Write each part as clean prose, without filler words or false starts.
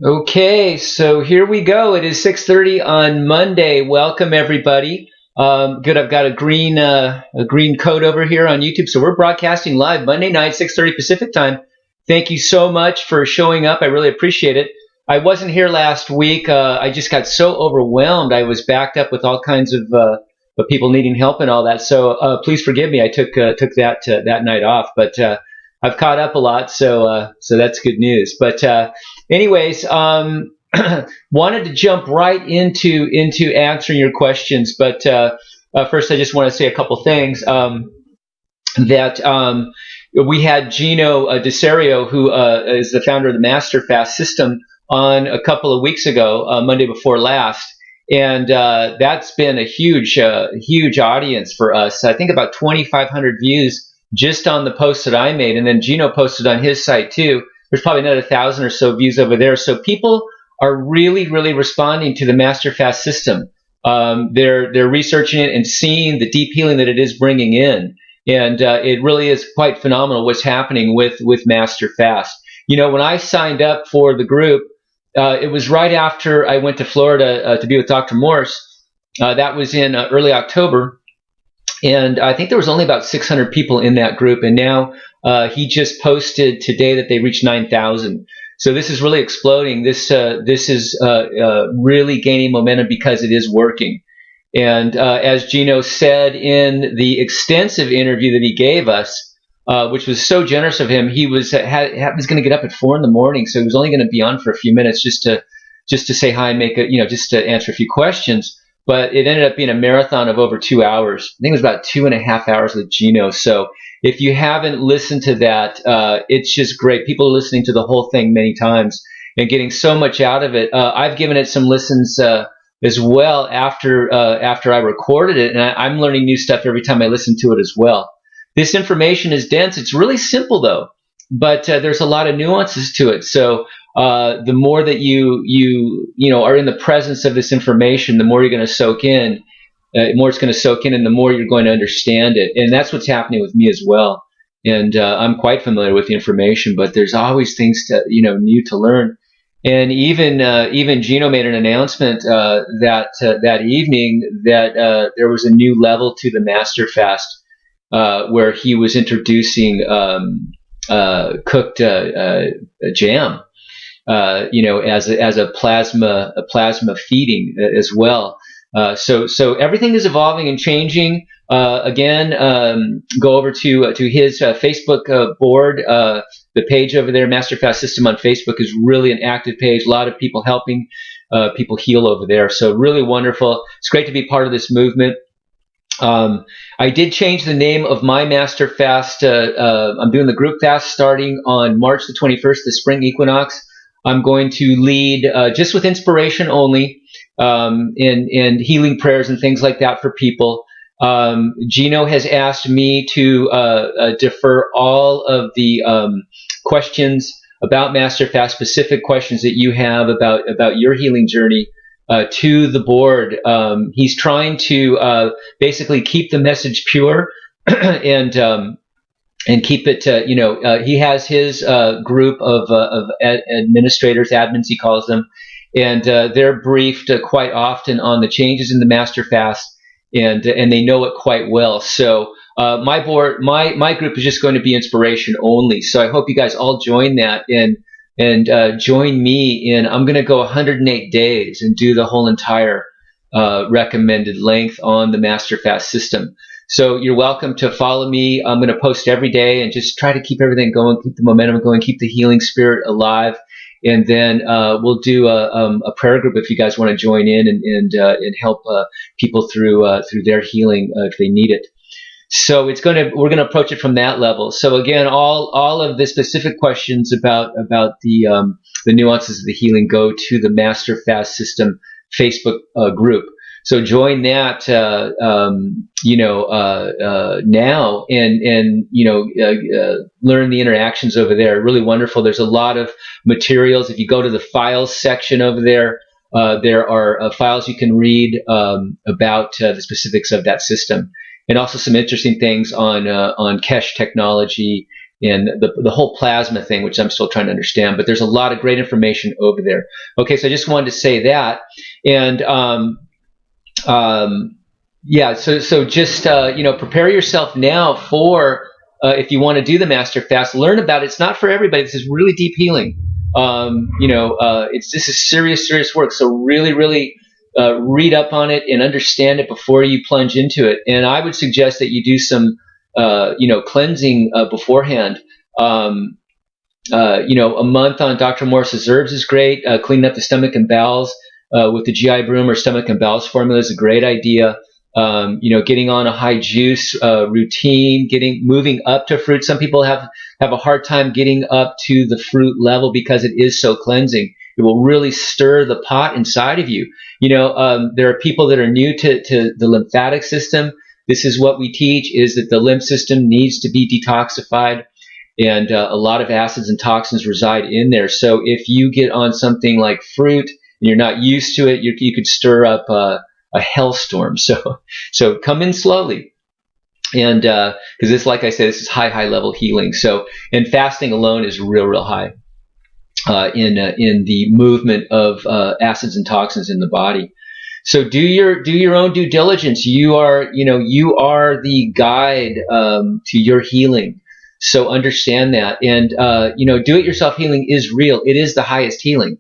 Okay, so here we go. It is 6:30 on Monday. Welcome everybody. Good. I've got a green code over here on YouTube, so we're broadcasting live Monday night, 6:30 Pacific time. Thank you so much for showing up. I really appreciate it. I wasn't here last week. I just got so overwhelmed. I was backed up with all kinds of people needing help and all that. So please forgive me. I took that night off, but I've caught up a lot, so that's good news. But anyways, wanted to jump right into answering your questions, but first I just want to say a couple things. That we had Gino DeSario, who is the founder of the Master Fast system, on a couple of weeks ago, Monday before last, and that's been a huge audience for us. I think about 2,500 views just on the post that I made, and then Gino posted on his site too. There's probably another 1,000 or so views over there. So people are really responding to the Master Fast system. They're researching it and seeing the deep healing that it is bringing in. And it really is quite phenomenal what's happening with Master Fast. You know, when I signed up for the group, it was right after I went to Florida to be with Dr. Morse. That was in early October. And I think there was only about 600 people in that group. And now he just posted today that they reached 9,000. So this is really exploding. This is really gaining momentum because it is working. And as Gino said in the extensive interview that he gave us, which was so generous of him, he was going to get up at 4 in the morning, so he was only going to be on for a few minutes just to say hi and just to answer a few questions. But it ended up being a marathon of over 2 hours. I think it was about 2.5 hours with Gino. So if you haven't listened to that, it's just great. People are listening to the whole thing many times and getting so much out of it. I've given it some listens as well after I recorded it, and I'm learning new stuff every time I listen to it as well. This information is dense. It's really simple though, but there's a lot of nuances to it. So the more that you are in the presence of this information, the more you're going to soak in, and the more you're going to understand it. And that's what's happening with me as well. And I'm quite familiar with the information, but there's always things new to learn. And even Gino made an announcement that evening that there was a new level to the Master Fast, where he was introducing cooked jam, as a plasma feeding as well. So everything is evolving and changing. Again, go over to his Facebook board. The page over there, Master Fast System on Facebook, is really an active page. A lot of people helping people heal over there. So really wonderful. It's great to be part of this movement. I did change the name of my Master Fast. I'm doing the group fast starting on March the 21st, the spring equinox. I'm going to lead just with inspiration only, and healing prayers and things like that for people. Gino has asked me to defer all of the questions about Master Fast, specific questions that you have about your healing journey, to the board. He's trying to basically keep the message pure and keep it. He has his group of administrators, admins, he calls them, and they're briefed quite often on the changes in the Master Fast, and they know it quite well. So my group is just going to be inspiration only. So I hope you guys all join that and join me in. I'm going to go 108 days and do the whole entire recommended length on the Master Fast system. So you're welcome to follow me. I'm going to post every day and just try to keep everything going, keep the momentum going, keep the healing spirit alive. And then we'll do a prayer group if you guys want to join in and help people through their healing if they need it. So we're gonna approach it from that level. So again, all of the specific questions about the nuances of the healing go to the Master Fast System Facebook group. So join that now and learn the interactions over there. Really wonderful. There's a lot of materials. If you go to the files section over there, there are files you can read about the specifics of that system, and also some interesting things on cache technology and the whole plasma thing, which I'm still trying to understand. But there's a lot of great information over there. Okay, so I just wanted to say that, and yeah, so just prepare yourself now for if you want to do the master fast. Learn about it. It's not for everybody. This is really deep healing. This is serious work. So really read up on it and understand it before you plunge into it. And I would suggest that you do some cleansing beforehand. A month on Dr. Morse's herbs is great. Cleaning up the stomach and bowels with the GI broom or stomach and bowels formula is a great idea. Getting on a high juice routine, moving up to fruit. Some people have a hard time getting up to the fruit level because it is so cleansing. It will really stir the pot inside of you. There are people that are new to the lymphatic system. This is what we teach, is that the lymph system needs to be detoxified, and a lot of acids and toxins reside in there. So if you get on something like fruit and you're not used to it, you could stir up a hellstorm. So come in slowly, and because this, like I said, this is high level healing. So, and fasting alone is real high in the movement of acids and toxins in the body. So do your own due diligence. You are the guide to your healing. So understand that, and do-it-yourself healing is real. It is the highest healing.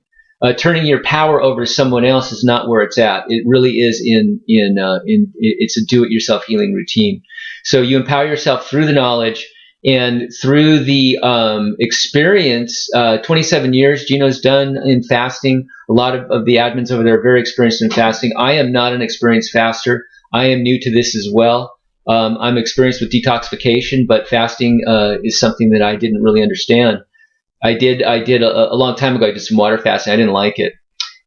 Turning your power over to someone else is not where it's at. It really is it's a do-it-yourself healing routine. So you empower yourself through the knowledge and through the experience. 27 years Gino's done in fasting. A lot of the admins over there are very experienced in fasting. I am not an experienced faster. I am new to this as well. I'm experienced with detoxification, but fasting is something that I didn't really understand. I did a long time ago. I did some water fasting. I didn't like it,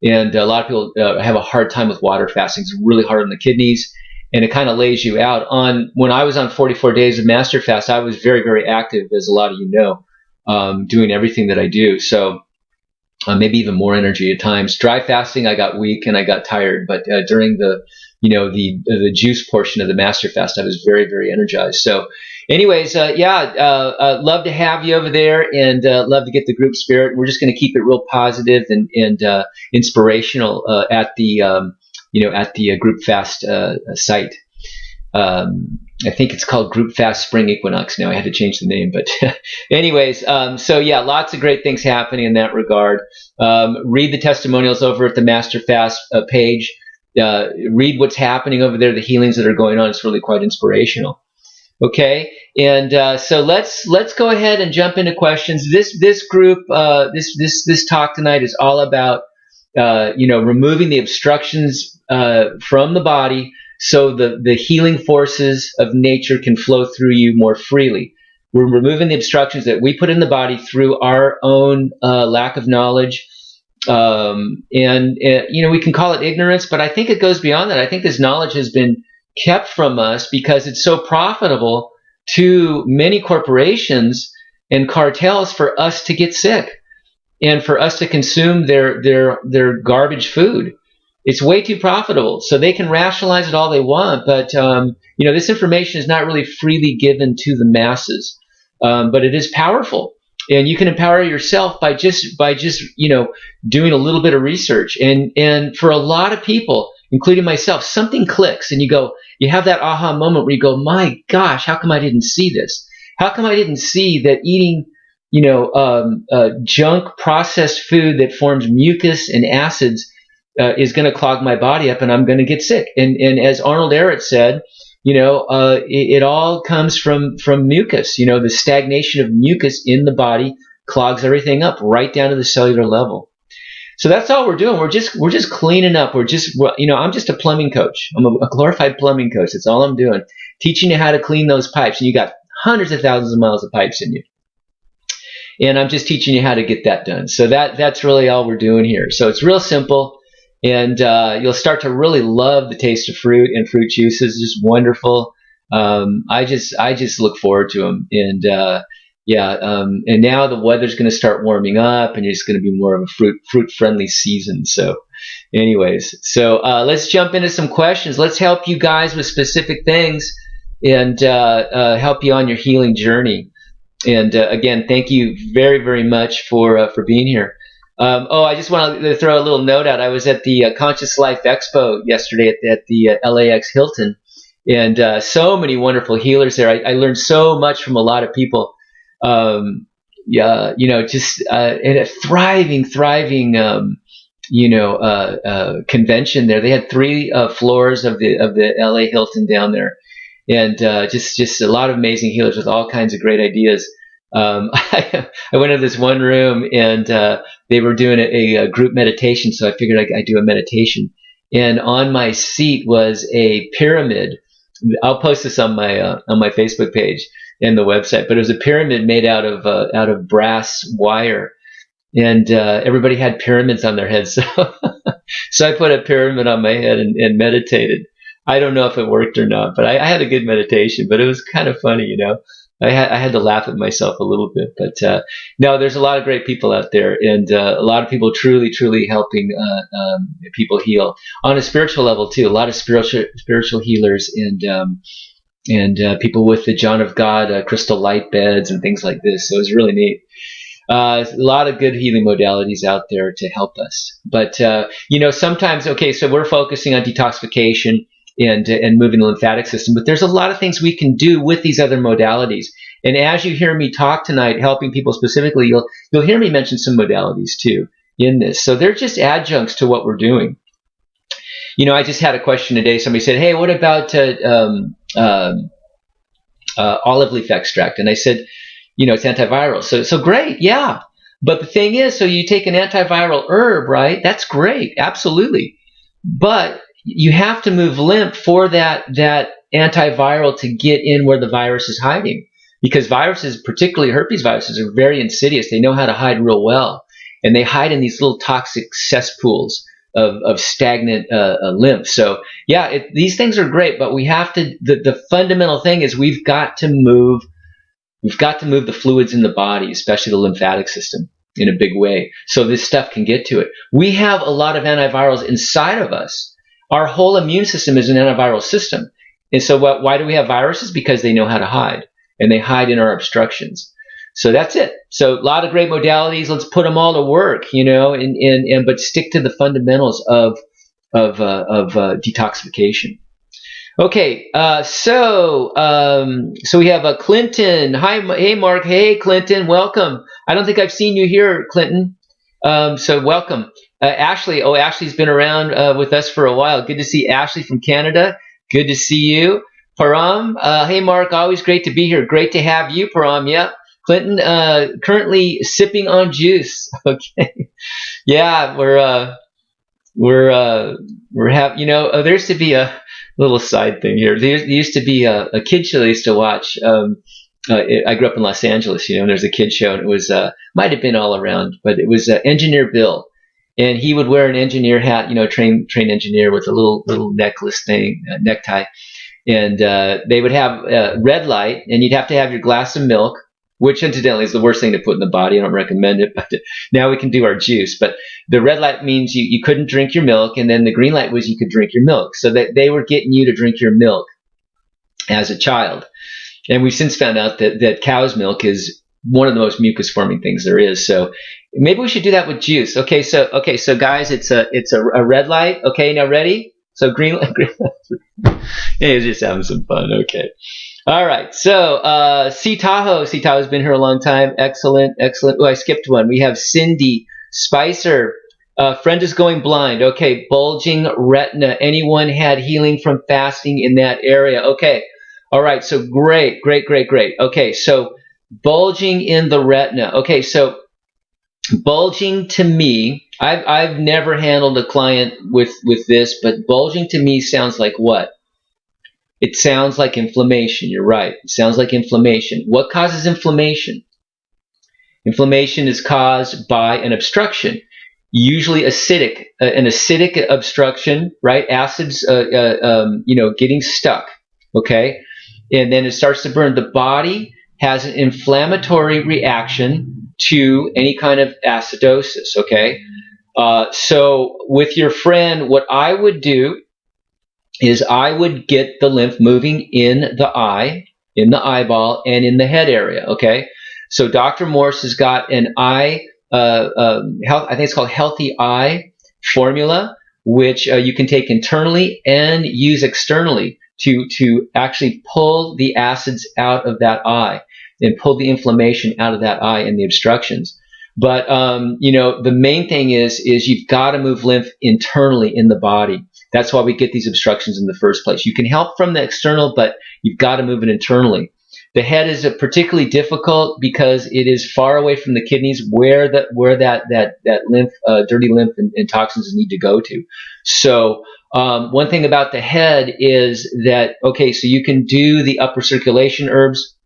and a lot of people have a hard time with water fasting. It's really hard on the kidneys, and it kind of lays you out. When I was on 44 days of master fast, I was very active, as a lot of you know, doing everything that I do. So maybe even more energy at times. Dry fasting, I got weak and I got tired, but during the juice portion of the master fast, I was very energized. So anyways, love to have you over there, and love to get the group spirit. We're just going to keep it real positive and inspirational at the group fast site. I think it's called Group Fast Spring Equinox now. I had to change the name, but anyways, lots of great things happening in that regard. Read the testimonials over at the Master Fast page. Read what's happening over there, the healings that are going on. It's really quite inspirational. Okay, and so let's go ahead and jump into questions. This group, this talk tonight is all about removing the obstructions from the body, so the healing forces of nature can flow through you more freely. We're removing the obstructions that we put in the body through our own lack of knowledge. We can call it ignorance, but I think it goes beyond that. I think this knowledge has been kept from us because it's so profitable to many corporations and cartels for us to get sick and for us to consume their garbage food. It's way too profitable, so they can rationalize it all they want, but this information is not really freely given to the masses, but it is powerful. And you can empower yourself by just doing a little bit of research. And for a lot of people, including myself, something clicks, and you have that aha moment where you go, my gosh, how come I didn't see this? How come I didn't see that eating junk processed food that forms mucus and acids is going to clog my body up, and I'm going to get sick? And as Arnold Ehret said, it all comes from mucus. The stagnation of mucus in the body clogs everything up right down to the cellular level. So that's all we're doing. We're just cleaning up. I'm just a plumbing coach. I'm a glorified plumbing coach. That's all I'm doing. Teaching you how to clean those pipes. And you got hundreds of thousands of miles of pipes in you. And I'm just teaching you how to get that done. So that's really all we're doing here. So it's real simple. And you'll start to really love the taste of fruit and fruit juices. Just wonderful. I just look forward to them. And and now the weather's going to start warming up, and it's going to be more of a fruit friendly season. So, anyways, let's jump into some questions. Let's help you guys with specific things and help you on your healing journey. And again, thank you very, very much for being here. I just want to throw a little note out. I was at the Conscious Life Expo yesterday at the LAX Hilton, and so many wonderful healers there. I learned so much from a lot of people. Yeah, just in a thriving, convention there. They had 3 floors of the LA Hilton down there, and just a lot of amazing healers with all kinds of great ideas. I went into this one room, and they were doing a group meditation, so I figured I'd do a meditation. And on my seat was a pyramid. I'll post this on my Facebook page and the website. But it was a pyramid made out of brass wire, and everybody had pyramids on their heads. So I put a pyramid on my head and meditated. I don't know if it worked or not, but I had a good meditation. But it was kind of funny, I had to laugh at myself a little bit. But no, there's a lot of great people out there, and a lot of people truly helping people heal on a spiritual level too. A lot of spiritual healers, and people with the John of God crystal light beds and things like this. So it was really neat. A lot of good healing modalities out there to help us. But, sometimes, okay, so we're focusing on detoxification and moving the lymphatic system, but there's a lot of things we can do with these other modalities. And as you hear me talk tonight, helping people specifically, you'll hear me mention some modalities too in this. So they're just adjuncts to what we're doing. I just had a question today. Somebody said, hey, what about olive leaf extract? And I said, it's antiviral. So great, yeah. But the thing is, so you take an antiviral herb, right? That's great, absolutely. But you have to move lymph for that antiviral to get in where the virus is hiding. Because viruses, particularly herpes viruses, are very insidious. They know how to hide real well. And they hide in these little toxic cesspools of stagnant lymph. So yeah, these things are great, but we have to, the fundamental thing is we've got to move the fluids in the body, especially the lymphatic system, in a big way, so this stuff can get to it. We have a lot of antivirals inside of us. Our whole immune system is an antiviral system. And so why do we have viruses? Because they know how to hide, and they hide in our obstructions. So that's it. So a lot of great modalities. Let's put them all to work, but stick to the fundamentals of detoxification. Okay, so we have Clinton. Hey Mark. Hey Clinton, welcome. I don't think I've seen you here, Clinton. So welcome. Ashley. Oh, Ashley's been around with us for a while. Good to see Ashley from Canada. Good to see you. Param. Hey Mark, always great to be here. Great to have you, Param. Yeah. Clinton, currently sipping on juice. Okay. Yeah, we're having, there used to be a little side thing here. There used to be a kid show I used to watch. I grew up in Los Angeles, and there's a kid show, and it was, might have been all around, but it was Engineer Bill. And he would wear an engineer hat, train engineer with a little necklace thing, necktie. And they would have red light, and you'd have to have your glass of milk, which incidentally is the worst thing to put in the body. I don't recommend it, but now we can do our juice. But the red light means you couldn't drink your milk, and then the green light was you could drink your milk. So that they were getting you to drink your milk as a child. And we've since found out that cow's milk is one of the most mucus forming things there is. So maybe we should do that with juice. Okay, so guys, it's a red light. Okay, now ready? So green light. Hey, just having some fun. Okay. All right. So C Tahoe. C Tahoe's been here a long time. Excellent. Oh, I skipped one. We have Cindy Spicer. Friend is going blind. Okay. Bulging retina. Anyone had healing from fasting in that area? Okay. All right. So great. Okay. So bulging in the retina. Okay. So bulging to me, I've never handled a client with this, but bulging to me sounds like what? It sounds like inflammation. You're right. It sounds like inflammation. What causes inflammation? Inflammation is caused by an obstruction, usually an acidic obstruction, right? Acids, getting stuck. Okay, and then it starts to burn. The body has an inflammatory reaction to any kind of acidosis. Okay, so with your friend, what I would do is I would get the lymph moving in the eye, in the eyeball, and in the head area, okay? So Dr. Morse has got an eye, I think it's called Healthy Eye formula, which you can take internally and use externally to actually pull the acids out of that eye and pull the inflammation out of that eye and the obstructions. But the main thing is you've got to move lymph internally in the body. That's why we get these obstructions in the first place. You can help from the external, but you've got to move it internally. The head is particularly difficult because it is far away from the kidneys, where that lymph, dirty lymph and toxins need to go to. So one thing about the head is that, okay, so you can do the upper circulation herbs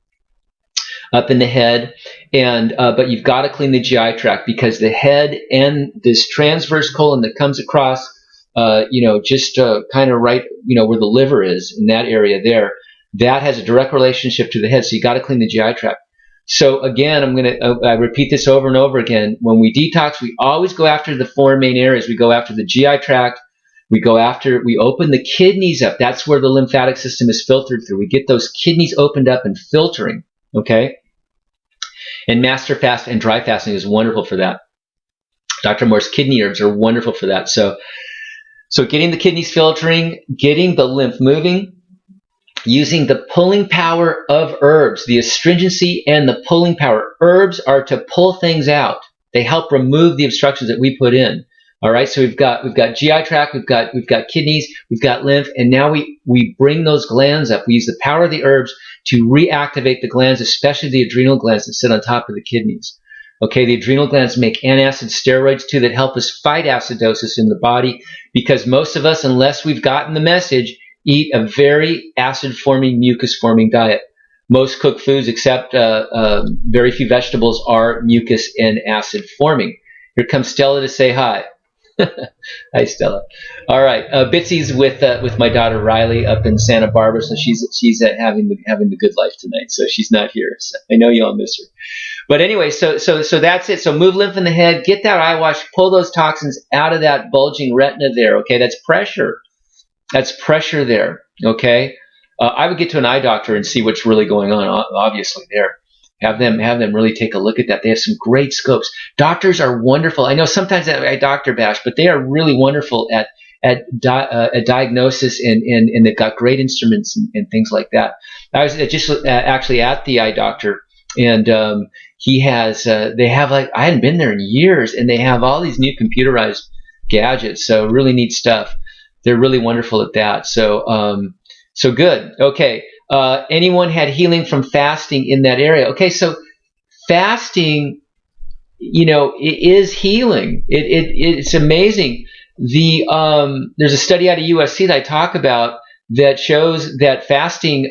up in the head, but you've got to clean the GI tract, because the head and this transverse colon that comes across, just kind of right, where the liver is, in that area there, that has a direct relationship to the head. So you got to clean the GI tract. So again, I repeat this over and over again. When we detox, we always go after the four main areas. We go after the GI tract. We open the kidneys up. That's where the lymphatic system is filtered through. We get those kidneys opened up and filtering. Okay. And master fast and dry fasting is wonderful for that. Dr. Moore's kidney herbs are wonderful for that. So getting the kidneys filtering, getting the lymph moving, using the pulling power of herbs, the astringency and the pulling power. Herbs are to pull things out. They help remove the obstructions that we put in. All right, so we've got GI tract, we've got kidneys, we've got lymph, and now we bring those glands up. We use the power of the herbs to reactivate the glands, especially the adrenal glands that sit on top of the kidneys. Okay, the adrenal glands make antacid steroids too that help us fight acidosis in the body, because most of us, unless we've gotten the message, eat a very acid-forming, mucus-forming diet. Most cooked foods, except very few vegetables, are mucus and acid-forming. Here comes Stella to say hi. Hi, Stella. All right, Bitsy's with my daughter Riley up in Santa Barbara, so she's having the good life tonight. So she's not here. So I know you all miss her. But anyway, so that's it. So move lymph in the head, get that eye wash, pull those toxins out of that bulging retina there. Okay, that's pressure. That's pressure there. Okay, I would get to an eye doctor and see what's really going on. Obviously, there. Have them really take a look at that. They have some great scopes. Doctors are wonderful. I know sometimes I doctor bash, but they are really wonderful at diagnosis, and they've got great instruments and things like that. I was just actually at the eye doctor, and he has they have, like, I hadn't been there in years, and they have all these new computerized gadgets. So really neat stuff. They're really wonderful at that. So good. Okay. Anyone had healing from fasting in that area? Okay, so fasting, it is healing. It's amazing. There's a study out of USC that I talk about that shows that fasting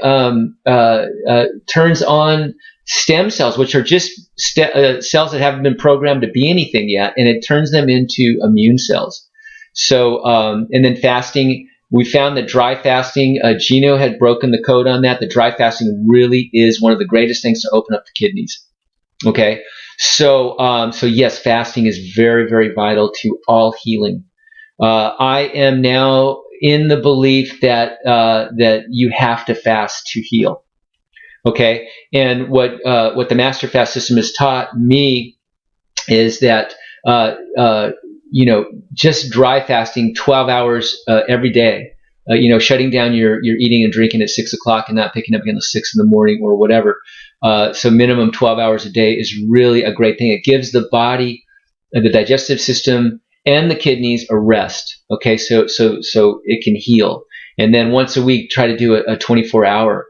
turns on stem cells, which are just cells that haven't been programmed to be anything yet, and it turns them into immune cells. So, and then fasting. We found that dry fasting, Gino had broken the code on that. The dry fasting really is one of the greatest things to open up the kidneys. Okay, so yes, fasting is very, very vital to all healing. I am now in the belief that you have to fast to heal. Okay, and what the Master Fast system has taught me is that just dry fasting 12 hours every day, shutting down your eating and drinking at 6 o'clock and not picking up again at 6 in the morning or whatever. So minimum 12 hours a day is really a great thing. It gives the body, the digestive system, and the kidneys a rest. Okay, so it can heal. And then once a week, try to do a 24-hour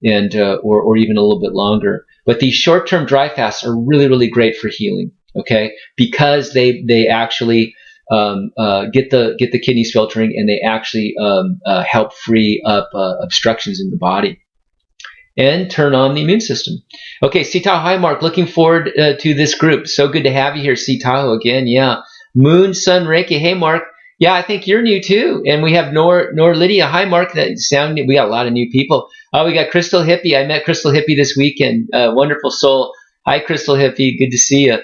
and or even a little bit longer. But these short-term dry fasts are really, really great for healing. Okay, because they actually get the kidneys filtering, and they actually help free up obstructions in the body and turn on the immune system. Okay, C Tahoe, hi Mark, looking forward to this group. So good to have you here, C Tahoe, again. Yeah, Moon Sun Reiki, hey Mark. Yeah, I think you're new too. And we have Nor Lydia, hi Mark. We got a lot of new people. We got Crystal Hippie. I met Crystal Hippie this weekend. Wonderful soul. Hi Crystal Hippie, good to see you.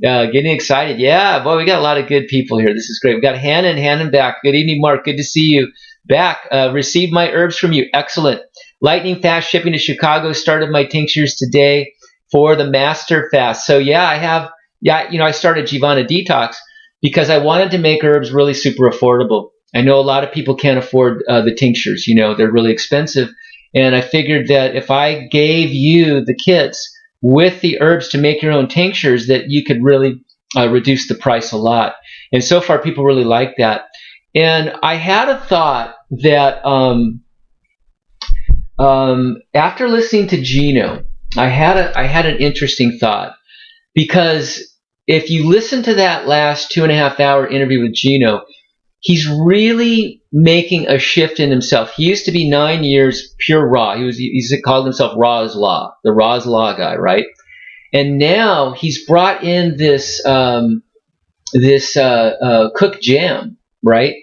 Getting excited. Yeah, boy, we got a lot of good people here. This is great. We got Hannah and Hannah back. Good evening, Mark. Good to see you back. Received my herbs from you. Excellent. Lightning fast shipping to Chicago. Started my tinctures today. for the master fast. So yeah, I started Jivana Detox because I wanted to make herbs really super affordable. I know a lot of people can't afford the tinctures, they're really expensive. And I figured that if I gave you the kits with the herbs to make your own tinctures, that you could really reduce the price a lot. And so far, people really like that. And I had a thought that after listening to Gino, I had an interesting thought, because if you listen to that last 2.5-hour interview with Gino, he's really making a shift in himself. He used to be 9 years pure raw. He called himself Ra's Law, the Ra's Law guy, right? And now he's brought in this cooked jam, right?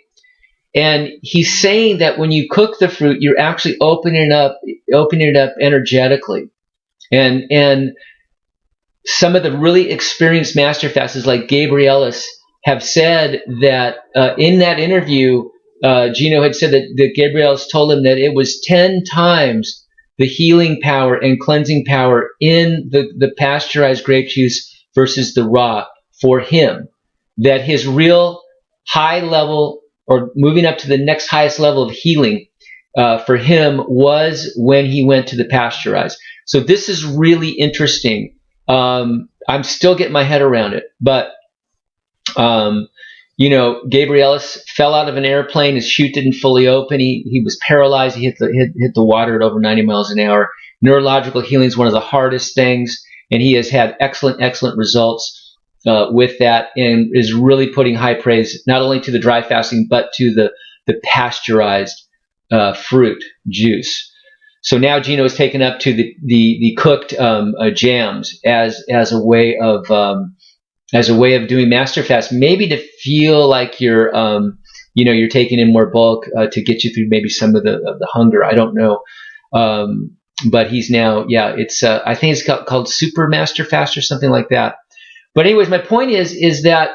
And he's saying that when you cook the fruit, you're actually opening it up energetically. And some of the really experienced master fasters like Gabrielis have said that in that interview, Gino had said that Gabrielis told him that it was 10 times the healing power and cleansing power in the pasteurized grape juice versus the raw for him. That his real high level, or moving up to the next highest level of healing for him, was when he went to the pasteurized. So this is really interesting. I'm still getting my head around it, but Gabrielis fell out of an airplane. His chute didn't fully open. He was paralyzed. He hit the water at over 90 miles an hour. Neurological healing is one of the hardest things, and he has had excellent results with that, and is really putting high praise not only to the dry fasting but to the pasteurized fruit juice. So now Gino is taken up to the cooked jams as a way of doing master fast, maybe to feel like you're taking in more bulk to get you through maybe some of the hunger. I don't know, but he's now it's I think it's called super master fast or something like that. But anyways, my point is that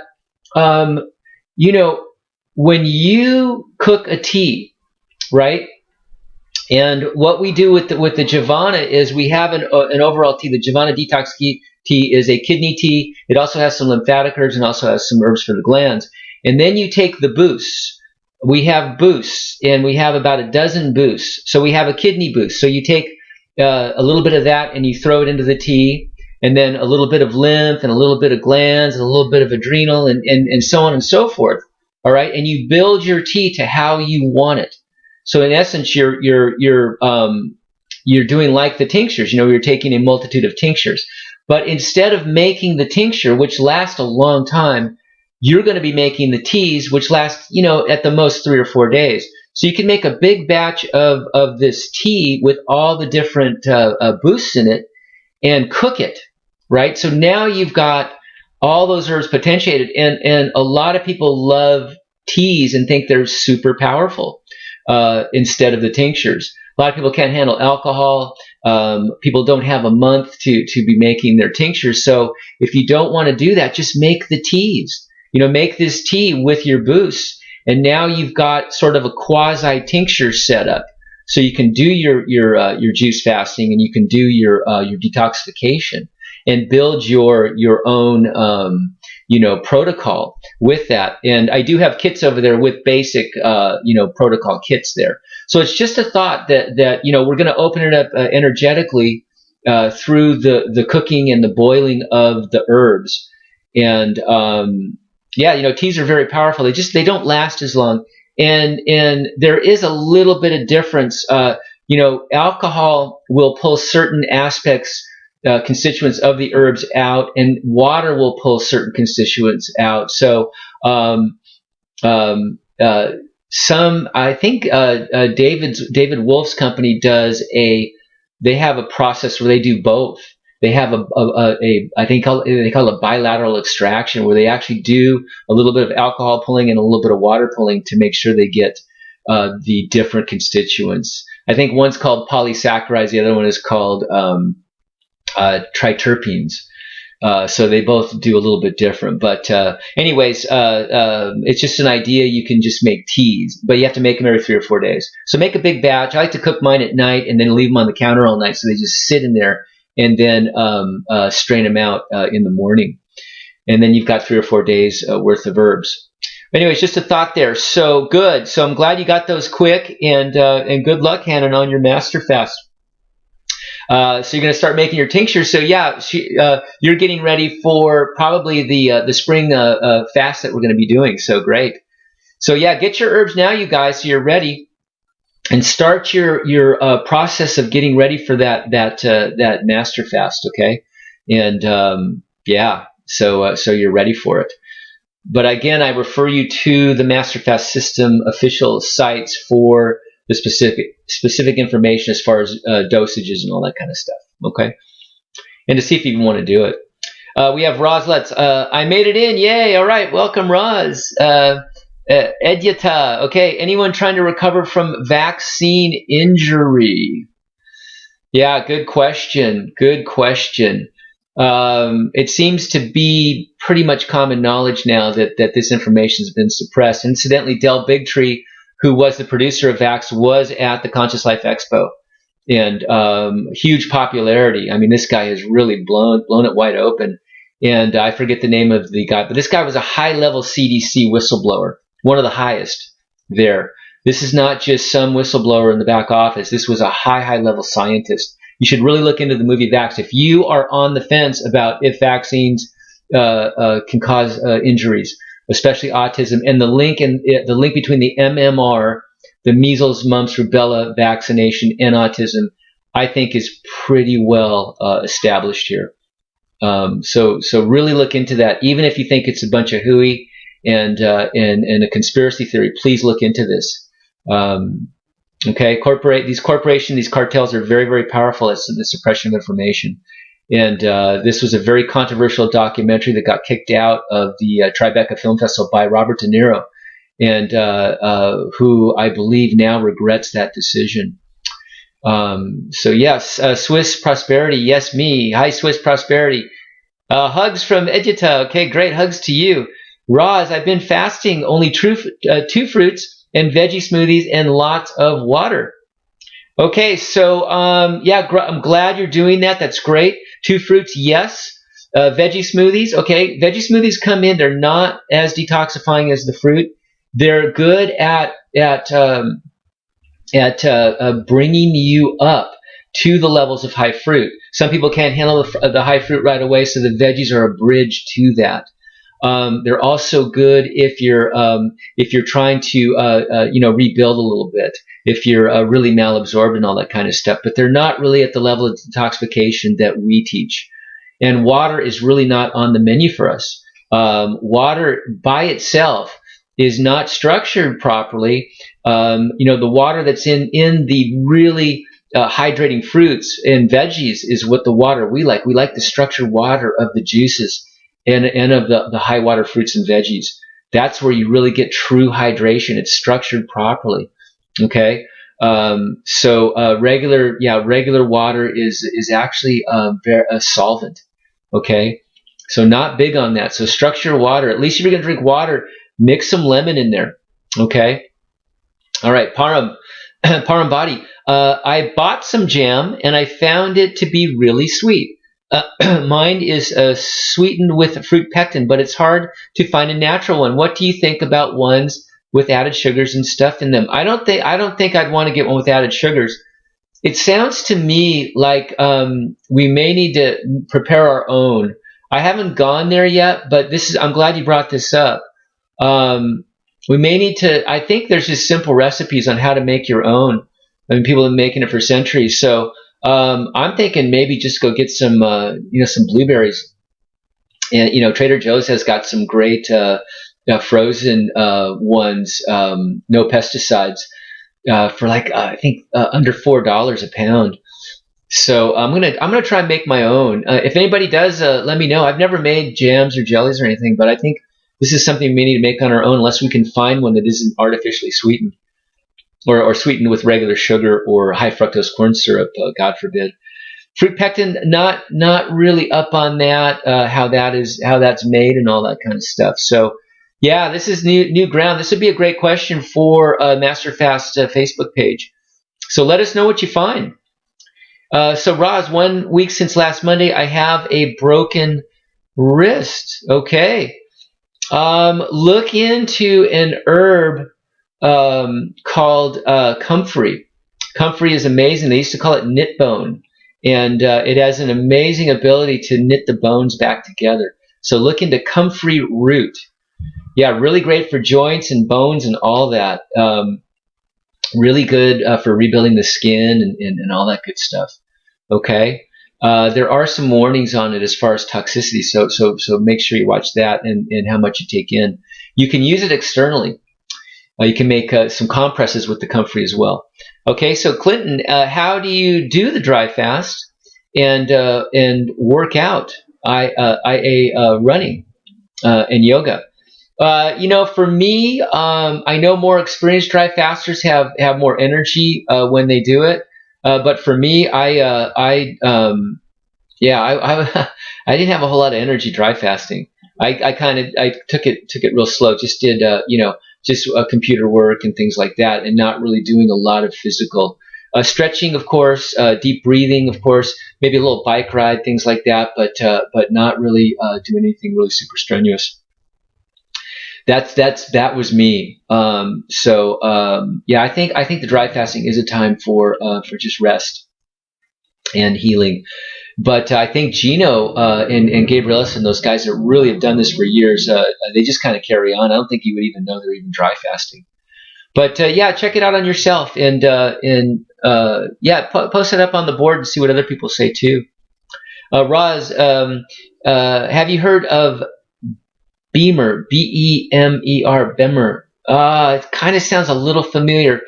when you cook a tea, right? And what we do with the Jivana is we have an overall tea. The Jivana Detox tea is a kidney tea. It also has some lymphatic herbs and also has some herbs for the glands. And then you take the boosts. We have boosts, and we have about a dozen boosts. So we have a kidney boost. So you take a little bit of that and you throw it into the tea, and then a little bit of lymph and a little bit of glands and a little bit of adrenal and so on and so forth. All right, and you build your tea to how you want it. So in essence, you're doing like the tinctures. You're taking a multitude of tinctures, but instead of making the tincture, which lasts a long time, you're going to be making the teas, which last at the most 3 or 4 days. So you can make a big batch of this tea with all the different boosts in it and cook it, right? So now you've got all those herbs potentiated, and a lot of people love teas and think they're super powerful. Instead of the tinctures. A lot of people can't handle alcohol. People don't have a month to be making their tinctures. So if you don't want to do that, just make the teas. Make this tea with your boosts, and now you've got sort of a quasi tincture setup. So you can do your juice fasting, and you can do your detoxification, and build your own protocol with that. And I do have kits over there with basic protocol kits there. So it's just a thought that we're going to open it up energetically through the cooking and the boiling of the herbs. And teas are very powerful. They don't last as long. And there is a little bit of difference. Alcohol will pull certain aspects, constituents of the herbs out, and water will pull certain constituents out. So I think David Wolf's company they have a process where they do both. They have I think they call it bilateral extraction, where they actually do a little bit of alcohol pulling and a little bit of water pulling to make sure they get the different constituents. I think one's called polysaccharides, the other one is called triterpenes. So they both do a little bit different. But anyways, it's just an idea. You can just make teas, but you have to make them every 3 or 4 days. So make a big batch. I like to cook mine at night and then leave them on the counter all night, so they just sit in there and then strain them out in the morning. And then you've got 3 or 4 days worth of herbs. Anyways, just a thought there. So good. So I'm glad you got those quick, and good luck, Hannon, on your master fast. So you're going to start making your tinctures. So yeah, you're getting ready for probably the spring fast that we're going to be doing. So great. So yeah, get your herbs now, you guys, so you're ready, and start your process of getting ready for that master fast. Okay, and yeah, so you're ready for it. But again, I refer you to the Master Fast System official sites for the specific information as far as dosages and all that kind of stuff. Okay, and to see if you even want to do it. We have Roz Letts. I made it in. Yay! All right, welcome, Roz. Edyata. Okay, anyone trying to recover from vaccine injury? Yeah, good question. Good question. It seems to be pretty much common knowledge now that this information has been suppressed. Incidentally, Del Bigtree, who was the producer of Vax, was at the Conscious Life Expo, and huge popularity. I mean, this guy has really blown it wide open. And I forget the name of the guy, but this guy was a high-level CDC whistleblower, one of the highest there. This is not just some whistleblower in the back office. This was a high-level scientist. You should really look into the movie Vax. If you are on the fence about if vaccines can cause injuries, especially autism, and the link between the MMR, the measles, mumps, rubella vaccination, and autism, I think is pretty well established here. So really look into that. Even if you think it's a bunch of hooey and a conspiracy theory, please look into this. Okay, these cartels are very, very powerful as the suppression of information. And this was a very controversial documentary that got kicked out of the Tribeca Film Festival by Robert De Niro, and who I believe now regrets that decision. So yes, Swiss Prosperity, yes, me. Hi, Swiss Prosperity. Hugs from Edita. Okay, great, hugs to you. Roz, I've been fasting only 2 fruits and veggie smoothies and lots of water. Okay, so yeah, I'm glad you're doing that. That's great. 2 fruits, yes. Veggie smoothies, okay. Veggie smoothies come in. They're not as detoxifying as the fruit. They're good at bringing you up to the levels of high fruit. Some people can't handle the high fruit right away, so the veggies are a bridge to that. They're also good if you're trying to rebuild a little bit, if you're really malabsorbed and all that kind of stuff. But they're not really at the level of detoxification that we teach. And water is really not on the menu for us. Water by itself is not structured properly. The water that's in the really hydrating fruits and veggies is what the water we like. We like the structured water of the juices and of the high water fruits and veggies. That's where you really get true hydration. It's structured properly. Okay. So regular water is actually a solvent. Okay. So not big on that. So structure water. At least if you're going to drink water, mix some lemon in there. Okay. All right. Param Body. I bought some jam and I found it to be really sweet. Mine is sweetened with fruit pectin, but it's hard to find a natural one. What do you think about ones with added sugars and stuff in them? I don't think I'd want to get one with added sugars. It sounds to me like we may need to prepare our own. I haven't gone there yet, but I'm glad you brought this up. We may need to. I think there's just simple recipes on how to make your own. I mean, people have been making it for centuries. So I'm thinking maybe just go get some blueberries. And Trader Joe's has got some great frozen ones, no pesticides, for I think under $4 a pound. So I'm gonna try and make my own. If anybody does, let me know. I've never made jams or jellies or anything, but I think this is something we need to make on our own, unless we can find one that isn't artificially sweetened or sweetened with regular sugar or high fructose corn syrup. God forbid. Fruit pectin, not really up on that. How that's made and all that kind of stuff. So yeah, this is new ground. This would be a great question for Master Fast Facebook page. So let us know what you find. So Roz, 1 week since last Monday, I have a broken wrist. Okay. Look into an herb called comfrey. Comfrey is amazing. They used to call it knit bone, and it has an amazing ability to knit the bones back together. So look into comfrey root. Yeah, really great for joints and bones and all that. Really good for rebuilding the skin and all that good stuff. Okay. There are some warnings on it as far as toxicity, so make sure you watch that and how much you take in. You can use it externally. You can make some compresses with the comfrey as well. Okay, so Clinton, how do you do the dry fast and work out? Running and yoga. For me, I know more experienced dry fasters have more energy when they do it. But for me, I didn't have a whole lot of energy dry fasting. I took it real slow. Just did just computer work and things like that, and not really doing a lot of physical stretching, of course, deep breathing, of course, maybe a little bike ride, things like that, but not really doing anything really super strenuous. That was me. I think the dry fasting is a time for just rest and healing. But I think Gino and Gabrielus and those guys that really have done this for years, they just kind of carry on. I don't think you would even know they're even dry fasting. But check it out on yourself and post it up on the board and see what other people say too. Roz, have you heard of Bemer, B-E-M-E-R, Bemer? It kind of sounds a little familiar.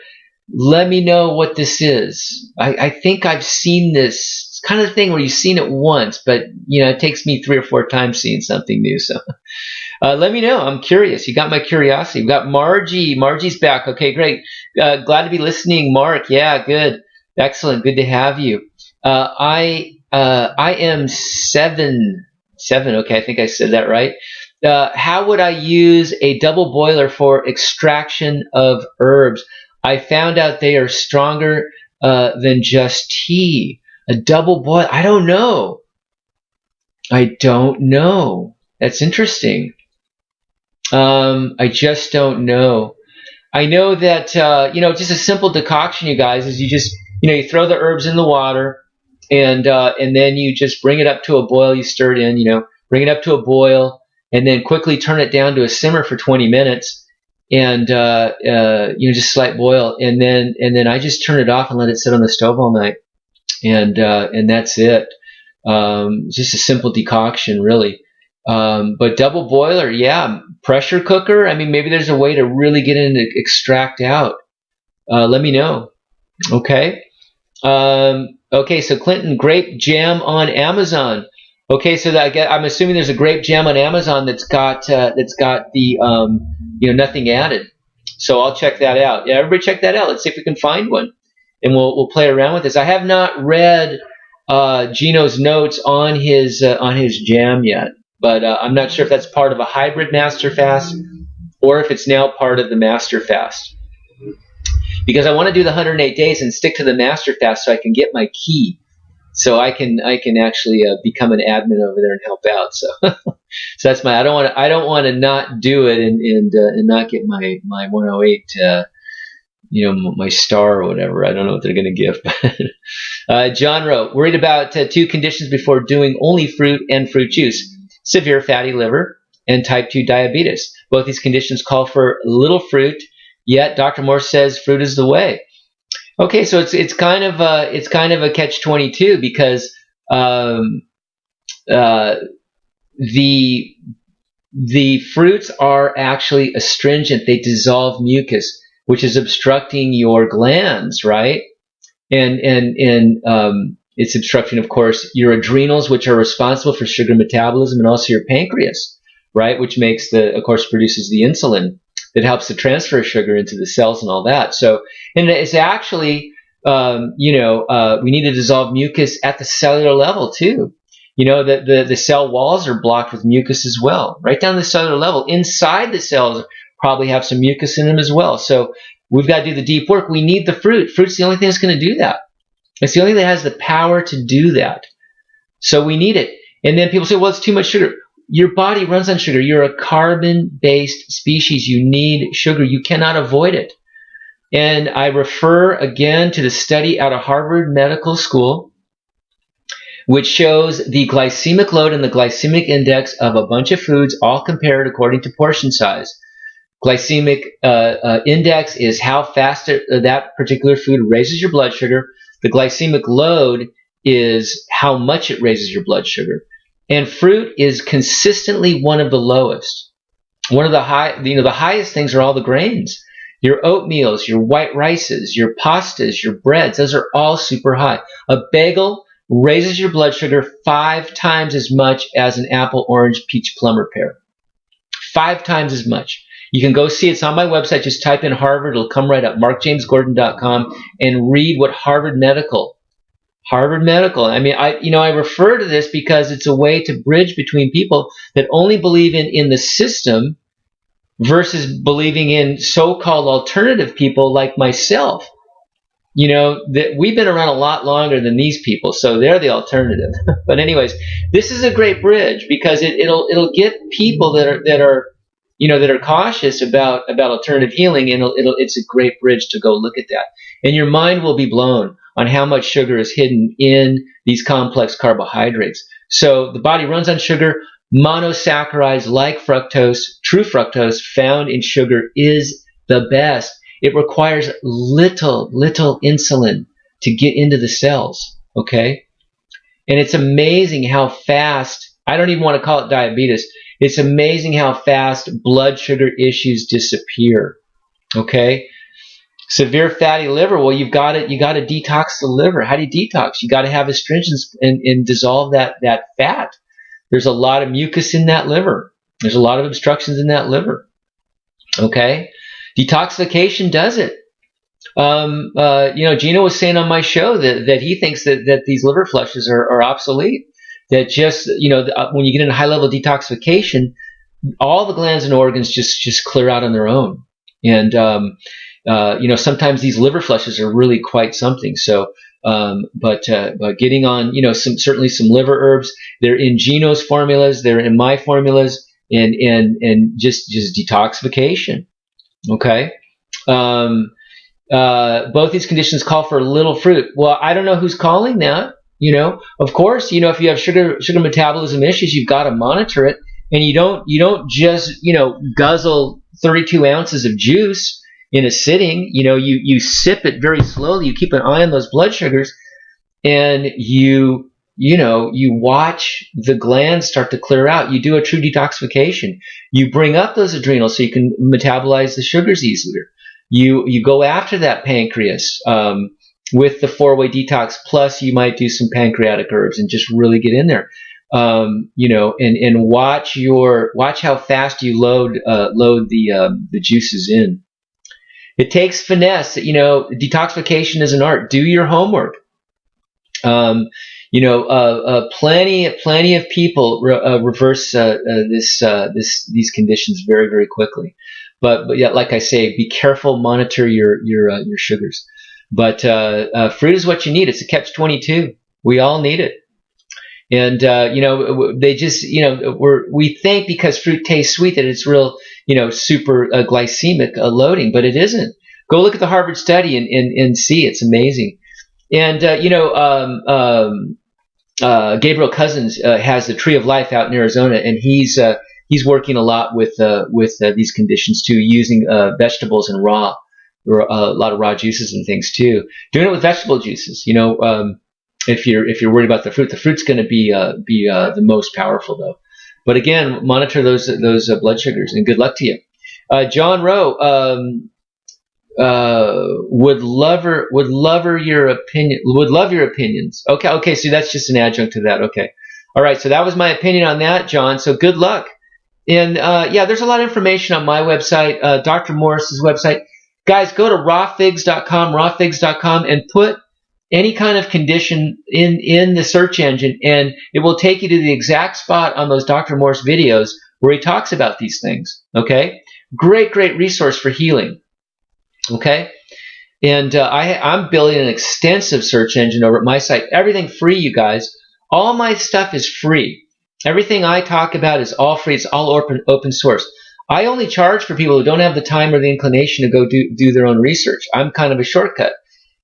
Let me know what this is. I think I've seen this. It's kind of the thing where you've seen it once, but it takes me 3 or 4 times seeing something new. So let me know. I'm curious. You got my curiosity. We've got Margie. Margie's back. Okay, great. Glad to be listening, Mark. Yeah, good. Excellent. Good to have you. I am seven. Okay, I think I said that right. How would I use a double boiler for extraction of herbs? I found out they are stronger than just tea. A double boil? I don't know. That's interesting. I just don't know. I know that just a simple decoction, you guys, is you just you throw the herbs in the water, and then you just bring it up to a boil. You stir it in, bring it up to a boil, and then quickly turn it down to a simmer for 20 minutes, and just slight boil, and then I just turn it off and let it sit on the stove all night, and that's it. Just a simple decoction, really. But double boiler, yeah, pressure cooker. I mean, maybe there's a way to really get in and extract out. Let me know. Okay. Okay. So Clinton, grape jam on Amazon. Okay, so I'm assuming there's a grape jam on Amazon that's got the nothing added. So I'll check that out. Yeah, everybody check that out. Let's see if we can find one, and we'll play around with this. I have not read Gino's notes on his jam yet, but I'm not sure if that's part of a hybrid master fast or if it's now part of the master fast. Because I want to do the 108 days and stick to the master fast so I can get my key. So I can actually become an admin over there and help out. So so that's I don't want to not do it and not get my 108 my star or whatever. I don't know what they're going to give. John wrote, worried about 2 conditions before doing only fruit and fruit juice: severe fatty liver and type 2 diabetes. Both these conditions call for little fruit, yet Dr. Morse says fruit is the way. Okay, so it's kind of a catch-22 because the fruits are actually astringent. They dissolve mucus, which is obstructing your glands, right? And it's obstructing, of course, your adrenals, which are responsible for sugar metabolism, and also your pancreas, right, which produces the insulin that helps to transfer sugar into the cells and all that. So, and it's actually, we need to dissolve mucus at the cellular level too. The cell walls are blocked with mucus as well, right down to the cellular level. Inside the cells probably have some mucus in them as well. So we've got to do the deep work. We need the fruit. Fruit's the only thing that's going to do that. It's the only thing that has the power to do that. So we need it. And then people say, well, it's too much sugar. Your body runs on sugar. You're a carbon-based species. You need sugar. You cannot avoid it. And I refer again to the study out of Harvard Medical School, which shows the glycemic load and the glycemic index of a bunch of foods, all compared according to portion size. Glycemic index is how fast that particular food raises your blood sugar. The glycemic load is how much it raises your blood sugar. And fruit is consistently one of the lowest. One of the the highest things are all the grains. Your oatmeals, your white rices, your pastas, your breads, those are all super high. A bagel raises your blood sugar 5 times as much as an apple, orange, peach, plum, or pear. 5 times as much. You can go see it. It's on my website. Just type in Harvard. It'll come right up, MarkJamesGordon.com, and read what Harvard Medical. I mean, I refer to this because it's a way to bridge between people that only believe in the system versus believing in so-called alternative people like myself. That we've been around a lot longer than these people, so they're the alternative. But anyways, this is a great bridge because it'll get people that are cautious about alternative healing, and it's a great bridge to go look at that. And your mind will be blown on how much sugar is hidden in these complex carbohydrates. So the body runs on sugar. Monosaccharides like fructose, true fructose found in sugar, is the best. It requires little insulin to get into the cells, okay? And it's amazing how fast, I don't even want to call it diabetes, it's amazing how fast blood sugar issues disappear, okay? Severe fatty liver, well, you got to detox the liver. How do you detox? You got to have astringents and dissolve that fat. There's a lot of mucus in that liver. There's a lot of obstructions in that liver, okay? Detoxification does it. Gino was saying on my show that he thinks that these liver flushes are obsolete. That just, when you get into high-level detoxification, all the glands and organs just clear out on their own. And, sometimes these liver flushes are really quite something. So, but getting on, certainly some liver herbs. They're in Gino's formulas. They're in my formulas, and just detoxification. Okay. Both these conditions call for little fruit. Well, I don't know who's calling that. Of course, if you have sugar metabolism issues, you've got to monitor it, and you don't just guzzle 32 ounces of juice in a sitting. You sip it very slowly. You keep an eye on those blood sugars, and you watch the glands start to clear out. You do a true detoxification. You bring up those adrenals so you can metabolize the sugars easier. You go after that pancreas with the 4-way detox. Plus, you might do some pancreatic herbs and just really get in there. And watch how fast you load the juices in. It takes finesse. Detoxification is an art. Do your homework. Plenty of people reverse these conditions very, very quickly. But yeah, like I say, be careful. Monitor your sugars. But fruit is what you need. It's a catch-22. We all need it. And they just we think because fruit tastes sweet that it's real super glycemic loading, but it isn't. Go look at the Harvard study and see. It's amazing. And Gabriel Cousins has the Tree of Life out in Arizona, and he's working a lot with these conditions too, using vegetables and a lot of raw juices and things too. Doing it with vegetable juices. If you're worried about the fruit's going to be the most powerful though. But again, monitor those blood sugars, and good luck to you. John Rowe. Would love your opinions. Okay, so that's just an adjunct to that. Okay. All right, so that was my opinion on that, John. So good luck. And there's a lot of information on my website, Dr. Morris's website. Guys, go to rawfigs.com, and put any kind of condition in the search engine, and it will take you to the exact spot on those Dr. Morris videos where he talks about these things. Okay? Great resource for healing. Okay? And I'm building an extensive search engine over at my site. Everything free, you guys. All my stuff is free. Everything I talk about is all free. It's all open source. I only charge for people who don't have the time or the inclination to go do their own research. I'm kind of a shortcut,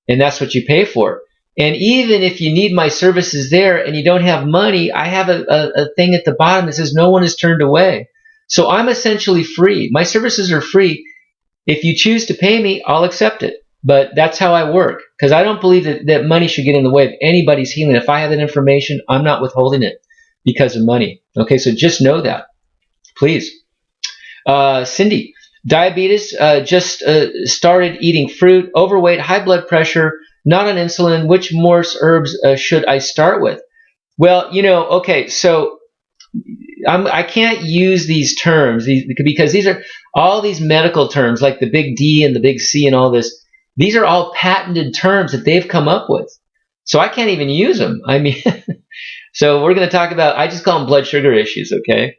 and that's what you pay for. And even if you need my services there and you don't have money, I have a thing at the bottom that says no one is turned away. So I'm essentially free. My services are free. If you choose to pay me, I'll accept it. But that's how I work, because I don't believe that money should get in the way of anybody's healing. If I have that information, I'm not withholding it because of money. Okay, so just know that, please. Cindy, diabetes, just started eating fruit, overweight, high blood pressure, not on insulin. Which Morse herbs should I start with? Well, okay, so I can't use these terms because these are all these medical terms like the big D and the big C and all this. These are all patented terms that they've come up with. So I can't even use them. I mean, so we're going to talk about, I just call them blood sugar issues, okay?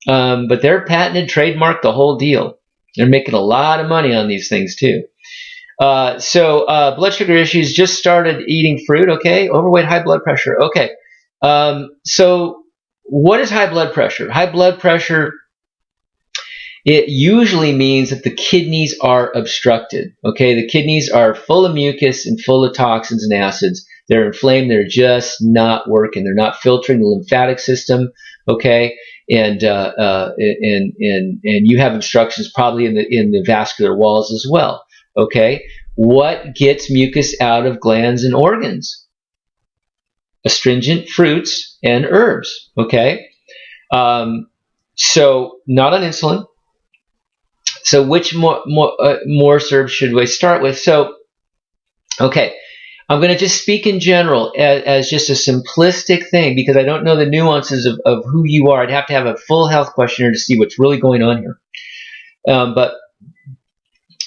But they're patented, trademarked, the whole deal. They're making a lot of money on these things too. So blood sugar issues, just started eating fruit, okay? Overweight, high blood pressure, okay. So what is high blood pressure? High blood pressure, it usually means that the kidneys are obstructed, okay? The kidneys are full of mucus and full of toxins and acids. They're inflamed. They're just not working. They're not filtering the lymphatic system, okay? And you have obstructions probably in the vascular walls as well, okay? What gets mucus out of glands and organs? Astringent fruits and herbs, okay? So not on insulin. So which Morse herbs should we start with? So, okay, I'm going to just speak in general as just a simplistic thing because I don't know the nuances of who you are. I'd have to have a full health questionnaire to see what's really going on here. But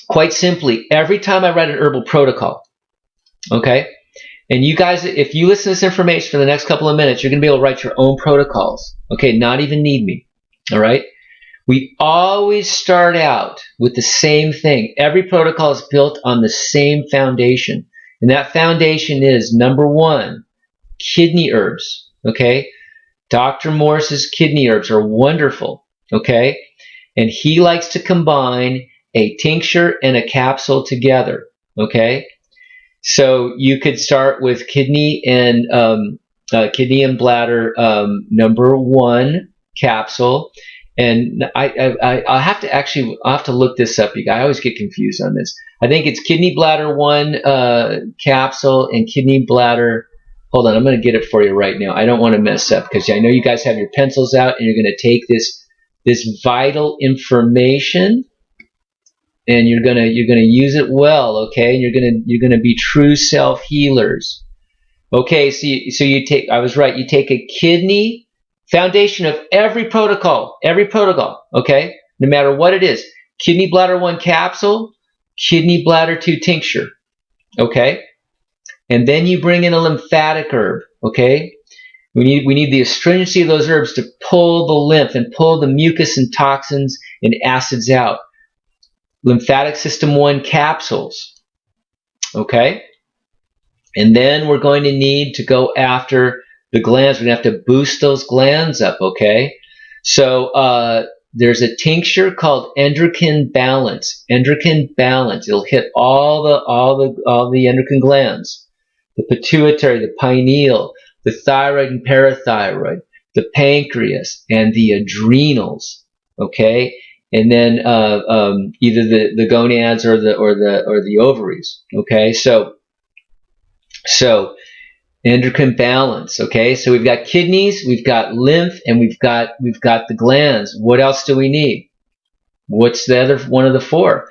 quite simply, every time I write an herbal protocol, okay, and you guys, if you listen to this information for the next couple of minutes, you're going to be able to write your own protocols, okay, not even need me, all right? We always start out with the same thing. Every protocol is built on the same foundation. And that foundation is, number one, kidney herbs, okay? Dr. Morse's kidney herbs are wonderful, okay? And he likes to combine a tincture and a capsule together, okay? So you could start with kidney and bladder number one capsule. And I'll have to look this up. I always get confused on this. I think it's kidney bladder 1 capsule and kidney bladder. Hold on, I'm going to get it for you right now. I don't want to mess up because I know you guys have your pencils out and you're going to take this vital information and you're going to use it well, okay? And you're going to be true self healers. Okay, so you take. I was right. You take a kidney. Foundation of every protocol, okay? No matter what it is. Kidney bladder 1 capsule, kidney bladder 2 tincture, okay? And then you bring in a lymphatic herb, okay? We need the astringency of those herbs to pull the lymph and pull the mucus and toxins and acids out. Lymphatic system 1 capsules, okay? And then we're going to need to go after the glands. We're going to have to boost those glands up, okay? So there's a tincture called endocrine balance. Endocrine balance. It'll hit all the endocrine glands. The pituitary, the pineal, the thyroid and parathyroid, the pancreas, and the adrenals, okay? And then either the gonads or the ovaries, okay? So endocrine balance, okay? So we've got kidneys, we've got lymph, and we've got the glands. What else do we need? What's the other one of the four?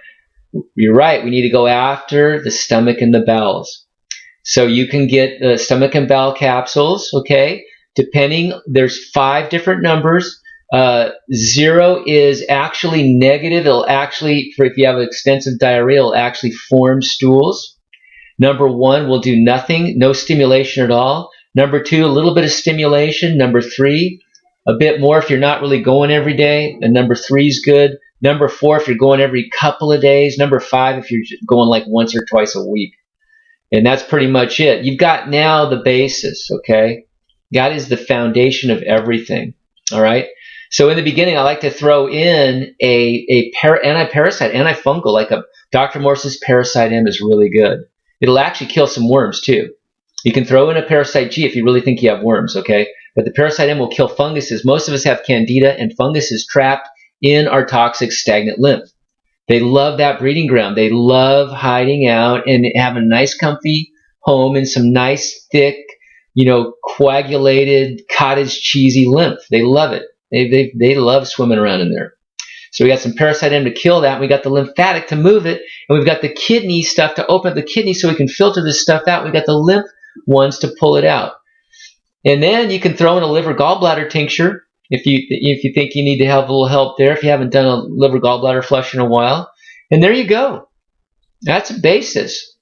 You're right, we need to go after the stomach and the bowels. So you can get the stomach and bowel capsules, okay? There's 5 different numbers. 0 is actually negative. It'll actually, if you have extensive diarrhea, it'll actually form stools. Number 1 will do nothing, no stimulation at all. Number 2, a little bit of stimulation. Number 3, a bit more if you're not really going every day. And number 3 is good. Number 4 if you're going every couple of days. Number 5 if you're going like once or twice a week. And that's pretty much it. You've got now the basis, okay? God is the foundation of everything, all right? So in the beginning, I like to throw in a anti-parasite, antifungal, like a Dr. Morse's Parasite M is really good. It'll actually kill some worms too. You can throw in a Parasite G if you really think you have worms, okay? But the Parasite M will kill funguses. Most of us have candida, and fungus is trapped in our toxic stagnant lymph. They love that breeding ground. They love hiding out and having a nice comfy home in some nice thick, coagulated cottage cheesy lymph. They love it. They love swimming around in there. So we got some Parasite M to kill that. We got the lymphatic to move it, and we've got the kidney stuff to open up the kidney so we can filter this stuff out. We got the lymph ones to pull it out. And then you can throw in a liver gallbladder tincture if you think you need to have a little help there, if you haven't done a liver gallbladder flush in a while. And there you go. That's a basis.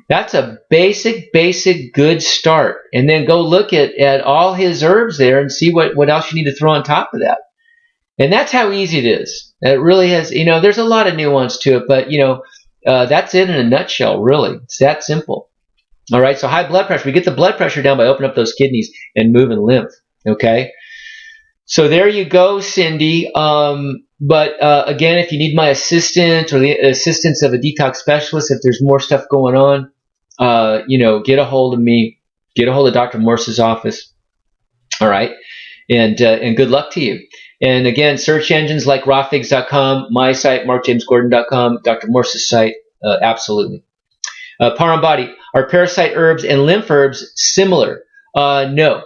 That's a basic good start. And then go look at all his herbs there and see what else you need to throw on top of that. And that's how easy it is. It really has, there's a lot of nuance to it, but, that's it in a nutshell, really. It's that simple. All right, so high blood pressure. We get the blood pressure down by opening up those kidneys and moving lymph, okay? So there you go, Cindy. But again, if you need my assistance or the assistance of a detox specialist, if there's more stuff going on, get a hold of me. Get a hold of Dr. Morse's office. All right, and good luck to you. And again, search engines like rawfigs.com, my site, MarkJamesGordon.com, Dr. Morse's site, absolutely. Param Body, are parasite herbs and lymph herbs similar? No,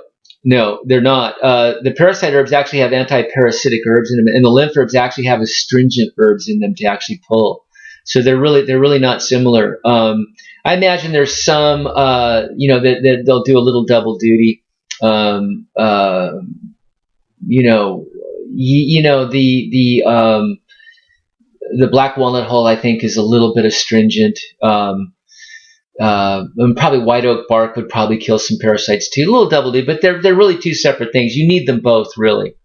they're not. The parasite herbs actually have anti-parasitic herbs in them, and the lymph herbs actually have astringent herbs in them to actually pull. So they're really not similar. I imagine there's some, that they'll do a little double duty. The black walnut hull, I think, is a little bit astringent. And probably white oak bark would probably kill some parasites too. A little double duty, but they're really two separate things. You need them both, really.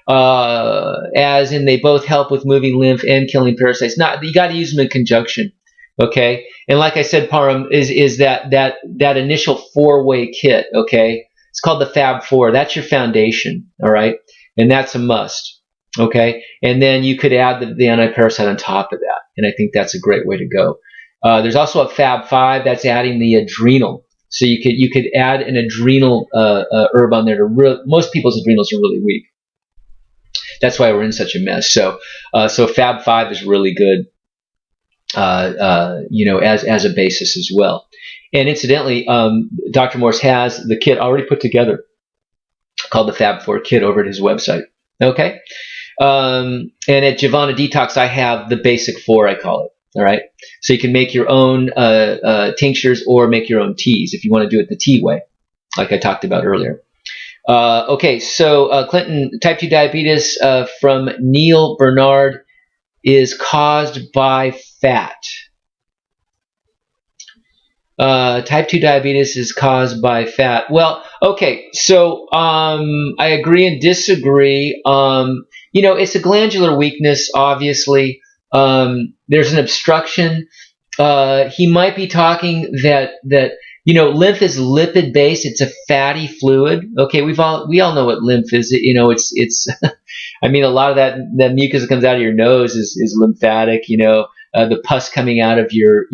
As in, they both help with moving lymph and killing parasites. You got to use them in conjunction. Okay, and like I said, Param is that initial 4-way kit. Okay, it's called the Fab 4. That's your foundation. All right, and that's a must. Okay, and then you could add the anti-parasite on top of that, and I think that's a great way to go. There's also a Fab 5 that's adding the adrenal. So you could add an adrenal herb on there. Most people's adrenals are really weak. That's why we're in such a mess. So Fab 5 is really good, as a basis as well. And incidentally, Dr. Morse has the kit already put together called the Fab 4 kit over at his website. Okay. And at Giovanna Detox, I have the basic 4, I call it. All right. So you can make your own tinctures or make your own teas if you want to do it the tea way, like I talked about earlier. Okay. So Clinton, type 2 diabetes from Neil Bernard is caused by fat. Type 2 diabetes is caused by fat. Well, okay. So I agree and disagree. It's a glandular weakness, obviously. There's an obstruction. He might be talking that lymph is lipid based. It's a fatty fluid. Okay, we all know what lymph is. It's I mean, a lot of that mucus that comes out of your nose is lymphatic. The pus coming out of your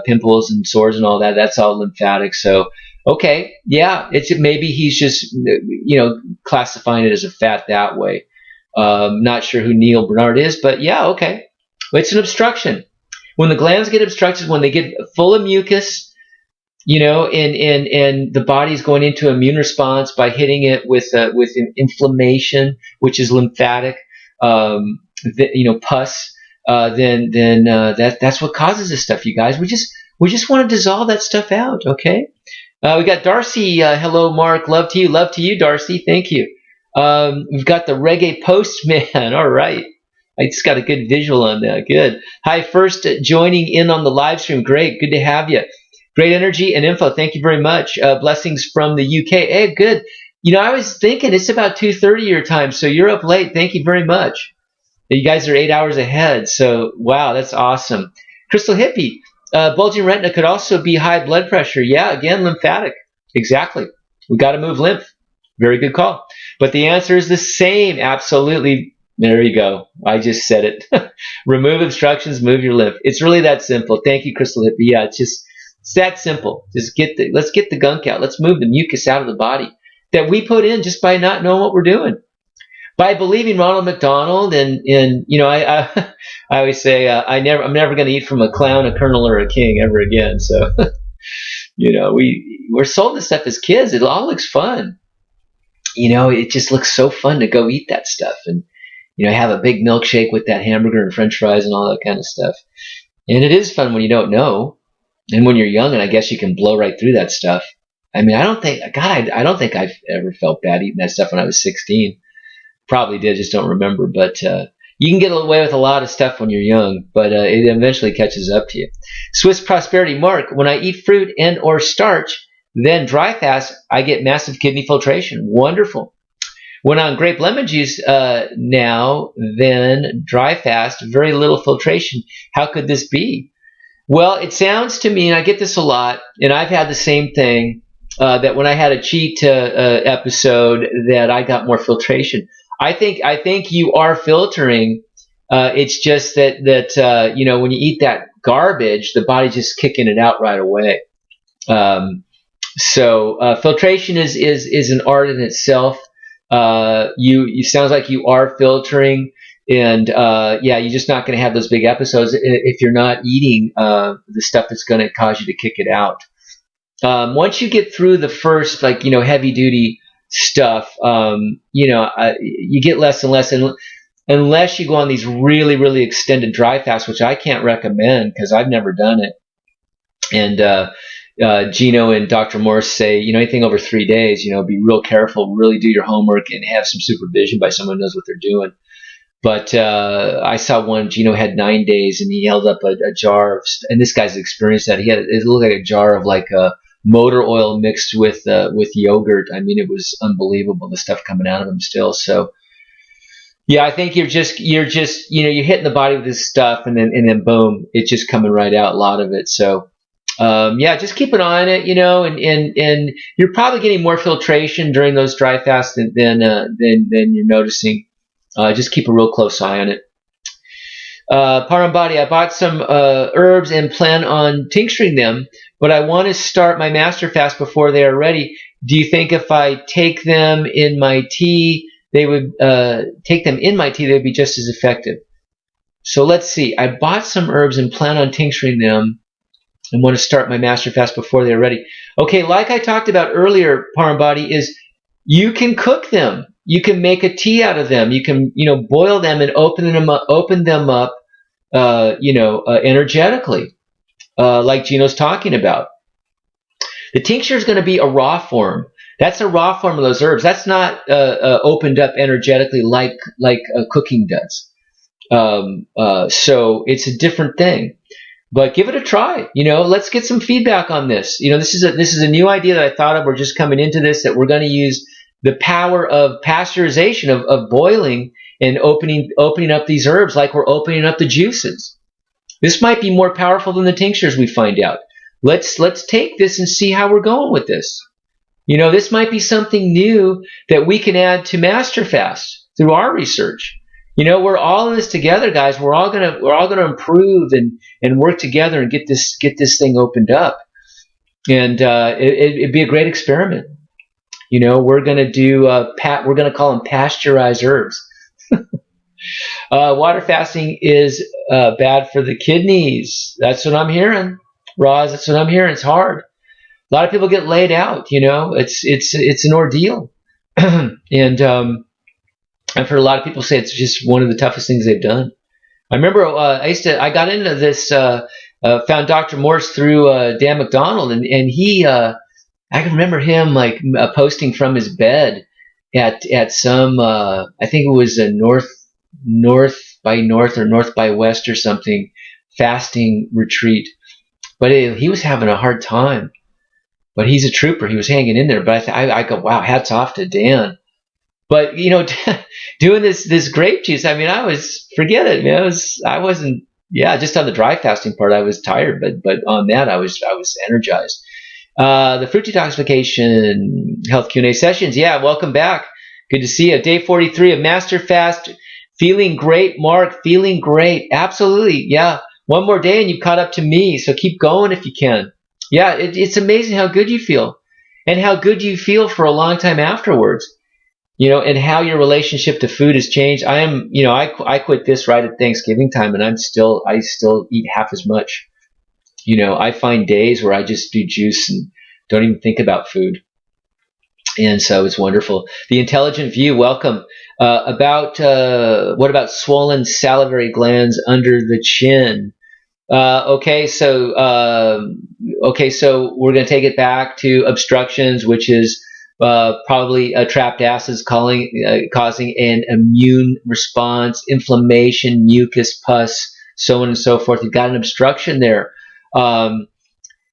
pimples and sores and all that, that's all lymphatic. So okay, yeah, maybe he's just classifying it as a fat that way. Not sure who Neil Bernard is, but yeah, okay. It's an obstruction. When the glands get obstructed, when they get full of mucus, and the body's going into immune response by hitting it with inflammation, which is lymphatic, pus, then that's what causes this stuff, you guys. We just want to dissolve that stuff out, okay? We got Darcy. Hello, Mark. Love to you, Darcy. Thank you. We've got the Reggae Postman. All right. I just got a good visual on that. Good. Hi, first joining in on the live stream. Great. Good to have you. Great energy and info. Thank you very much. Blessings from the UK. Hey, good. I was thinking it's about 2:30 your time, so you're up late. Thank you very much. You guys are 8 hours ahead. So, wow, that's awesome. Crystal Hippie, bulging retina could also be high blood pressure. Yeah, again, lymphatic. Exactly. We got to move lymph. Very good call. But the answer is the same. Absolutely. There you go. I just said it. Remove obstructions, move your lymph. It's really that simple. Thank you, Crystal Hippie. Yeah, it's that simple. Let's get the gunk out. Let's move the mucus out of the body that we put in just by not knowing what we're doing. By believing Ronald McDonald, and I I always say I'm never going to eat from a clown, a colonel, or a king ever again. So we're sold this stuff as kids. It all looks fun. It just looks so fun to go eat that stuff and have a big milkshake with that hamburger and French fries and all that kind of stuff. And it is fun when you don't know, and when you're young, and I guess you can blow right through that stuff. I mean, I don't think I've ever felt bad eating that stuff when I was 16. Probably did, just don't remember. But you can get away with a lot of stuff when you're young, but it eventually catches up to you. Swiss Prosperity, Mark, when I eat fruit and or starch, then dry fast, I get massive kidney filtration. Wonderful. When on grape lemon juice now, then dry fast, very little filtration. How could this be? Well, it sounds to me, and I get this a lot, and I've had the same thing, that when I had a cheat episode, that I got more filtration. I think you are filtering. It's just that when you eat that garbage, the body's just kicking it out right away. So filtration is an art in itself. You sounds like you are filtering, and you're just not going to have those big episodes if you're not eating the stuff that's going to cause you to kick it out. Once you get through the first heavy duty stuff, you get less and less, and unless you go on these really, really extended dry fasts, which I can't recommend because I've never done it. And Gino and Dr. Morse say, anything over 3 days, be real careful, really do your homework, and have some supervision by someone who knows what they're doing. But I saw one, Gino had 9 days, and he held up a jar of, and this guy's experienced that. It looked like a jar of motor oil mixed with yogurt. I mean, it was unbelievable, the stuff coming out of him still. So, yeah, I think you're hitting the body with this stuff, and then boom, it's just coming right out, a lot of it. So, just keep an eye on it, and you're probably getting more filtration during those dry fasts than you're noticing. Just keep a real close eye on it. Parambody, I bought some herbs and plan on tincturing them, but I want to start my master fast before they are ready. Do you think if I take them in my tea, they would they'd be just as effective? So let's see. I bought some herbs and plan on tincturing them and want to start my master fast before they're ready. Okay, like I talked about earlier, Parambody, is you can cook them. You can make a tea out of them. You can, boil them and open them up, energetically, like Gino's talking about. The tincture is going to be a raw form. That's a raw form of those herbs. That's not opened up energetically like cooking does. So it's a different thing. But give it a try. Let's get some feedback on this. This is a new idea that I thought of. We're just coming into this, that we're going to use the power of pasteurization, of boiling and opening up these herbs like we're opening up the juices. This might be more powerful than the tinctures we find out. Let's take this and see how we're going with this. This might be something new that we can add to Master Fast through our research. We're all in this together, guys. We're all gonna improve and work together and get this thing opened up. And it'd be a great experiment. We're gonna do we're gonna call them pasteurized herbs. Water fasting is bad for the kidneys. That's what I'm hearing, Roz. That's what I'm hearing. It's hard. A lot of people get laid out. It's an ordeal, and I've heard a lot of people say it's just one of the toughest things they've done. I remember I got into this, found Dr. Morse through Dan McDonald, and he I can remember him posting from his bed at some I think it was a north by north or north by west or something fasting retreat, but he was having a hard time. But he's a trooper. He was hanging in there. But I go, wow, hats off to Dan. But doing this grape juice, I mean, forget it, man. I wasn't, yeah, just on the dry fasting part, I was tired, but on that, I was energized. The fruit detoxification health Q&A sessions. Yeah, welcome back. Good to see you. Day 43 of Master Fast. Feeling great, Mark. Feeling great. Absolutely. Yeah. One more day and you've caught up to me. So keep going if you can. Yeah, it's amazing how good you feel and how good you feel for a long time afterwards. And how your relationship to food has changed. I quit this right at Thanksgiving time, and I still eat half as much. I find days where I just do juice and don't even think about food. And so it's wonderful. The Intelligent View, welcome. What about swollen salivary glands under the chin? So we're going to take it back to obstructions, which is probably trapped acids causing an immune response, inflammation, mucus, pus, so on and so forth. You've got an obstruction there.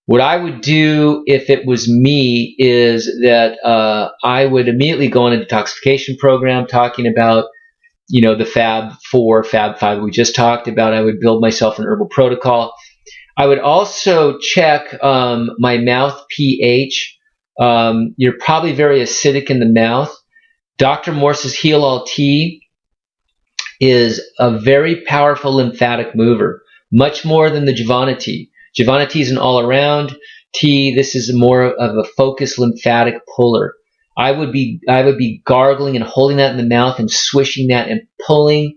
What I would do if it was me is that I would immediately go on a detoxification program, talking about the FAB4, FAB5 we just talked about. I would build myself an herbal protocol. I would also check my mouth pH. You're probably very acidic in the mouth. Dr. Morse's Heal All Tea is a very powerful lymphatic mover, much more than the Javana tea. Javana tea is an all-around tea. This is more of a focused lymphatic puller. I would be gargling and holding that in the mouth and swishing that and pulling,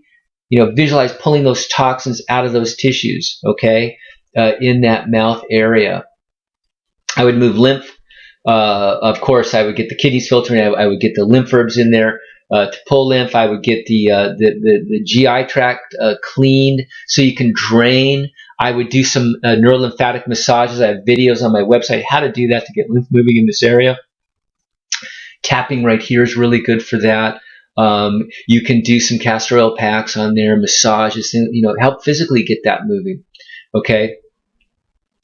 visualize pulling those toxins out of those tissues, okay, in that mouth area. I would move lymph. Of course, I would get the kidneys filtering. I would get the lymph herbs in there to pull lymph. I would get the GI tract cleaned so you can drain. I would do some neurolymphatic massages. I have videos on my website how to do that to get lymph moving in this area. Tapping right here is really good for that. You can do some castor oil packs on there, massages, help physically get that moving. Okay.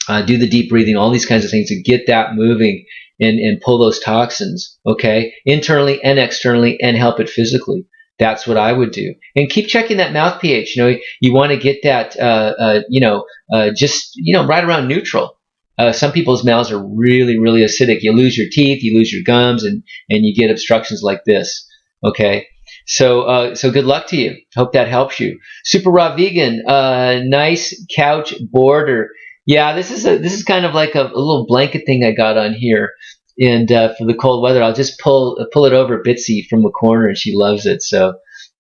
Do the deep breathing, all these kinds of things to get that moving and pull those toxins, okay, internally and externally, and help it physically. That's what I would do. And keep checking that mouth pH. You want to get that, right around neutral. Some people's mouths are really, really acidic. You lose your teeth, you lose your gums, and you get obstructions like this. Okay, so good luck to you. Hope that helps you. Super Raw Vegan, nice couch border. Yeah, this is kind of like a little blanket thing I got on here, and for the cold weather, I'll just pull it over Bitsy from the corner, and she loves it. So,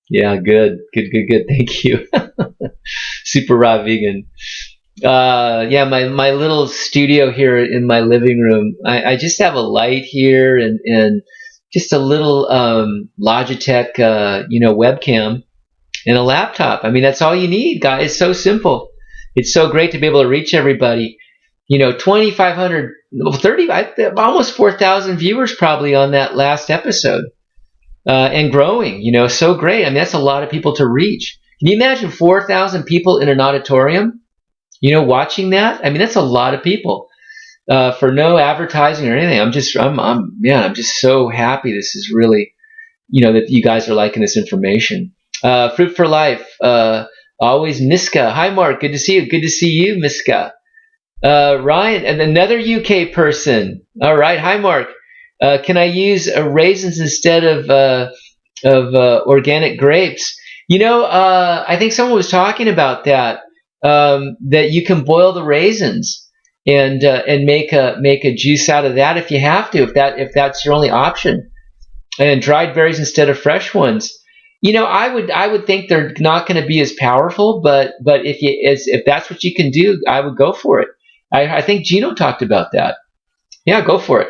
yeah, good. Thank you. Super Raw Vegan. Yeah, my little studio here in my living room. I just have a light here and just a little Logitech webcam and a laptop. I mean, that's all you need, guys. It's so simple. It's so great to be able to reach everybody. 2,500, 30, almost 4,000 viewers probably on that last episode, and growing. So great. I mean, that's a lot of people to reach. Can you imagine 4,000 people in an auditorium? Watching that. I mean, that's a lot of people for no advertising or anything. I'm just so happy. This is really, that you guys are liking this information. Fruit for Life. Always Miska. Hi, Mark. Good to see you. Good to see you, Miska. Ryan, and another UK person. All right. Hi, Mark. Can I use raisins instead of organic grapes? I think someone was talking about that. That you can boil the raisins and make a juice out of that if you have to, if that's your only option, and dried berries instead of fresh ones. I would think they're not going to be as powerful, but if that's what you can do, I would go for it. I think Gino talked about that. Yeah, go for it.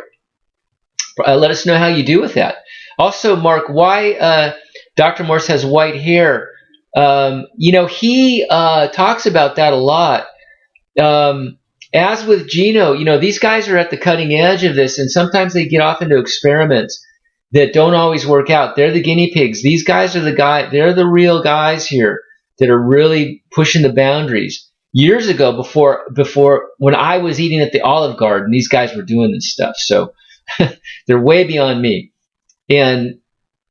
Let us know how you do with that. Also, Mark, why Dr. Morse has white hair. He talks about that a lot. As with Gino, these guys are at the cutting edge of this, and sometimes they get off into experiments that don't always work out. They're the guinea pigs. These guys are they're the real guys here that are really pushing the boundaries. Years ago, before when I was eating at the Olive Garden, these guys were doing this stuff. So they're way beyond me. And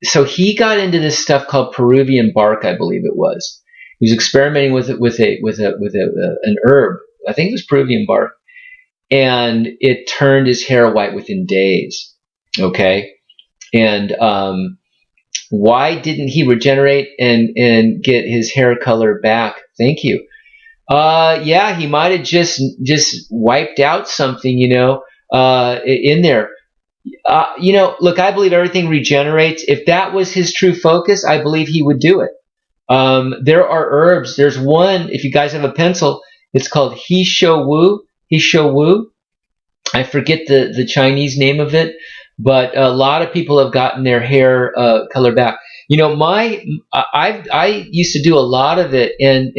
so he got into this stuff called Peruvian bark, I believe it was. He was experimenting with an herb. I think it was Peruvian bark, and it turned his hair white within days. Okay, and why didn't he regenerate and get his hair color back? Thank you. Yeah, he might have just wiped out something, in there. Look, I believe everything regenerates. If that was his true focus, I believe he would do it. There are herbs. There's one, if you guys have a pencil, it's called He Shou Wu. He Shou Wu. I forget the Chinese name of it, but a lot of people have gotten their hair color back. I used to do a lot of it, and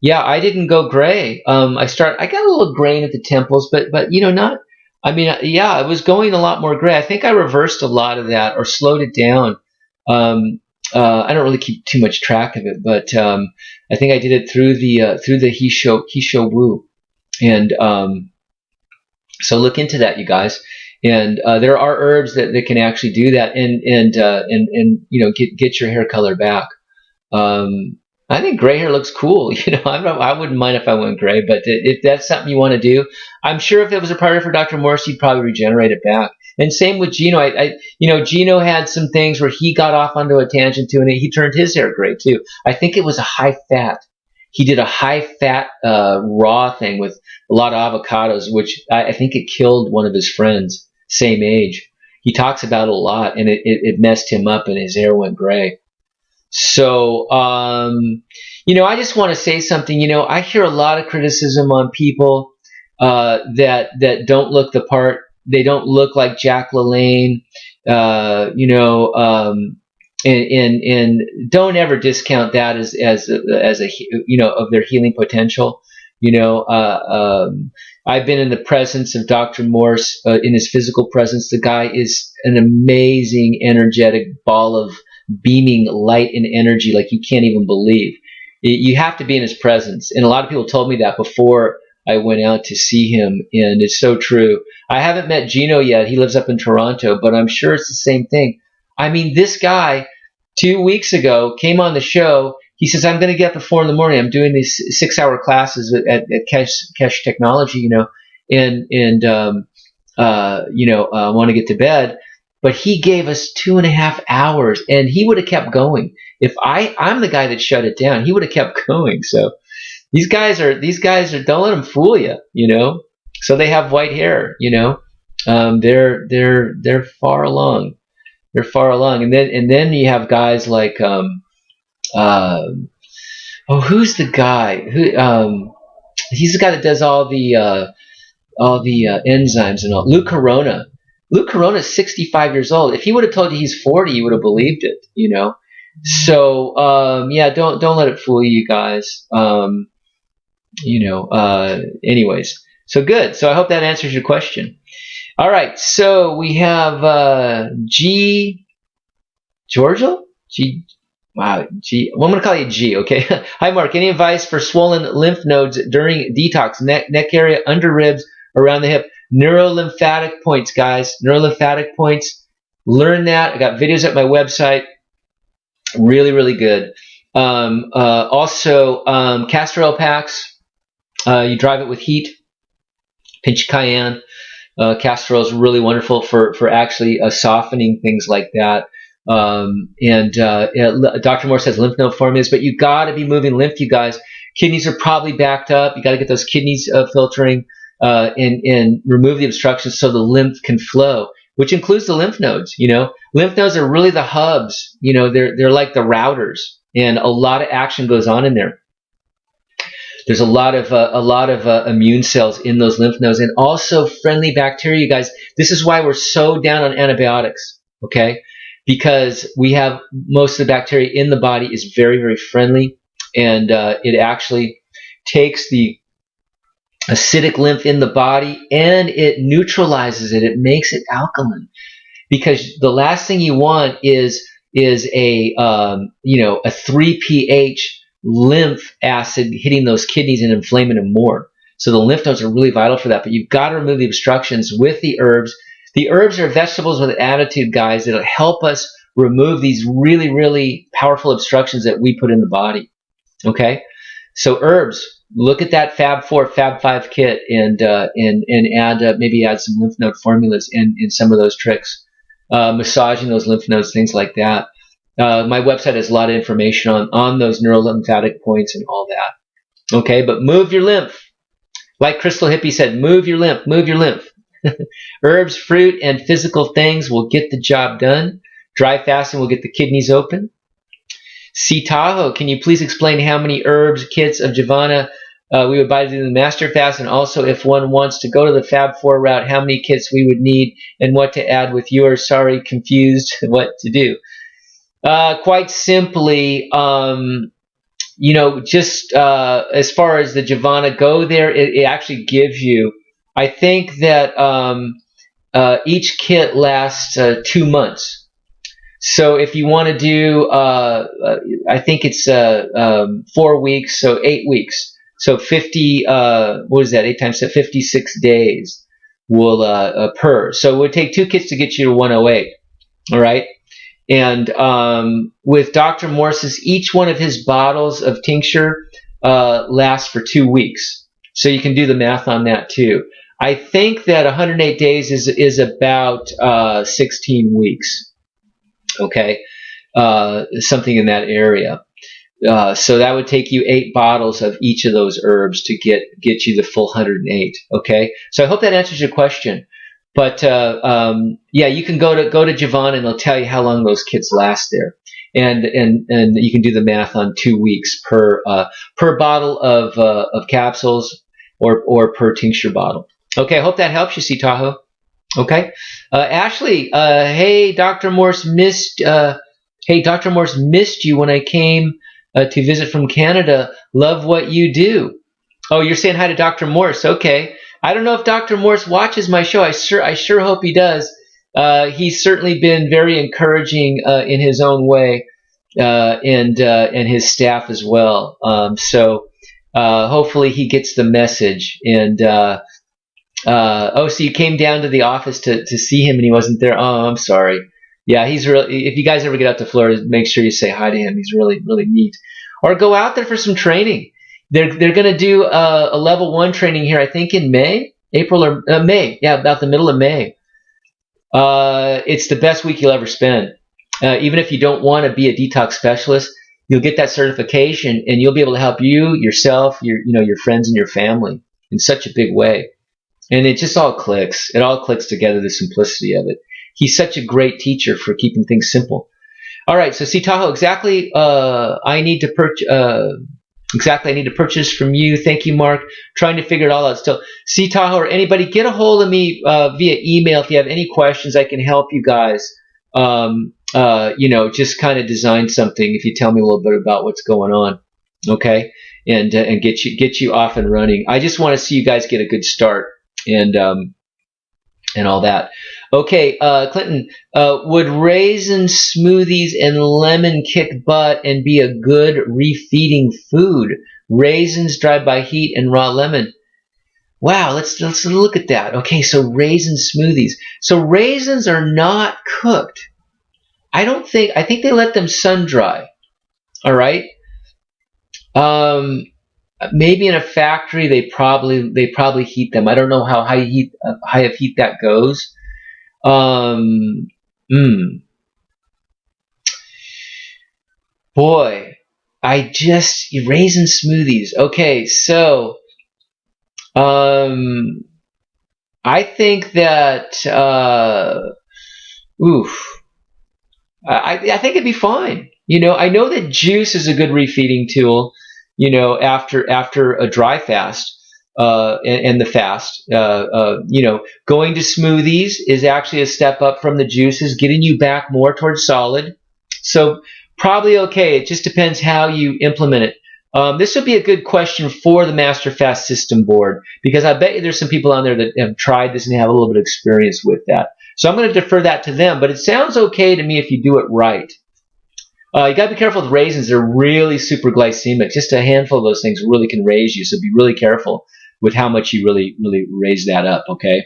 yeah, I didn't go gray. I got a little grain at the temples, but not. I mean, yeah, I was going a lot more gray. I think I reversed a lot of that or slowed it down. I don't really keep too much track of it, but I think I did it through the He Shou Wu, and so look into that, you guys. And there are herbs that can actually do that, and get your hair color back. I think gray hair looks cool. I wouldn't mind if I went gray, but if that's something you want to do, I'm sure if it was a priority for Dr. Morse, he'd probably regenerate it back. And same with Gino. Gino had some things where he got off onto a tangent too, and he turned his hair gray too. I think it was a high fat. He did a high fat raw thing with a lot of avocados, which I think it killed one of his friends, same age. He talks about it a lot, and it messed him up, and his hair went gray. So, I just want to say something. I hear a lot of criticism on people that don't look the part. They don't look like Jack LaLanne, and don't ever discount that as a of their healing potential. I've been in the presence of Dr. Morse, in his physical presence. The guy is an amazing, energetic ball of beaming light and energy like you can't even believe. You have to be in his presence. And a lot of people told me that before I went out to see him, and it's so true. I haven't met Gino yet. He lives up in Toronto, but I'm sure it's the same thing. I mean, this guy 2 weeks ago came on the show. He says, I'm going to get up at 4 a.m. I'm doing these 6-hour classes at Kesh Technology, and I want to get to bed. But he gave us 2.5 hours, and he would have kept going. If I'm the guy that shut it down, he would have kept going. So these guys are don't let them fool you, So they have white hair, they're far along. They're far along, and then you have guys like who's the guy who he's the guy that does all the enzymes and all. Luke Corona. Luke Corona is 65 years old. If he would have told you he's 40, you would have believed it, So yeah, don't let it fool you guys. Anyways, so good. So I hope that answers your question. All right, so we have Georgia. Wow, G. Well, I'm going to call you G, okay? Hi, Mark. Any advice for swollen lymph nodes during detox? Neck area, under ribs, around the hip. Neurolymphatic points, guys. Neurolymphatic points. Learn that. I got videos at my website. Really, really good. Also, castor oil packs. You drive it with heat. Pinch cayenne. Castor oil is really wonderful for actually softening things like that. Dr. Moore says lymph node formulas, but you got to be moving lymph, you guys. Kidneys are probably backed up. You got to get those kidneys filtering and remove the obstructions so the lymph can flow, which includes the lymph nodes. Lymph nodes are really the hubs. They're like the routers, and a lot of action goes on in there. There's a lot of immune cells in those lymph nodes, and also friendly bacteria, you guys. This is why we're so down on antibiotics, okay? Because we have most of the bacteria in the body is very, very friendly, and it actually takes the acidic lymph in the body and it neutralizes it. It makes it alkaline, because the last thing you want is a 3 pH lymph acid hitting those kidneys and inflaming them more. So the lymph nodes are really vital for that. But you've got to remove the obstructions with the herbs. The herbs are vegetables with attitude, guys, that'll help us remove these really, really powerful obstructions that we put in the body. Okay, so herbs. Look at that Fab4, Fab5 kit and add maybe add some lymph node formulas in some of those tricks, massaging those lymph nodes, things like that. My website has a lot of information on those neurolymphatic points and all that. Okay, but move your lymph. Like Crystal Hippie said, move your lymph, move your lymph. Herbs, fruit, and physical things will get the job done. Dry fasting will get the kidneys open. C. Tahoe, can you please explain how many herbs, kits of Javana we would buy to do the master fast, and also if one wants to go to the Fab4 route, how many kits we would need and what to add with yours? Sorry, confused what to do. Quite simply, just as far as the Javana go there, it actually gives you, I think that each kit lasts 2 months. So if you want to do, I think it's 4 weeks, so 8 weeks. So 50, what is that, 8 times 56 days will per. So it would take 2 kits to get you to 108, all right? And with Dr. Morse's, each one of his bottles of tincture lasts for 2 weeks. So you can do the math on that too. I think that 108 days is about 16 weeks. Okay, something in that area. So that would take you 8 bottles of each of those herbs to get you the full 108. Okay, so I hope that answers your question. But yeah, you can go to Javana and they'll tell you how long those kits last there, and you can do the math on 2 weeks per bottle of capsules or per tincture bottle. Okay, I hope that helps you, C. Tahoe. Okay, Ashley. Hey, Dr. Morse missed. Hey, Dr. Morse missed you when I came to visit from Canada. Love what you do. Oh, you're saying hi to Dr. Morse. Okay. I don't know if Dr. Morse watches my show. I sure hope he does. He's certainly been very encouraging in his own way, and his staff as well. So hopefully he gets the message. And oh, so you came down to the office to see him and he wasn't there. Oh, I'm sorry. Yeah, he's really. If you guys ever get out to Florida, make sure you say hi to him. He's really, really neat. Or go out there for some training. They're going to do a level 1 training here, I think in May, April or May. Yeah, about the middle of May. It's the best week you'll ever spend. Even if you don't want to be a detox specialist, you'll get that certification and you'll be able to help you, yourself, your friends and your family in such a big way. And it just all clicks. It all clicks together, the simplicity of it. He's such a great teacher for keeping things simple. All right, so C. Tahoe, exactly. I need to purchase from you. Thank you, Mark. Trying to figure it all out still. C. Tahoe or anybody, get a hold of me via email if you have any questions. I can help you guys. Just kind of design something if you tell me a little bit about what's going on. Okay, and get you off and running. I just want to see you guys get a good start and all that. Okay, Clinton, would raisin smoothies and lemon kick butt and be a good refeeding food? Raisins dried by heat and raw lemon. Wow, let's look at that. Okay, so raisin smoothies. So raisins are not cooked. I think they let them sun dry. All right. Maybe in a factory they probably heat them. I don't know how high of heat that goes. Boy, raisin smoothies. Okay, so I think that I think it'd be fine. I know that juice is a good refeeding tool. After a dry fast. And the fast, going to smoothies is actually a step up from the juices, getting you back more towards solid. So probably okay. It just depends how you implement it. This would be a good question for the Master Fast System Board, because I bet you there's some people on there that have tried this and have a little bit of experience with that. So I'm going to defer that to them, but it sounds okay to me if you do it right. You got to be careful with raisins. They're really super glycemic. Just a handful of those things really can raise you. So be really careful with how much you really raise that up, okay?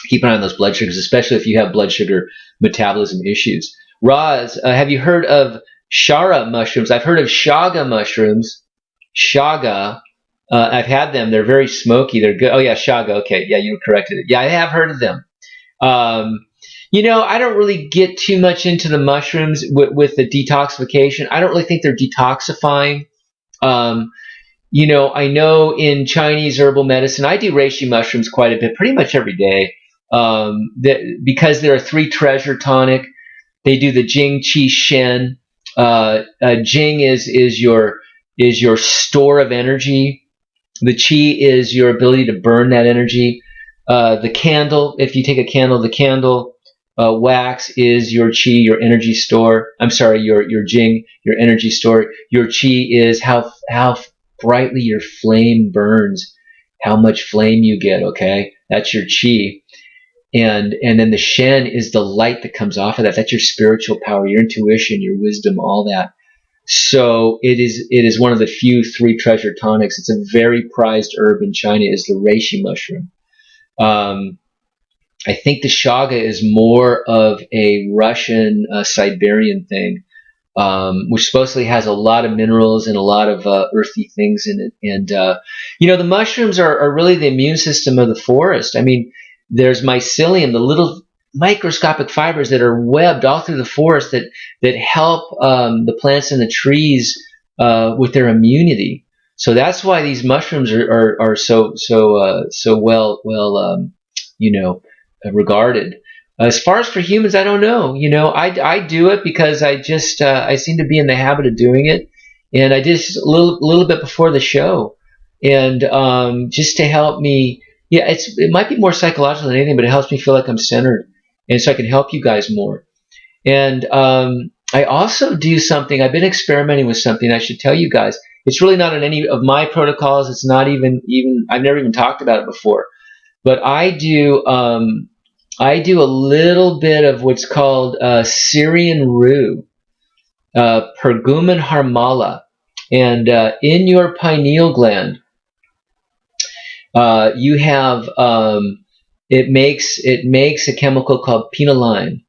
Keep an eye on those blood sugars, especially if you have blood sugar metabolism issues. Roz, have you heard of Shara mushrooms? I've heard of Shaga mushrooms. Shaga. I've had them. They're very smoky. They're good. Oh yeah, Shaga. Okay, yeah, you corrected it. Yeah, I have heard of them. I don't really get too much into the mushrooms with the detoxification. I don't really think they're detoxifying. Um, I know in Chinese herbal medicine, I do reishi mushrooms quite a bit, pretty much every day. Because they're a 3 treasure tonic. They do the Jing Qi Shen. Jing is your store of energy. The Qi is your ability to burn that energy. The candle, if you take a candle, the candle wax is your Qi, your energy store. I'm sorry, your Jing, your energy store. Your Qi is how brightly your flame burns, how much flame you get. Okay, that's your Qi. And then the Shen is the light that comes off of that. That's your spiritual power, your intuition, your wisdom, all that. So it is one of the few 3 treasure tonics. It's a very prized herb in China. Is the reishi mushroom. I think the shaga is more of a Russian Siberian thing, which supposedly has a lot of minerals and a lot of earthy things in it. And the mushrooms are really the immune system of the forest. I mean, there's mycelium, the little microscopic fibers that are webbed all through the forest that help the plants and the trees with their immunity. So that's why these mushrooms are so well regarded. As far as for humans, I don't know. I do it because I seem to be in the habit of doing it, and I did just a little bit before the show, and just to help me. Yeah, it might be more psychological than anything, but it helps me feel like I'm centered, and so I can help you guys more. And I also do something. I've been experimenting with something. I should tell you guys. It's really not in any of my protocols. It's not even I've never even talked about it before. But I do a little bit of what's called Syrian rue, Pergumen harmala, and in your pineal gland, you have it makes a chemical called pinoline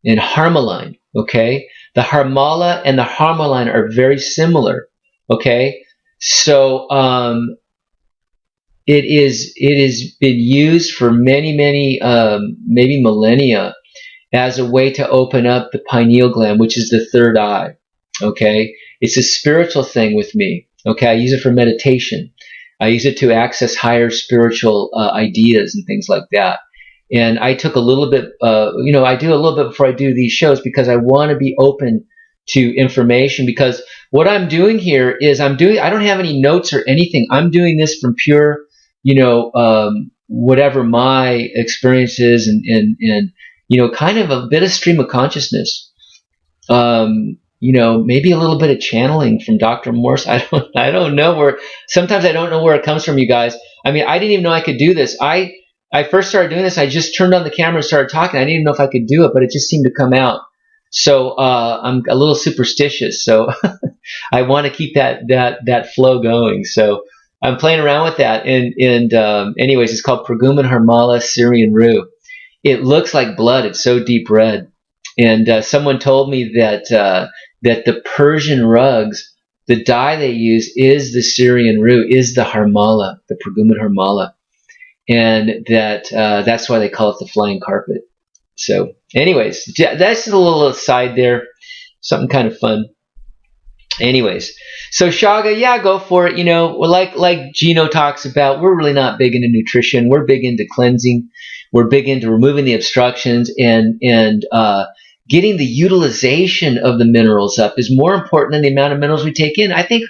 and harmaline. Okay, the harmala and the harmaline are very similar. Okay, so it has been used for many maybe millennia as a way to open up the pineal gland, which is the third eye. Okay, it's a spiritual thing with me. Okay, I use it for meditation. I use it to access higher spiritual ideas and things like that. And I took a little bit, I do a little bit before I do these shows because I want to be open to information. Because what I'm doing here is I don't have any notes or anything. I'm doing this from pure, whatever my experience is, and kind of a bit of stream of consciousness. Maybe a little bit of channeling from Dr. Morse. I don't know where. Sometimes I don't know where it comes from, you guys. I mean, I didn't even know I could do this. I first started doing this. I just turned on the camera and started talking. I didn't even know if I could do it, but it just seemed to come out. So I'm a little superstitious. So I want to keep that flow going. So I'm playing around with that. And anyways, it's called Pergumen harmala Syrian rue. It looks like blood. It's so deep red. And someone told me that the Persian rugs, the dye they use is the Syrian rue, is the harmala, the Pergumen harmala, and that's why they call it the flying carpet. So, anyways, that's a little aside there, something kind of fun. Anyways, so Shaga, yeah, go for it. Like Gino talks about, we're really not big into nutrition. We're big into cleansing. We're big into removing the obstructions and getting the utilization of the minerals up is more important than the amount of minerals we take in. I think,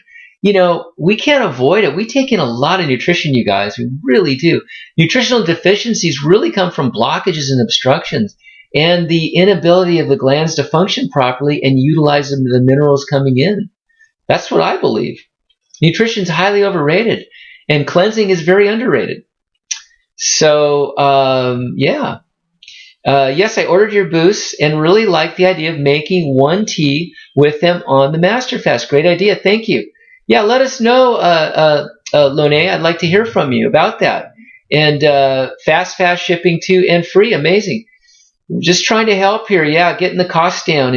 we can't avoid it. We take in a lot of nutrition, you guys. We really do. Nutritional deficiencies really come from blockages and obstructions and the inability of the glands to function properly and utilize the minerals coming in. That's what I believe. Nutrition is highly overrated and cleansing is very underrated. So, yeah. Yes, I ordered your boosts and really like the idea of making one tea with them on the Master Fast. Great idea. Thank you. Yeah, let us know, Lone. I'd like to hear from you about that. And fast shipping too and free. Amazing. just trying to help here. Yeah, getting the costs down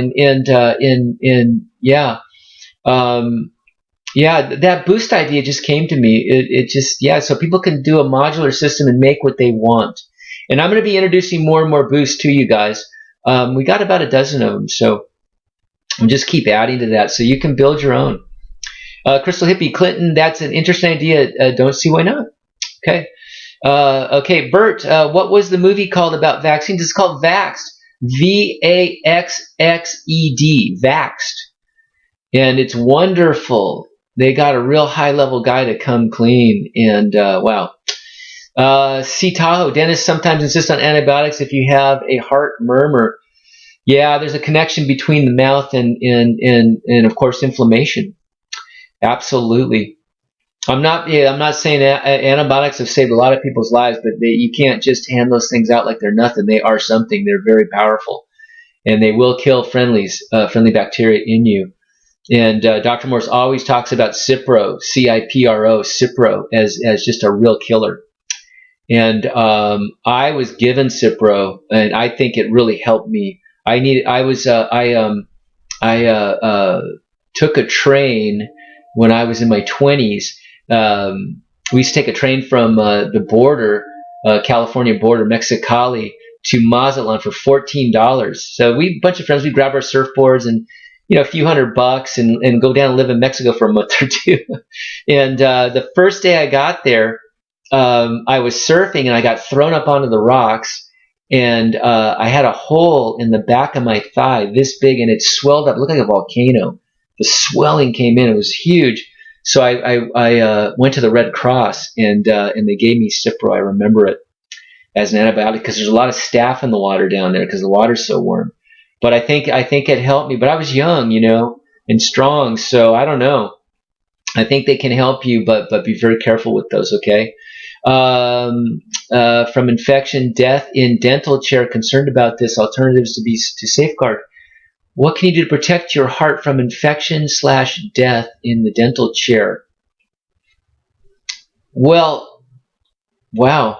yeah, that boost idea just came to me. It just, yeah, so people can do a modular system and make what they want. And I'm going to be introducing more and more boosts to you guys. We got about a dozen of them, so I'll just keep adding to that so you can build your own. Crystal Hippie Clinton, that's an interesting idea. Don't see why not. Okay. Okay, Bert, what was the movie called about vaccines? It's called Vaxxed. V-A-X-X-E-D. Vaxxed. And it's wonderful. They got a real high-level guy to come clean. And, wow. C. Tahoe, dentists sometimes insist on antibiotics if you have a heart murmur. Yeah, there's a connection between the mouth and of course, inflammation. Absolutely. I'm not saying that antibiotics have saved a lot of people's lives, but you can't just hand those things out like they're nothing. They are something. They're very powerful, and they will kill friendly bacteria in you. And Dr. Morse always talks about Cipro, C-I-P-R-O, Cipro, as just a real killer. And I was given Cipro, and I think it really helped me. I took a train when I was in my 20s. We used to take a train from the border, California border, Mexicali, to Mazatlan for $14. So a bunch of friends, we grab our surfboards and a few $100 and go down and live in Mexico for a month or two. And the first day I got there, I was surfing and I got thrown up onto the rocks, and I had a hole in the back of my thigh this big, and it swelled up, it looked like a volcano. The swelling came in, it was huge. So I went to the Red Cross, and they gave me Cipro. I remember it as an antibiotic because there's a lot of staph in the water down there because the water's so warm. But I think it helped me. But I was young, and strong, so I don't know. I think they can help you, but be very careful with those, okay? From infection, death in dental chair, concerned about this, alternatives to safeguard. What can you do to protect your heart from infection/death in the dental chair? Well, wow.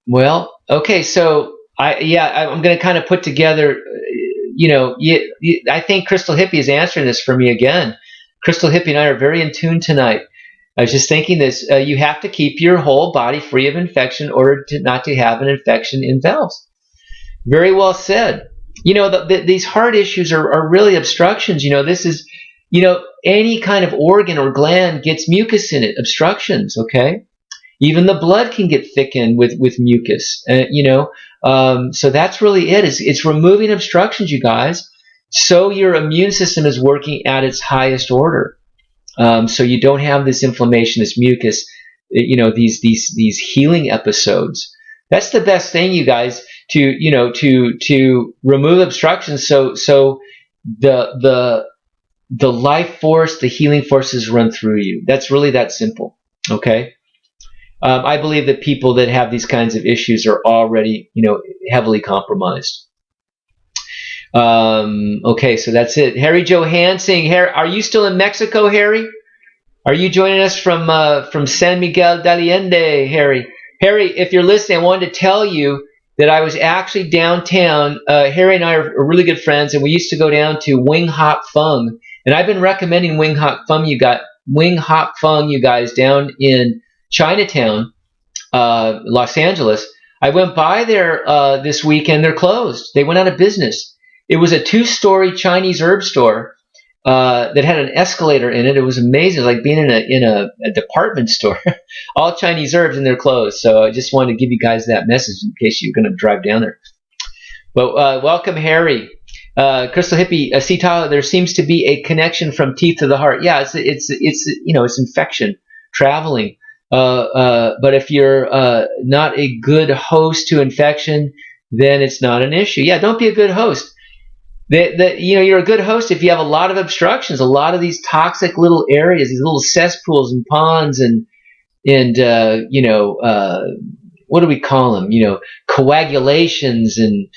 Well, okay, so I'm going to kind of put together, I think Crystal Hippie is answering this for me again. Crystal Hippie and I are very in tune tonight. I was just thinking this, you have to keep your whole body free of infection in order not to have an infection in valves. Very well said. These heart issues are really obstructions. This is, any kind of organ or gland gets mucus in it, obstructions, okay? Even the blood can get thickened with mucus, so that's really it. It's removing obstructions, you guys, so your immune system is working at its highest order. So you don't have this inflammation, this mucus, these healing episodes. That's the best thing, you guys, to remove obstructions. So the life force, the healing forces run through you. That's really that simple. Okay. I believe that people that have these kinds of issues are already, heavily compromised. Okay, so that's it. Harry Johansson, are you still in Mexico, Harry? Are you joining us from San Miguel de Allende, Harry? Harry, if you're listening, I wanted to tell you that I was actually downtown. Harry and I are really good friends, and we used to go down to Wing Hop Fung. And I've been recommending Wing Hop Fung, you guys, down in Chinatown, Los Angeles. I went by there this weekend. They're closed. They went out of business. It was a 2-story Chinese herb store that had an escalator in it. It was amazing. It was like being in a department store. All Chinese herbs, and they're closed. So I just wanted to give you guys that message in case you're going to drive down there. But welcome, Harry. Crystal Hippie, Sita, there seems to be a connection from teeth to the heart. Yeah, it's infection, traveling. But if you're not a good host to infection, then it's not an issue. Yeah, don't be a good host. You're a good host if you have a lot of obstructions, a lot of these toxic little areas, these little cesspools and ponds, and what do we call them? Coagulations, and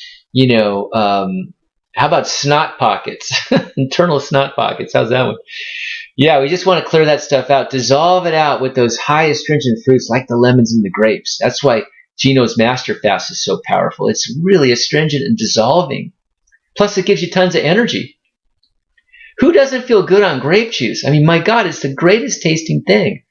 how about snot pockets? Internal snot pockets. How's that one? Yeah, we just want to clear that stuff out, dissolve it out with those high astringent fruits like the lemons and the grapes. That's why Gino's Master Fast is so powerful. It's really astringent and dissolving. Plus, it gives you tons of energy. Who doesn't feel good on grape juice? I mean, my God, it's the greatest tasting thing.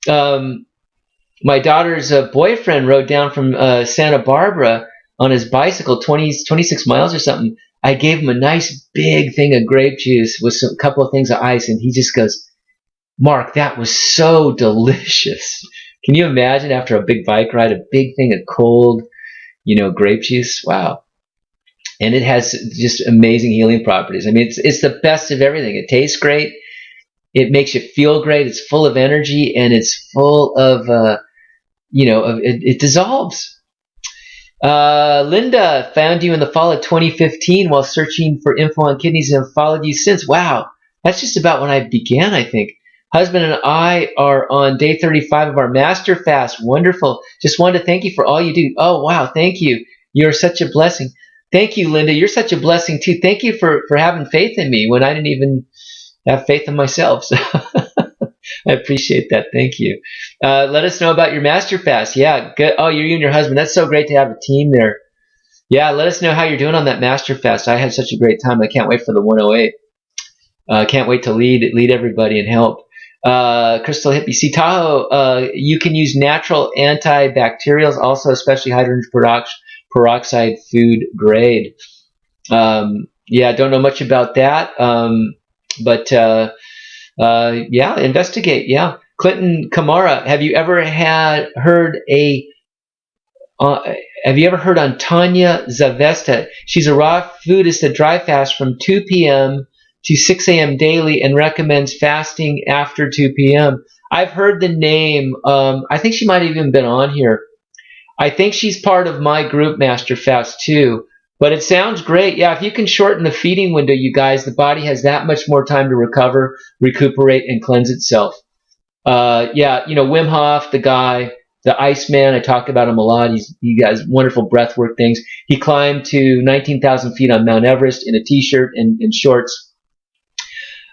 My daughter's boyfriend rode down from Santa Barbara on his bicycle, 26 miles or something. I gave him a nice big thing of grape juice with a couple of things of ice, and he just goes, "Mark, that was so delicious." Can you imagine after a big bike ride, a big thing of cold, grape juice? Wow. And it has just amazing healing properties. I mean, it's the best of everything. It tastes great. It makes you feel great. It's full of energy, and it's full of, it dissolves. Linda found you in the fall of 2015 while searching for info on kidneys and have followed you since. Wow, that's just about when I began, I think. Husband and I are on day 35 of our master fast. Wonderful. Just wanted to thank you for all you do. Oh, wow, thank you. You're such a blessing. Thank you, Linda. You're such a blessing, too. Thank you for having faith in me when I didn't even have faith in myself. So I appreciate that. Thank you. Let us know about your master fast. Yeah, good. Oh, you and your husband. That's so great to have a team there. Yeah, let us know how you're doing on that master fast. I had such a great time. I can't wait for the 108. Can't wait to lead everybody and help. Crystal Hippie C. Tahoe, you can use natural antibacterials, also especially hydrogen peroxide food grade. Yeah, don't know much about that, but yeah, investigate. Yeah, Clinton Kamara, have you ever heard on Tanya Zavesta? She's a raw foodist that dry fasts from 2 p.m. to 6 a.m. daily and recommends fasting after 2 p.m. I've heard the name. I think she might have even been on here. I think she's part of my group Master Fast too. But it sounds great. Yeah, if you can shorten the feeding window, you guys, the body has that much more time to recover, recuperate, and cleanse itself. Yeah, Wim Hof, the guy, the Iceman, I talk about him a lot. He has wonderful breathwork things. He climbed to 19,000 feet on Mount Everest in a t-shirt and shorts.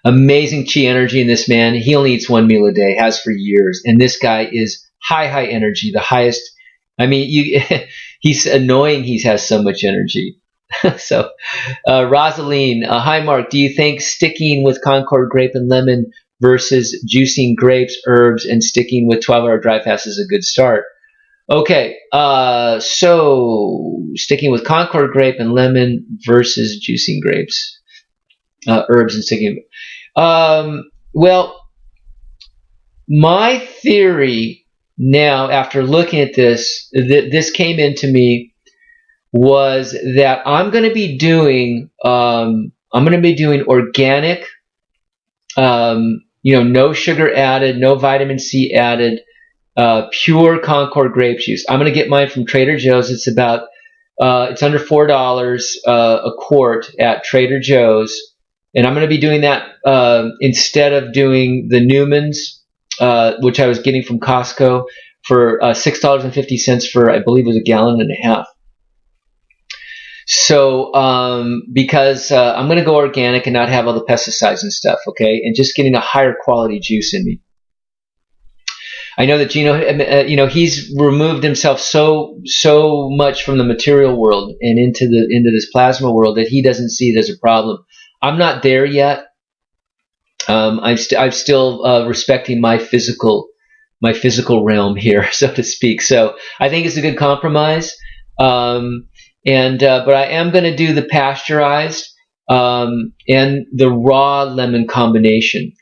Amazing chi energy in this man. He only eats one meal a day, has for years. And this guy is high energy, the highest. I mean, he's annoying. He has so much energy. So, Rosaline, hi, Mark. Do you think sticking with Concord grape and lemon versus juicing grapes, herbs, and sticking with 12-hour dry fast is a good start? Okay, so sticking with Concord grape and lemon versus juicing grapes, herbs, and sticking. Well, my theory now, after looking at this, this came into me, was that I'm going to be doing organic, no sugar added, no vitamin C added, pure Concord grape juice. I'm going to get mine from Trader Joe's. It's about it's under $4 a quart at Trader Joe's, and I'm going to be doing that instead of doing the Newman's, which I was getting from Costco for $6.50 for, I believe it was a gallon and a half. So because I'm going to go organic and not have all the pesticides and stuff, okay, and just getting a higher quality juice in me. I know that Gino, he's removed himself so much from the material world and into this plasma world that he doesn't see it as a problem. I'm not there yet. I'm still respecting my physical realm here, so to speak. So I think it's a good compromise. But I am going to do the pasteurized and the raw lemon combination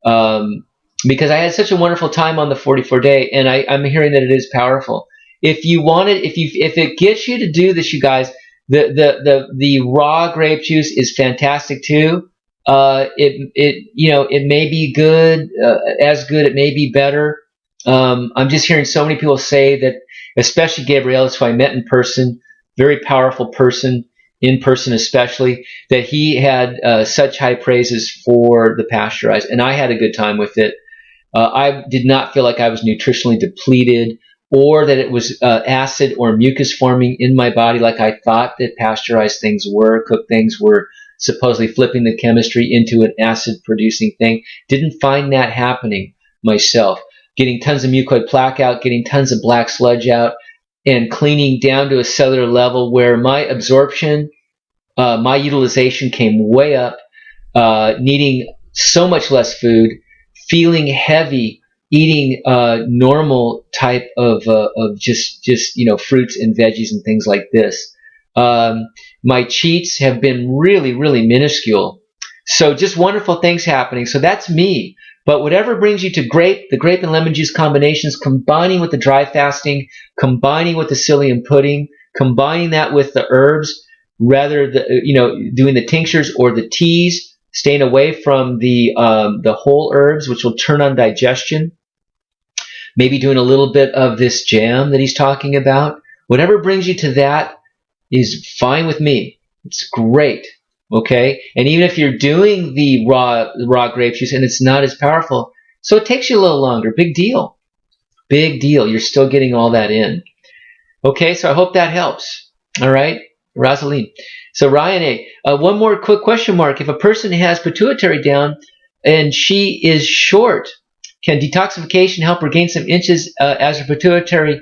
because I had such a wonderful time on the 44-day, and I'm hearing that it is powerful. If it gets you to do this, you guys, the raw grape juice is fantastic too. It may be good, as good. It may be better. I'm just hearing so many people say that, especially Gabrielle, who I met in person, very powerful person, in person especially, that he had such high praises for the pasteurized, and I had a good time with it. I did not feel like I was nutritionally depleted or that it was acid or mucus forming in my body like I thought that pasteurized things were, cooked things were supposedly flipping the chemistry into an acid-producing thing. Didn't find that happening myself. Getting tons of mucoid plaque out, getting tons of black sludge out, and cleaning down to a cellular level where my absorption, my utilization came way up, needing so much less food, feeling heavy, eating normal type of just fruits and veggies and things like this. My cheats have been really, really minuscule. So just wonderful things happening. So that's me. But whatever brings you to the grape and lemon juice combinations, combining with the dry fasting, combining with the psyllium pudding, combining that with the herbs, rather doing the tinctures or the teas, staying away from the whole herbs, which will turn on digestion. Maybe doing a little bit of this jam that he's talking about. Whatever brings you to that is fine with me. It's great. Okay? And even if you're doing the raw grape juice and it's not as powerful, so it takes you a little longer. Big deal. Big deal. You're still getting all that in. Okay, so I hope that helps. All right, Rosaline. So Ryan A. One more quick question mark. If a person has pituitary down and she is short, can detoxification help her gain some inches as her pituitary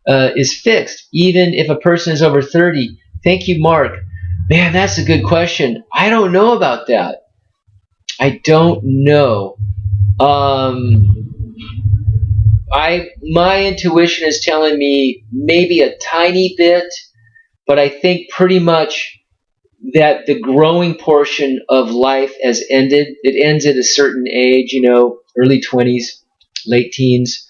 is fixed, even if a person is over 30? Thank you, Mark. Man, that's a good question. I don't know about that. I don't know. My intuition is telling me maybe a tiny bit, but I think pretty much that the growing portion of life has ended. It ends at a certain age, early 20s, late teens.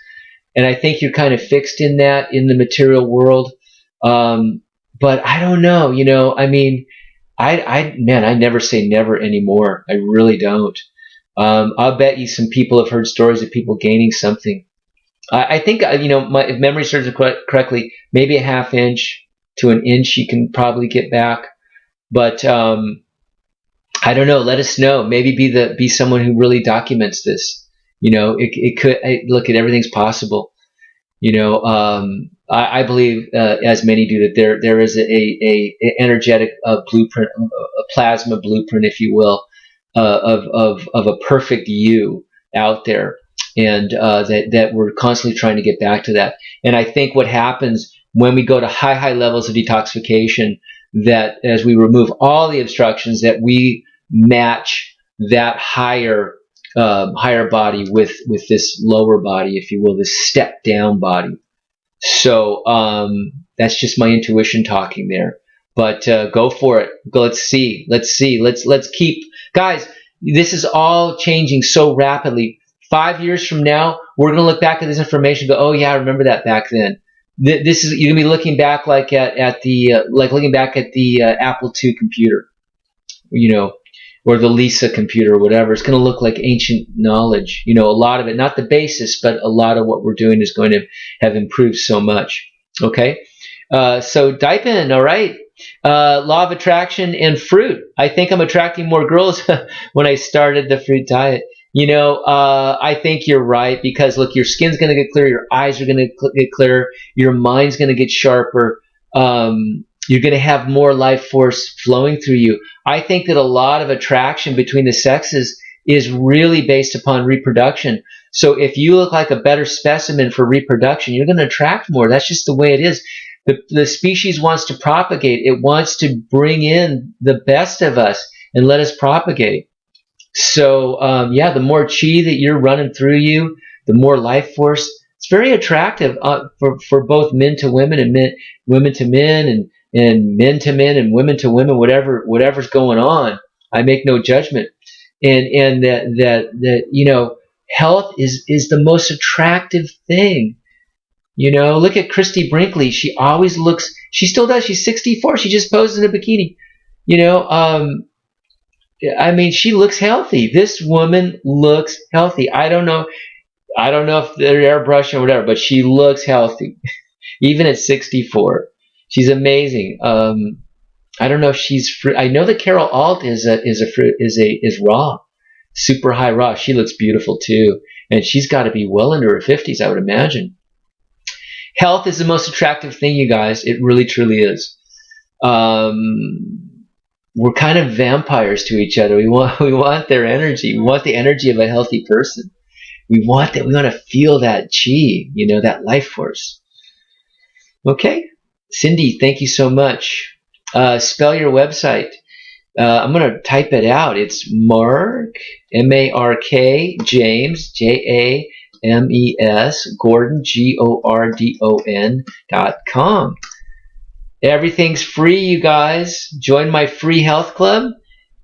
And I think you're kind of fixed in that in the material world. But I don't know, I never say never anymore. I really don't. I'll bet you some people have heard stories of people gaining something. I think, if memory serves correctly, maybe a half inch to an inch you can probably get back. But I don't know. Let us know. Maybe be someone who really documents this. It could look at everything's possible. I believe, as many do, that there is a energetic blueprint, a plasma blueprint, if you will, of a perfect you out there, and that we're constantly trying to get back to that. And I think what happens when we go to high levels of detoxification, that as we remove all the obstructions, that we match that higher body with this lower body, if you will, this step down body. So that's just my intuition talking there. But go for it. Let's see. Let's keep, guys. This is all changing so rapidly. 5 years from now, we're going to look back at this information and go, oh yeah, I remember that back then. This is, you're going to be looking back like looking back at the Apple II computer, or the Lisa computer or whatever. It's going to look like ancient knowledge. A lot of it, not the basis, but a lot of what we're doing is going to have improved so much. Okay? So Daipen, all right. Law of attraction and fruit. I think I'm attracting more girls when I started the fruit diet. I think you're right, because look, your skin's going to get clearer, your eyes are going to get clearer, your mind's going to get sharper. You're going to have more life force flowing through you. I think that a lot of attraction between the sexes is really based upon reproduction. So if you look like a better specimen for reproduction, you're going to attract more. That's just the way it is. The species wants to propagate. It wants to bring in the best of us and let us propagate. So, the more chi that you're running through you, the more life force. It's very attractive for both men to women and women to men and men to men and women to women, whatever's going on. I make no judgment. And that health is the most attractive thing. Look at Christy Brinkley. She always looks, she still does. She's 64. She just posed in a bikini. She looks healthy. This woman looks healthy. I don't know if they're airbrushing or whatever, but she looks healthy, even at 64. She's amazing. I don't know if she's free. I know that Carol Alt is raw, super high raw. She looks beautiful too, and she's got to be well into her 50s, I would imagine. Health is the most attractive thing, you guys. It really, truly is. we're kind of vampires to each other. We want their energy. We want the energy of a healthy person. We want that. We want to feel that chi, that life force. Okay, Cindy, thank you so much. Spell your website. I'm going to type it out. It's Mark, M-A-R-K, James, J-A-M-E-S, Gordon, Gordon.com. Everything's free, you guys. Join my free health club,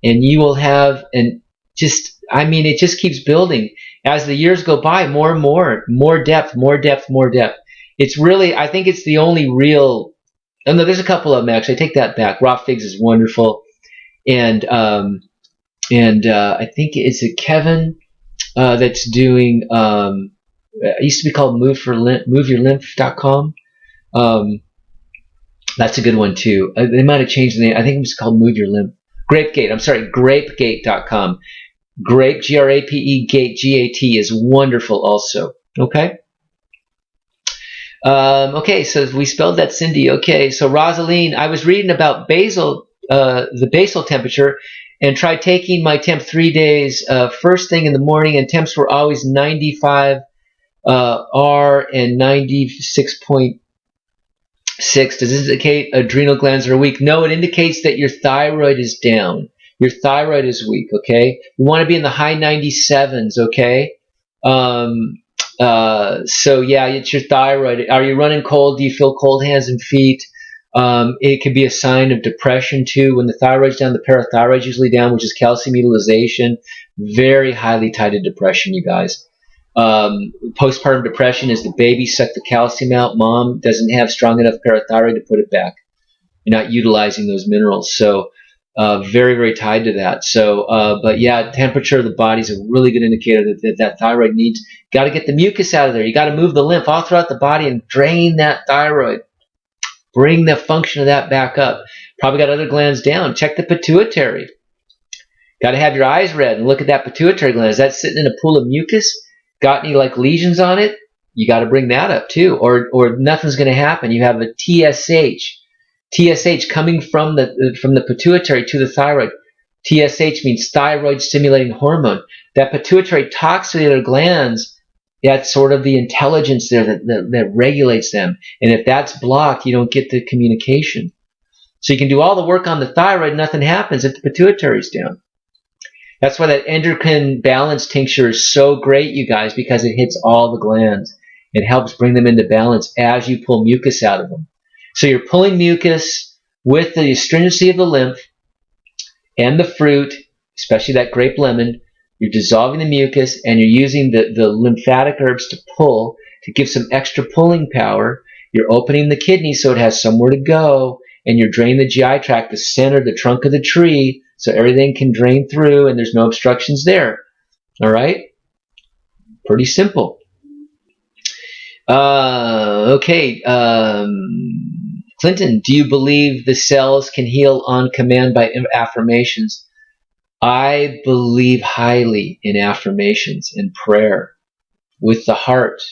and you will have, it just keeps building. As the years go by, more and more depth. It's really, I think it's the only real, oh no, there's a couple of them actually. I take that back. Raw Figs is wonderful. And I think it's a Kevin that's doing, it used to be called moveyourlymph.com. That's a good one too. They might have changed the name. I think it was called Move Your Lymph. Grapegate, Grape, G-R-A-P-E, Gate, G-A-T is wonderful also. Okay? Okay, so we spelled that, Cindy. Okay, so Rosaline, I was reading about the basal temperature, and tried taking my temp 3 days first thing in the morning, and temps were always 95 R and 96.6. Does this indicate adrenal glands are weak? No, it indicates that your thyroid is down. Your thyroid is weak, okay? You want to be in the high 97s, okay? So yeah, it's your thyroid. Are you running cold? Do you feel cold hands and feet? It could be a sign of depression too. When the thyroid's down, the parathyroid's usually down, which is calcium utilization. Very highly tied to depression, you guys. Postpartum depression is the baby sucked the calcium out. Mom doesn't have strong enough parathyroid to put it back. You're not utilizing those minerals. So very, very tied to that. So, but yeah, temperature of the body is a really good indicator that thyroid needs. Got to get the mucus out of there. You got to move the lymph all throughout the body and drain that thyroid. Bring the function of that back up. Probably got other glands down. Check the pituitary. Got to have your eyes red and look at that pituitary gland. Is that sitting in a pool of mucus? Got any lesions on it? You got to bring that up too, or nothing's going to happen. You have a TSH coming from the pituitary to the thyroid. TSH means thyroid stimulating hormone. That pituitary talks to the other glands. That's sort of the intelligence there that regulates them. And if that's blocked, you don't get the communication. So you can do all the work on the thyroid, nothing happens if the pituitary's down. That's why that endocrine balance tincture is so great, you guys, because it hits all the glands. It helps bring them into balance as you pull mucus out of them. So you're pulling mucus with the astringency of the lymph and the fruit, especially that grape lemon. You're dissolving the mucus, and you're using the lymphatic herbs to pull, to give some extra pulling power. You're opening the kidney so it has somewhere to go, and you're draining the GI tract, the center, the trunk of the tree, so everything can drain through and there's no obstructions there. All right? Pretty simple. Okay. Clinton, do you believe the cells can heal on command by affirmations? I believe highly in affirmations and prayer with the heart.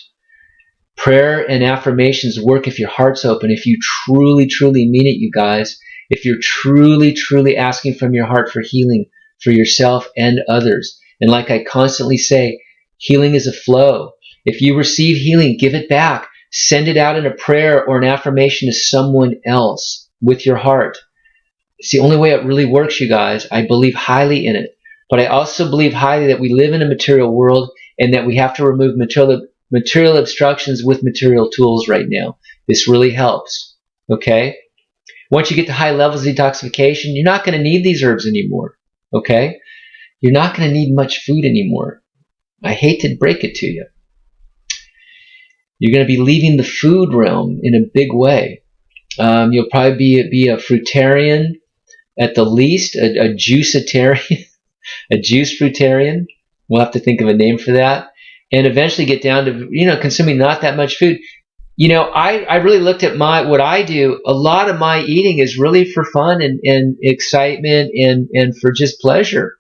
Prayer and affirmations work if your heart's open, if you truly, truly mean it, you guys. If you're truly, truly asking from your heart for healing for yourself and others. And like I constantly say, healing is a flow. If you receive healing, give it back. Send it out in a prayer or an affirmation to someone else with your heart. It's the only way it really works, you guys. I believe highly in it. But I also believe highly that we live in a material world and that we have to remove material obstructions with material tools right now. This really helps. Okay? Once you get to high levels of detoxification, you're not going to need these herbs anymore. Okay? You're not going to need much food anymore. I hate to break it to you. You're going to be leaving the food realm in a big way. You'll probably be a fruitarian at the least, a juicitarian, a juice fruitarian. We'll have to think of a name for that. And eventually get down to, consuming not that much food. I really looked at what I do. A lot of my eating is really for fun and excitement and for just pleasure.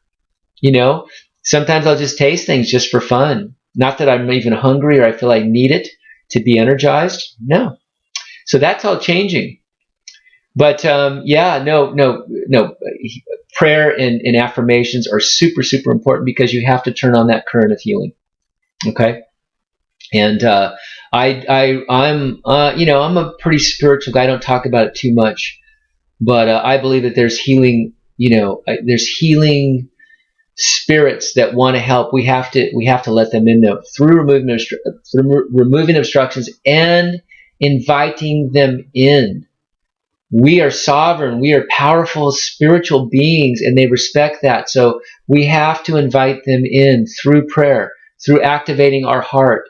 Sometimes I'll just taste things just for fun. Not that I'm even hungry or I feel I need it to be energized. No. So that's all changing. But yeah, no. Prayer and affirmations are super, super important because you have to turn on that current of healing. Okay. And I'm I'm a pretty spiritual guy. I don't talk about it too much, but I believe that there's healing. There's healing spirits that want to help. We have to let them in though through removing obstructions and inviting them in. We are sovereign. We are powerful spiritual beings, and they respect that. So we have to invite them in through prayer, through activating our heart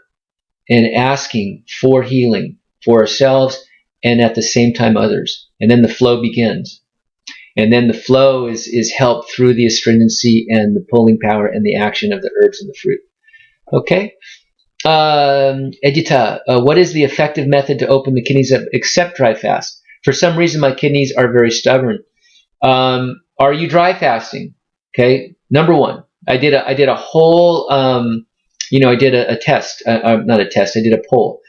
and asking for healing for ourselves and at the same time others. And then the flow begins. And then the flow is helped through the astringency and the pulling power and the action of the herbs and the fruit. Okay? Edita, what is the effective method to open the kidneys up except dry fast? For some reason, my kidneys are very stubborn. Are you dry fasting? Okay. Number one, I did a whole, I did a test, not a test. I did a poll,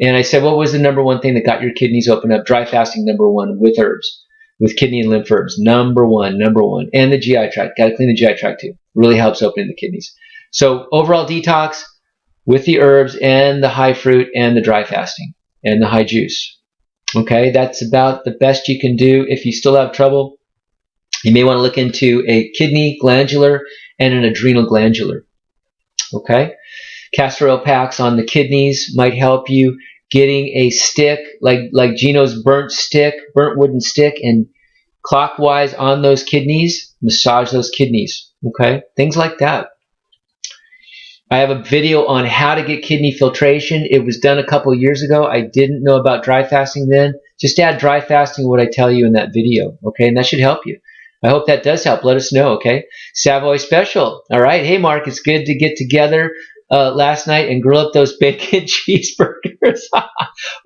and I said, what was the number one thing that got your kidneys open up? Dry fasting, number one, with herbs, with kidney and lymph herbs, number one, and the GI tract. Got to clean the GI tract too. Really helps opening the kidneys. So overall detox with the herbs and the high fruit and the dry fasting and the high juice. Okay, that's about the best you can do. If you still have trouble, you may want to look into a kidney glandular and an adrenal glandular. Okay, castor oil packs on the kidneys might help you. Getting a stick like Gino's burnt wooden stick, and clockwise on those kidneys, massage those kidneys. Okay, things like that. I have a video on how to get kidney filtration. It was done a couple of years ago. I didn't know about dry fasting then. Just add dry fasting to what I tell you in that video, okay? And that should help you. I hope that does help. Let us know, okay? Savoy Special. All right. Hey, Mark, it's good to get together last night and grill up those bacon cheeseburgers.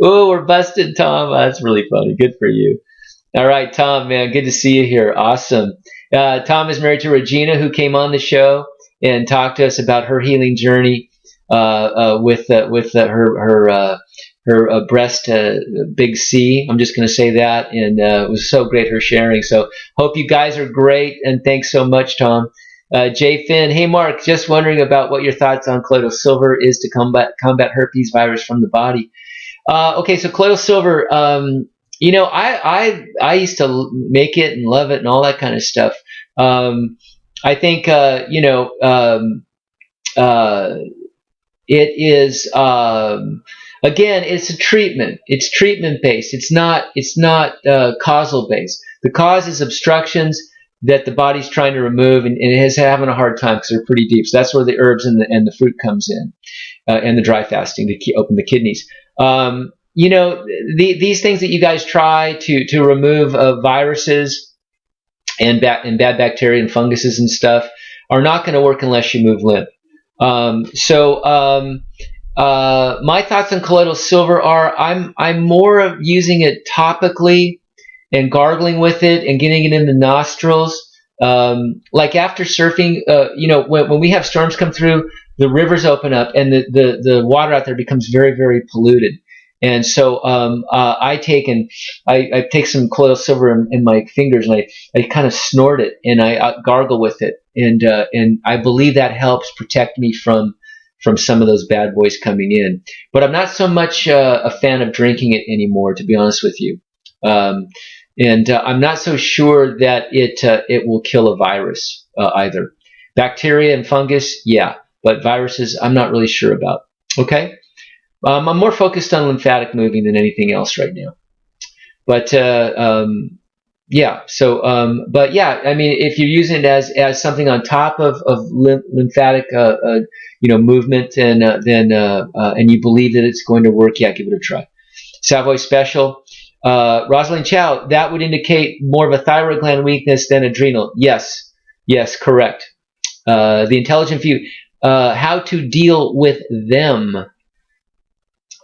Oh, we're busted, Tom. That's really funny. Good for you. All right, Tom, man, good to see you here. Awesome. Tom is married to Regina, who came on the show and talked to us about her healing journey with her breast big C. I'm just going to say that, and it was so great her sharing. So hope you guys are great, and thanks so much, Tom. Jay Finn, hey Mark, just wondering about what your thoughts on colloidal silver is to combat herpes virus from the body. Okay, so colloidal silver, I used to make it and love it and all that kind of stuff. I think it is again, it's a treatment. It's treatment based. It's not causal based. The cause is obstructions that the body's trying to remove, and it is having a hard time because they're pretty deep. So that's where the herbs and the fruit comes in, and the dry fasting to open the kidneys. These things that you guys try to remove my bacteria and funguses and stuff are not going to work unless you move lymph. My thoughts on colloidal silver are I'm more of using it topically and gargling with it and getting it in the nostrils. Like after surfing, when we have storms come through, the rivers open up and the water out there becomes very, very polluted. And so I take some colloidal silver in my fingers, and I kind of snort it and I gargle with it, and I believe that helps protect me from some of those bad boys coming in. But I'm not so much a fan of drinking it anymore, to be honest with you. And I'm not so sure that it will kill a virus either. Bacteria and fungus, yeah, but viruses, I'm not really sure about. Okay. I'm more focused on lymphatic moving than anything else right now. But yeah. So, but yeah, I mean, if you're using it as something on top of lymphatic, movement, and you believe that it's going to work, yeah, give it a try. Savoy Special. Rosalind Chow, that would indicate more of a thyroid gland weakness than adrenal. Yes, correct. The Intelligent View. How to deal with them.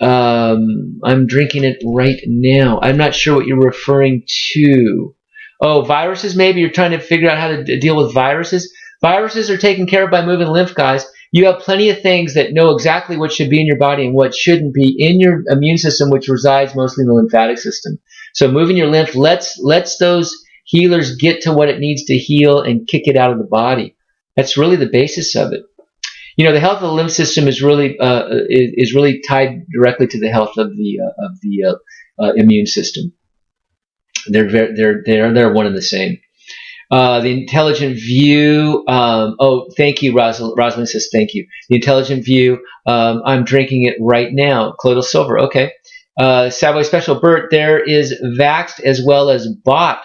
I'm drinking it right now. I'm not sure what you're referring to. Oh, viruses, maybe you're trying to figure out how to deal with viruses. Viruses are taken care of by moving lymph, guys. You have plenty of things that know exactly what should be in your body and what shouldn't be in your immune system, which resides mostly in the lymphatic system. So moving your lymph lets those healers get to what it needs to heal and kick it out of the body. That's really the basis of it. The health of the lymph system is really tied directly to the health of the immune system. They're one and the same. The intelligent view. Thank you, Rosalind says thank you. The intelligent view. I'm drinking it right now. Colloidal silver. Okay. Savoy Special Bert. There is Vaxxed as well as Bot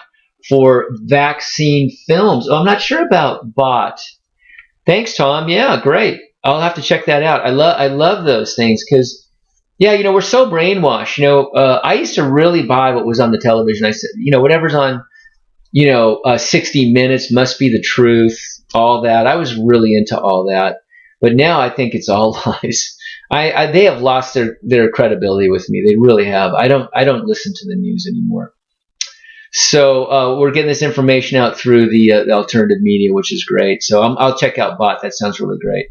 for vaccine films. Oh, I'm not sure about Bot. Thanks, Tom. Yeah, great. I'll have to check that out. I love those things because, we're so brainwashed. I used to really buy what was on the television. I said, whatever's on, 60 Minutes must be the truth, all that. I was really into all that. But now I think it's all lies. They have lost their credibility with me. They really have. I don't listen to the news anymore. So we're getting this information out through the alternative media, which is great. So I'll check out Bot. That sounds really great.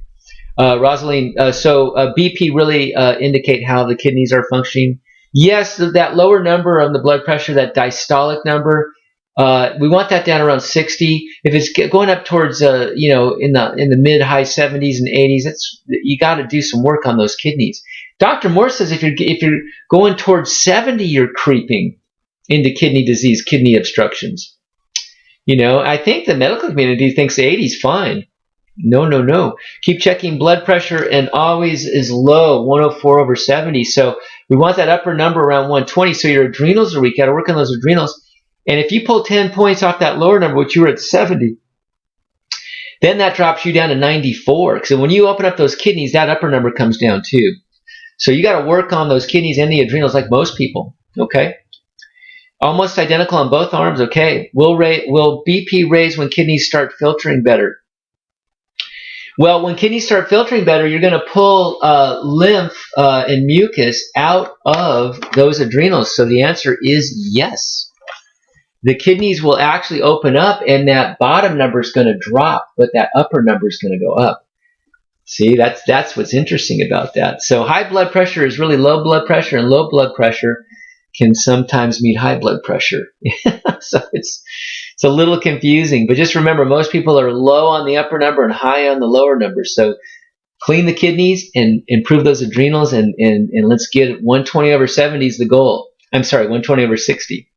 Rosalind, BP really indicate how the kidneys are functioning. Yes, that lower number on the blood pressure, that diastolic number, we want that down around 60. If it's going up towards, in the mid high 70s and 80s, you got to do some work on those kidneys. Dr. Moore says if you're going towards 70, you're creeping into kidney disease, kidney obstructions. I think the medical community thinks 80 is fine. No. Keep checking blood pressure and always is low, 104/70. So we want that upper number around 120. So your adrenals are weak. Got to work on those adrenals. And if you pull 10 points off that lower number, which you were at 70, then that drops you down to 94. So when you open up those kidneys, that upper number comes down too. So you got to work on those kidneys and the adrenals like most people. Okay. Almost identical on both arms. Okay. Will BP raise when kidneys start filtering better? Well, when kidneys start filtering better, you're going to pull lymph and mucus out of those adrenals. So the answer is yes. The kidneys will actually open up, and that bottom number is going to drop, but that upper number is going to go up. See, that's what's interesting about that. So high blood pressure is really low blood pressure, and low blood pressure can sometimes mean high blood pressure. So it's a little confusing, but just remember, most people are low on the upper number and high on the lower number. So clean the kidneys and improve those adrenals, and let's get 120/70 is the goal. I'm sorry, 120/60.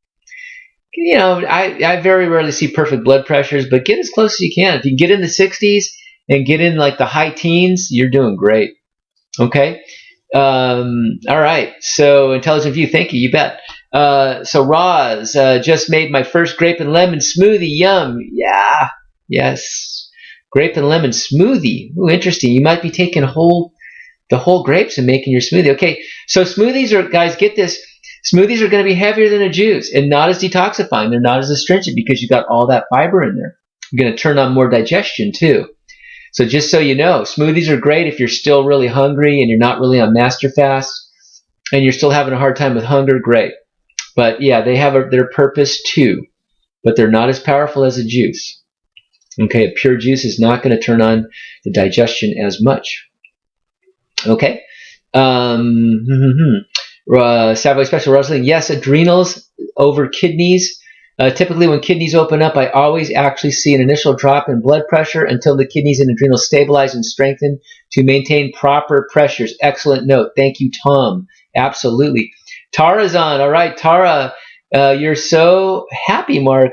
I very rarely see perfect blood pressures, but get as close as you can. If you get in the 60s and get in like the high teens, you're doing great. Okay. All right. So intelligent view. Thank you. You bet. So Roz, just made my first grape and lemon smoothie. Yum. Yeah. Yes. Grape and lemon smoothie. Ooh, interesting. You might be taking the whole grapes and making your smoothie. Okay. So smoothies are, guys, get this. Smoothies are going to be heavier than a juice and not as detoxifying. They're not as astringent because you got all that fiber in there. You're going to turn on more digestion too. So just so you know, smoothies are great if you're still really hungry and you're not really on master fast and you're still having a hard time with hunger, great. But yeah, they have their purpose too, but they're not as powerful as a juice. Okay, a pure juice is not going to turn on the digestion as much. Okay. Savoy Special Rosalind, yes, adrenals over kidneys. Typically when kidneys open up, I always actually see an initial drop in blood pressure until the kidneys and adrenals stabilize and strengthen to maintain proper pressures. Excellent note. Thank you, Tom. Absolutely. Tara's on. All right, Tara, you're so happy, Mark.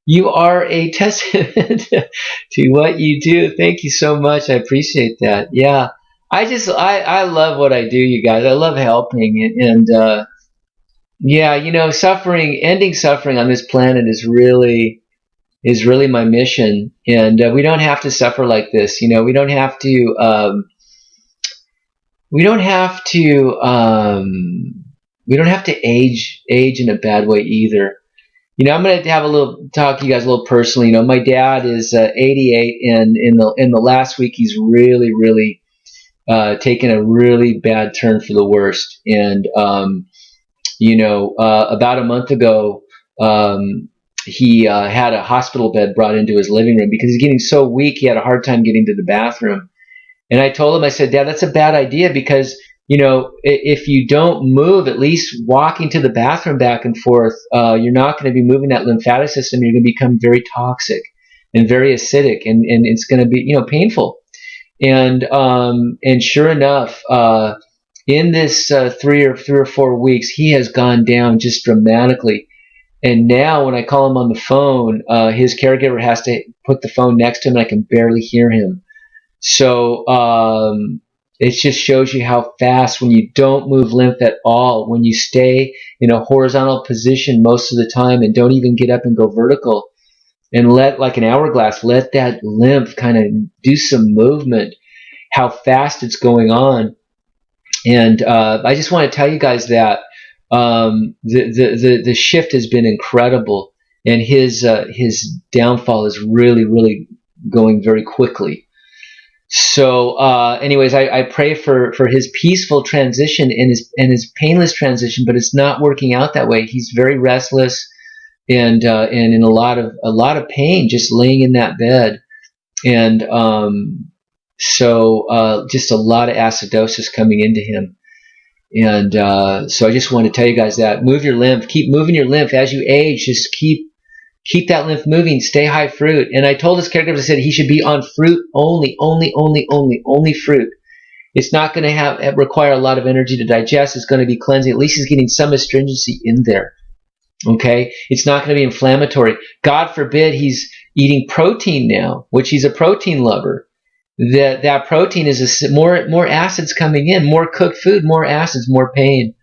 You are a testament to what you do. Thank you so much. I appreciate that. Yeah. I love what I do, you guys. I love helping, and ending suffering on this planet is really my mission, and we don't have to suffer like this. We don't have to age in a bad way either. I'm going to have a little talk to you guys a little personally. My dad is 88, and in the last week he's really taken a really bad turn for the worst. And, about a month ago, he had a hospital bed brought into his living room because he's getting so weak. He had a hard time getting to the bathroom. And I told him, I said, Dad, that's a bad idea because if you don't move, at least walking to the bathroom back and forth, you're not going to be moving that lymphatic system. You're going to become very toxic and very acidic, and it's going to be, painful. And sure enough, in this 3 or 4 weeks, he has gone down just dramatically. And now when I call him on the phone, his caregiver has to put the phone next to him, and I can barely hear him. So it just shows you how fast, when you don't move lymph at all, when you stay in a horizontal position most of the time and don't even get up and go vertical, and let, like an hourglass, let that lymph kind of do some movement, how fast it's going on. And I just want to tell you guys that the shift has been incredible, and his downfall is really, really going very quickly. So anyways, I pray for his peaceful transition and his painless transition, but it's not working out that way. He's very restless and in a lot of pain just laying in that bed. And so just a lot of acidosis coming into him. And so I just want to tell you guys that move your lymph, keep moving your lymph as you age. Just keep that lymph moving. Stay high fruit. And I told his caregiver, I said he should be on fruit only fruit. It's not going to require a lot of energy to digest. It's going to be cleansing. At least he's getting some astringency in there. Okay, it's not going to be inflammatory. God forbid he's eating protein now, which he's a protein lover. That protein is more acids coming in, more cooked food, more acids, more pain.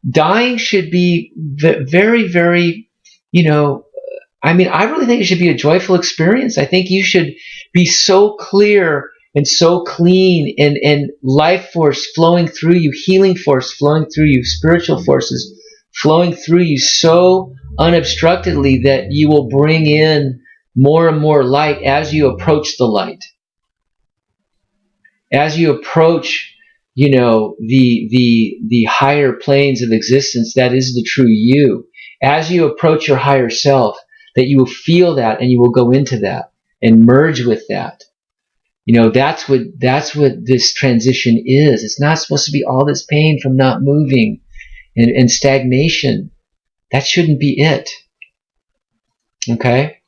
Dying should be very, very, I really think it should be a joyful experience. I think you should be so clear and so clean, and life force flowing through you, healing force flowing through you, spiritual forces flowing through you so unobstructedly that you will bring in more and more light as you approach the light. As you approach, the higher planes of existence, that is the true you. As you approach your higher self, that you will feel that, and you will go into that and merge with that. That's what this transition is. It's not supposed to be all this pain from not moving and stagnation. That shouldn't be it. Okay?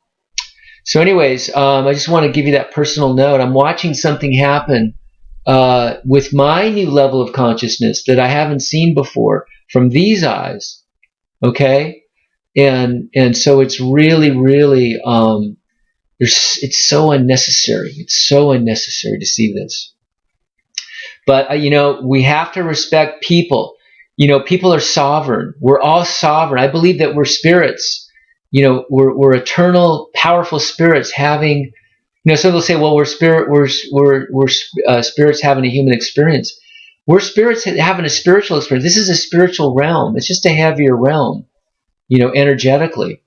So anyways, I just want to give you that personal note. I'm watching something happen with my new level of consciousness that I haven't seen before from these eyes. Okay? And so it's really, really, it's so unnecessary. It's so unnecessary to see this. But, we have to respect people. People are sovereign. We're all sovereign. I believe that we're spirits. We're eternal, powerful spirits having, some will say, well, we're spirits having a human experience. We're spirits having a spiritual experience. This is a spiritual realm. It's just a heavier realm, energetically.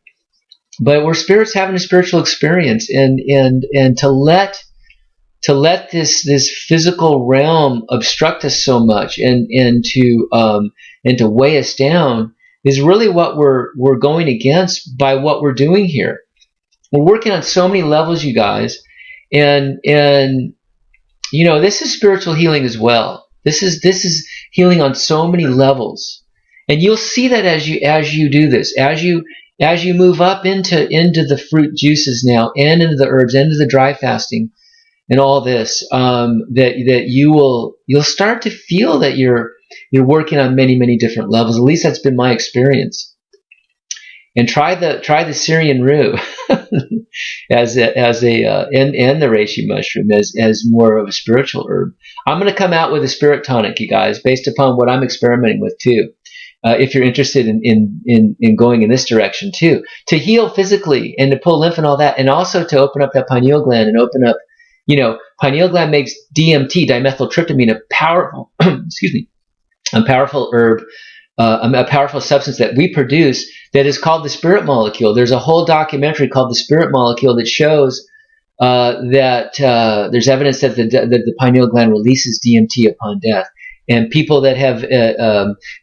But we're spirits having a spiritual experience, and to let this physical realm obstruct us so much and to weigh us down is really what we're going against by what we're doing here. We're working on so many levels, you guys, and this is spiritual healing as well. This is healing on so many levels, and you'll see that as you do this, as you move up into the fruit juices now, and into the herbs, into the dry fasting, and all this, that you'll start to feel that you're working on many, many different levels. At least that's been my experience. And try the Syrian rue as a and the reishi mushroom as more of a spiritual herb. I'm going to come out with a spirit tonic, you guys, based upon what I'm experimenting with too. If you're interested in going in this direction too, to heal physically and to pull lymph and all that, and also to open up that pineal gland and open up, pineal gland makes DMT, dimethyltryptamine, a powerful, a powerful herb, a powerful substance that we produce that is called the spirit molecule. There's a whole documentary called The Spirit Molecule that shows that there's evidence that the pineal gland releases DMT upon death. And people that have,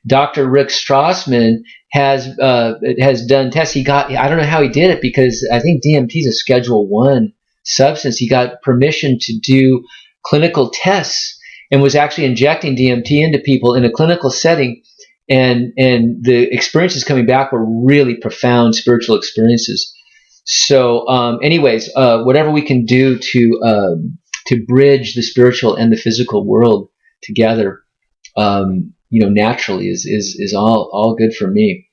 Dr. Rick Strassman has done tests. I don't know how he did it, because I think DMT is a Schedule 1 substance. He got permission to do clinical tests, and was actually injecting DMT into people in a clinical setting. And the experiences coming back were really profound spiritual experiences. So anyways, whatever we can do to bridge the spiritual and the physical world together, naturally is all good for me.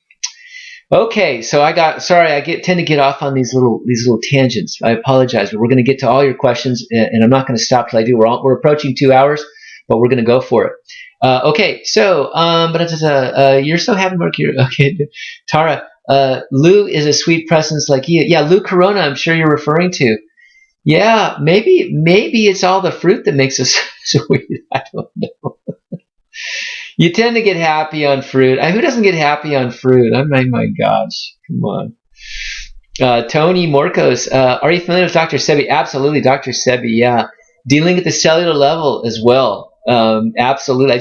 Okay, so I tend to get off on these little tangents. I apologize, but we're going to get to all your questions, and I'm not going to stop till I do. We're approaching 2 hours, but we're going to go for it. Okay, so you're so happy, Mark. Okay, Tara. Lou is a sweet presence like you. Yeah, Lou Corona, I'm sure you're referring to. Yeah, maybe it's all the fruit that makes us sweet. I don't know. You tend to get happy on fruit. Who doesn't get happy on fruit? My gosh, come on. Tony Morcos, are you familiar with Dr. Sebi? Absolutely, Dr. Sebi, yeah. Dealing at the cellular level as well. Absolutely.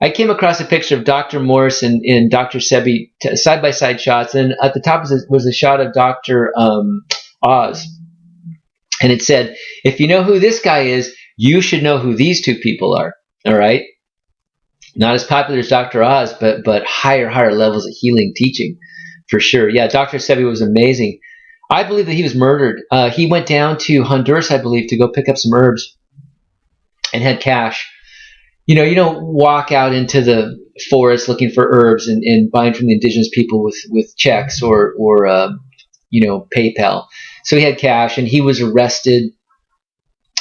I came across a picture of Dr. Morse and Dr. Sebi, side-by-side shots, and at the top was a shot of Dr. Oz. And it said, if you know who this guy is, you should know who these two people are. All right? Not as popular as Dr. Oz, but higher levels of healing teaching, for sure. Yeah, Dr. Sebi was amazing. I believe that he was murdered. He went down to Honduras, I believe, to go pick up some herbs and had cash. You don't walk out into the forest looking for herbs and buying from the indigenous people with checks or PayPal. So he had cash, and he was arrested.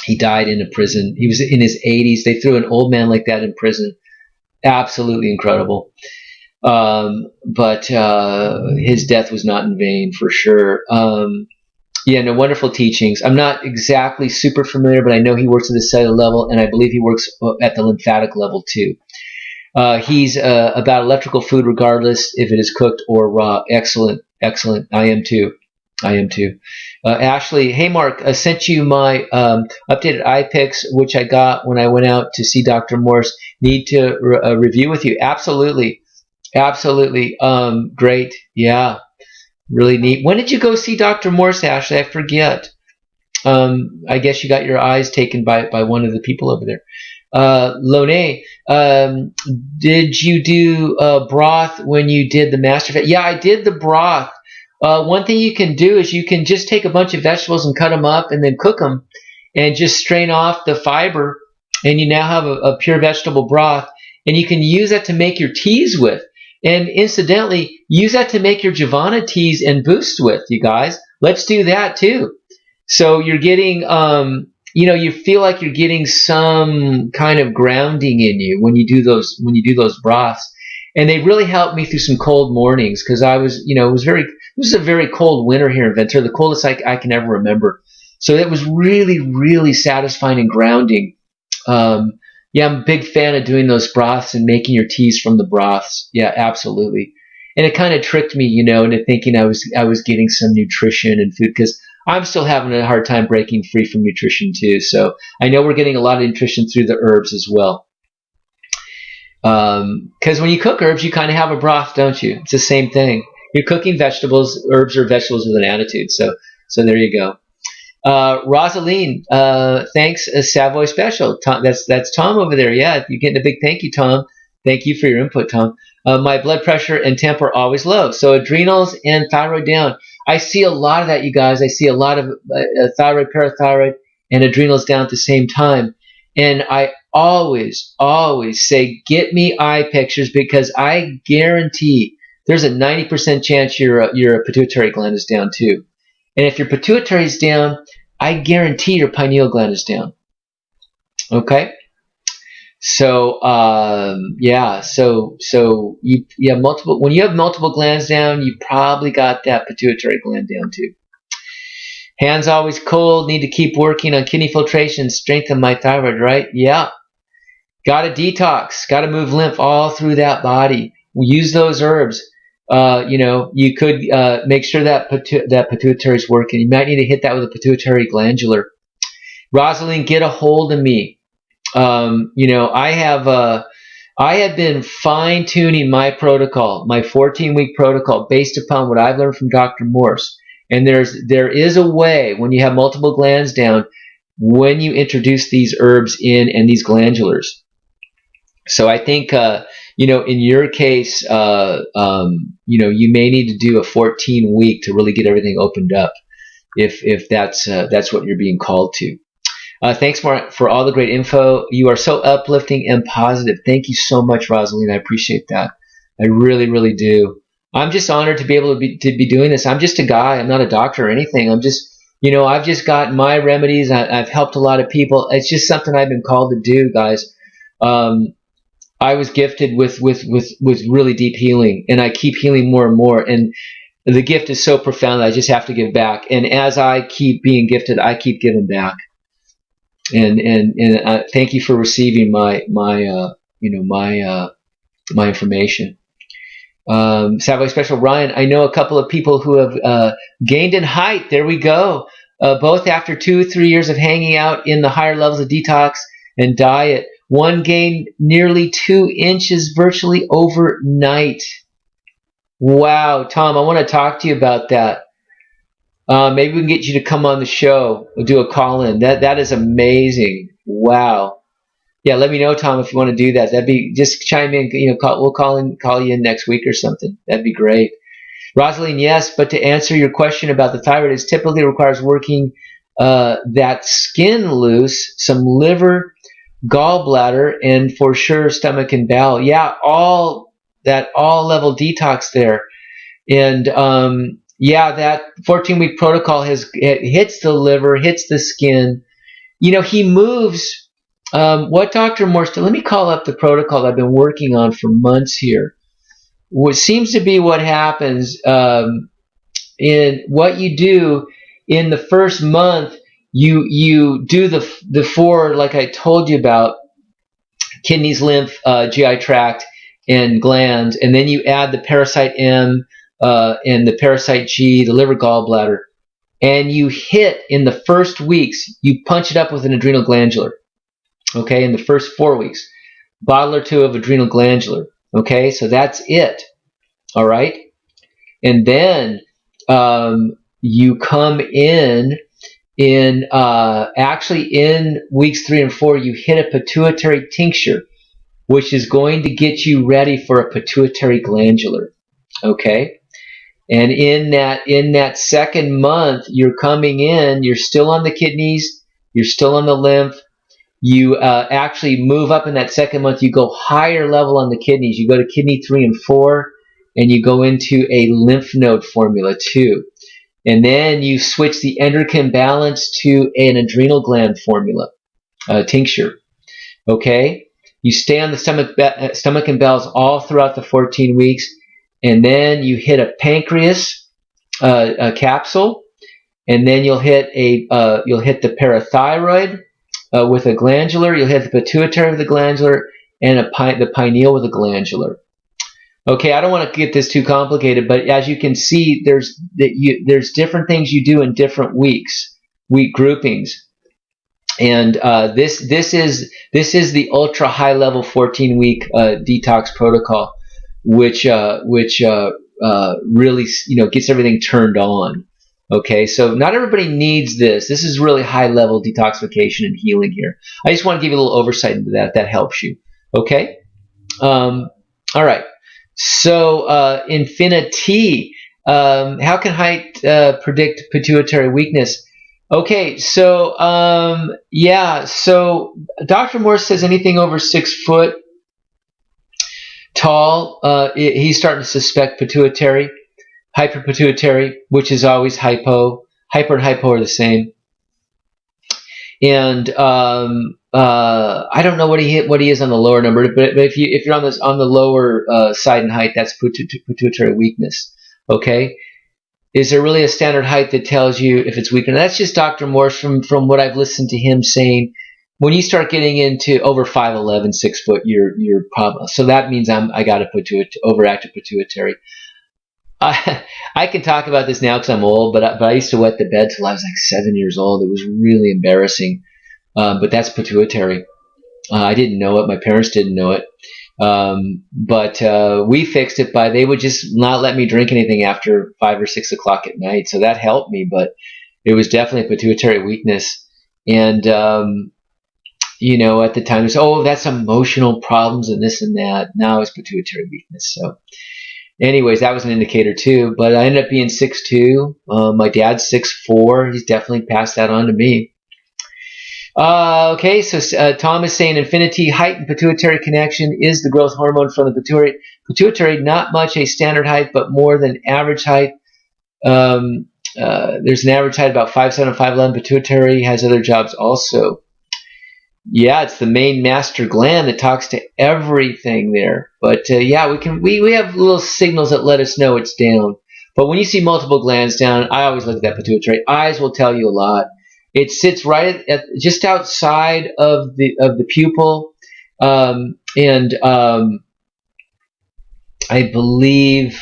He died in a prison. He was in his 80s. They threw an old man like that in prison. Absolutely incredible. But his death was not in vain, for sure. Wonderful teachings. I'm not exactly super familiar, but I know he works at the cellular level, and I believe he works at the lymphatic level too. He's about electrical food, regardless if it is cooked or raw. Excellent. I am too. Ashley, hey Mark, I sent you my updated eye pics, which I got when I went out to see Dr. Morse. Need to review with you. Absolutely. Great. Yeah. Really neat. When did you go see Dr. Morse, Ashley? I forget. I guess you got your eyes taken by one of the people over there. Lone, did you do broth when you did the master fast? Yeah, I did the broth. One thing you can do is you can just take a bunch of vegetables and cut them up and then cook them and just strain off the fiber, and you now have a pure vegetable broth, and you can use that to make your teas with. And incidentally, use that to make your Javana teas and boosts with, you guys. Let's do that too. So you're getting, you feel like you're getting some kind of grounding in you when you do those broths. And they really helped me through some cold mornings, because I was, this was a very cold winter here in Ventura, the coldest I can ever remember. So it was really, really satisfying and grounding. Yeah, I'm a big fan of doing those broths and making your teas from the broths. Yeah, absolutely. And it kind of tricked me, into thinking I was getting some nutrition and food, because I'm still having a hard time breaking free from nutrition too. So I know we're getting a lot of nutrition through the herbs as well. Because when you cook herbs, you kind of have a broth, don't you? It's the same thing. You're cooking vegetables. Herbs are vegetables with an attitude. So there you go. Rosaline, thanks, a Savoy special. Tom, that's Tom over there. Yeah, you're getting a big thank you, Tom. Thank you for your input, Tom. My blood pressure and temp are always low, so adrenals and thyroid down. I see a lot of that, you guys. I see a lot of thyroid, parathyroid, and adrenals down at the same time. And I always say, get me eye pictures, because I guarantee there's a 90% chance your pituitary gland is down too. And if your pituitary is down, I guarantee your pineal gland is down. Okay? So so you have multiple. When you have multiple glands down, you probably got that pituitary gland down too. Hands always cold. Need to keep working on kidney filtration, strengthen my thyroid. Right? Yeah. Got to detox. Got to move lymph all through that body. Use those herbs. You could make sure that pituitary is working. You might need to hit that with a pituitary glandular. Rosalind, get a hold of me. I have been fine-tuning my protocol, my 14-week protocol, based upon what I've learned from Dr. Morse. And there is a way, when you have multiple glands down, when you introduce these herbs in and these glandulars. So I think, in your case, you may need to do a 14-week to really get everything opened up, if that's what you're being called to. Thanks for all the great info. You are so uplifting and positive. Thank you so much, Rosalind. I appreciate that. I really, really do. I'm just honored to be able to be doing this. I'm just a guy. I'm not a doctor or anything. I'm just, I've just got my remedies. I've helped a lot of people. It's just something I've been called to do, guys. I was gifted with really deep healing, and I keep healing more and more. And the gift is so profound that I just have to give back. And as I keep being gifted, I keep giving back. And thank you for receiving my information. Savoy Special Ryan, I know a couple of people who have gained in height. There we go. Both after 2-3 years of hanging out in the higher levels of detox and diet. One gained nearly 2 inches virtually overnight. Wow, Tom, I want to talk to you about that. Maybe we can get you to come on the show. We'll do a call-in. That is amazing. Wow. Yeah, let me know, Tom, if you want to do that. That'd be, just chime in. We'll call you in next week or something. That'd be great. Rosalind, yes, but to answer your question about the thyroid, it typically requires working that skin loose, some liver, gallbladder, and for sure stomach and bowel. Yeah, all level detox there. And that 14-week protocol hits the liver, hits the skin. He moves. What Dr. Morse, let me call up the protocol I've been working on for months here. What seems to be what happens in what you do in the first month, you do the 4, like I told you about, kidneys, lymph, GI tract, and glands, and then you add the parasite M and the parasite G, the liver, gallbladder, and you hit in the first weeks, you punch it up with an adrenal glandular. Okay, in the first 4 weeks, bottle or 2 of adrenal glandular. Okay, so that's it. All right, and then you come in actually in weeks 3 and 4, you hit a pituitary tincture, which is going to get you ready for a pituitary glandular. Okay, and in that second month, you're coming in. You're still on the kidneys. You're still on the lymph. You actually move up in that second month. You go higher level on the kidneys. You go to kidney 3 and 4, and you go into a lymph node formula 2. And then you switch the endocrine balance to an adrenal gland formula, tincture. Okay? You stay on the stomach and bowels all throughout the 14 weeks. And then you hit a pancreas a capsule. And then you'll hit the parathyroid with a glandular. You'll hit the pituitary with a glandular, and the pineal with a glandular. Okay, I don't want to get this too complicated, but as you can see, there's different things you do in different week groupings, and this is the ultra high level 14-week detox protocol, which really gets everything turned on. Okay, so not everybody needs this. This is really high level detoxification and healing here. I just want to give you a little oversight into that. If that helps you. Okay. All right. So, Infinity, how can height predict pituitary weakness? Okay, so, so Dr. Morse says anything over 6 foot tall, he's starting to suspect pituitary, hyperpituitary, which is always hypo. Hyper and hypo are the same. And I don't know what he is on the lower number, but if you're on the lower side in height, that's pituitary weakness. Okay, is there really a standard height that tells you if it's weak? And that's just Dr. Morse from what I've listened to him saying. When you start getting into over 5'11", 6 foot, you're probably, so that means I got a overactive pituitary. I can talk about this now because I'm old, but I used to wet the bed till I was like 7 years old. It was really embarrassing. But that's pituitary. I didn't know it. My parents didn't know it. But we fixed it they would just not let me drink anything after 5 or 6 o'clock at night. So that helped me, but it was definitely a pituitary weakness. And you know, at the time, it's, oh, that's emotional problems and this and that. Now it's pituitary weakness. So, anyways, that was an indicator too. But I ended up being 6'2". My dad's 6'4". He's definitely passed that on to me. Okay, so Tom is saying infinity height and pituitary connection is the growth hormone from the pituitary. Pituitary, not much a standard height, but more than average height. There's an average height about 5'7", 5'11". Pituitary has other jobs also. Yeah, it's the main master gland that talks to everything there. But yeah, we have little signals that let us know it's down. But when you see multiple glands down, I always look at that pituitary. Eyes will tell you a lot. It sits right at just outside of the pupil, and I believe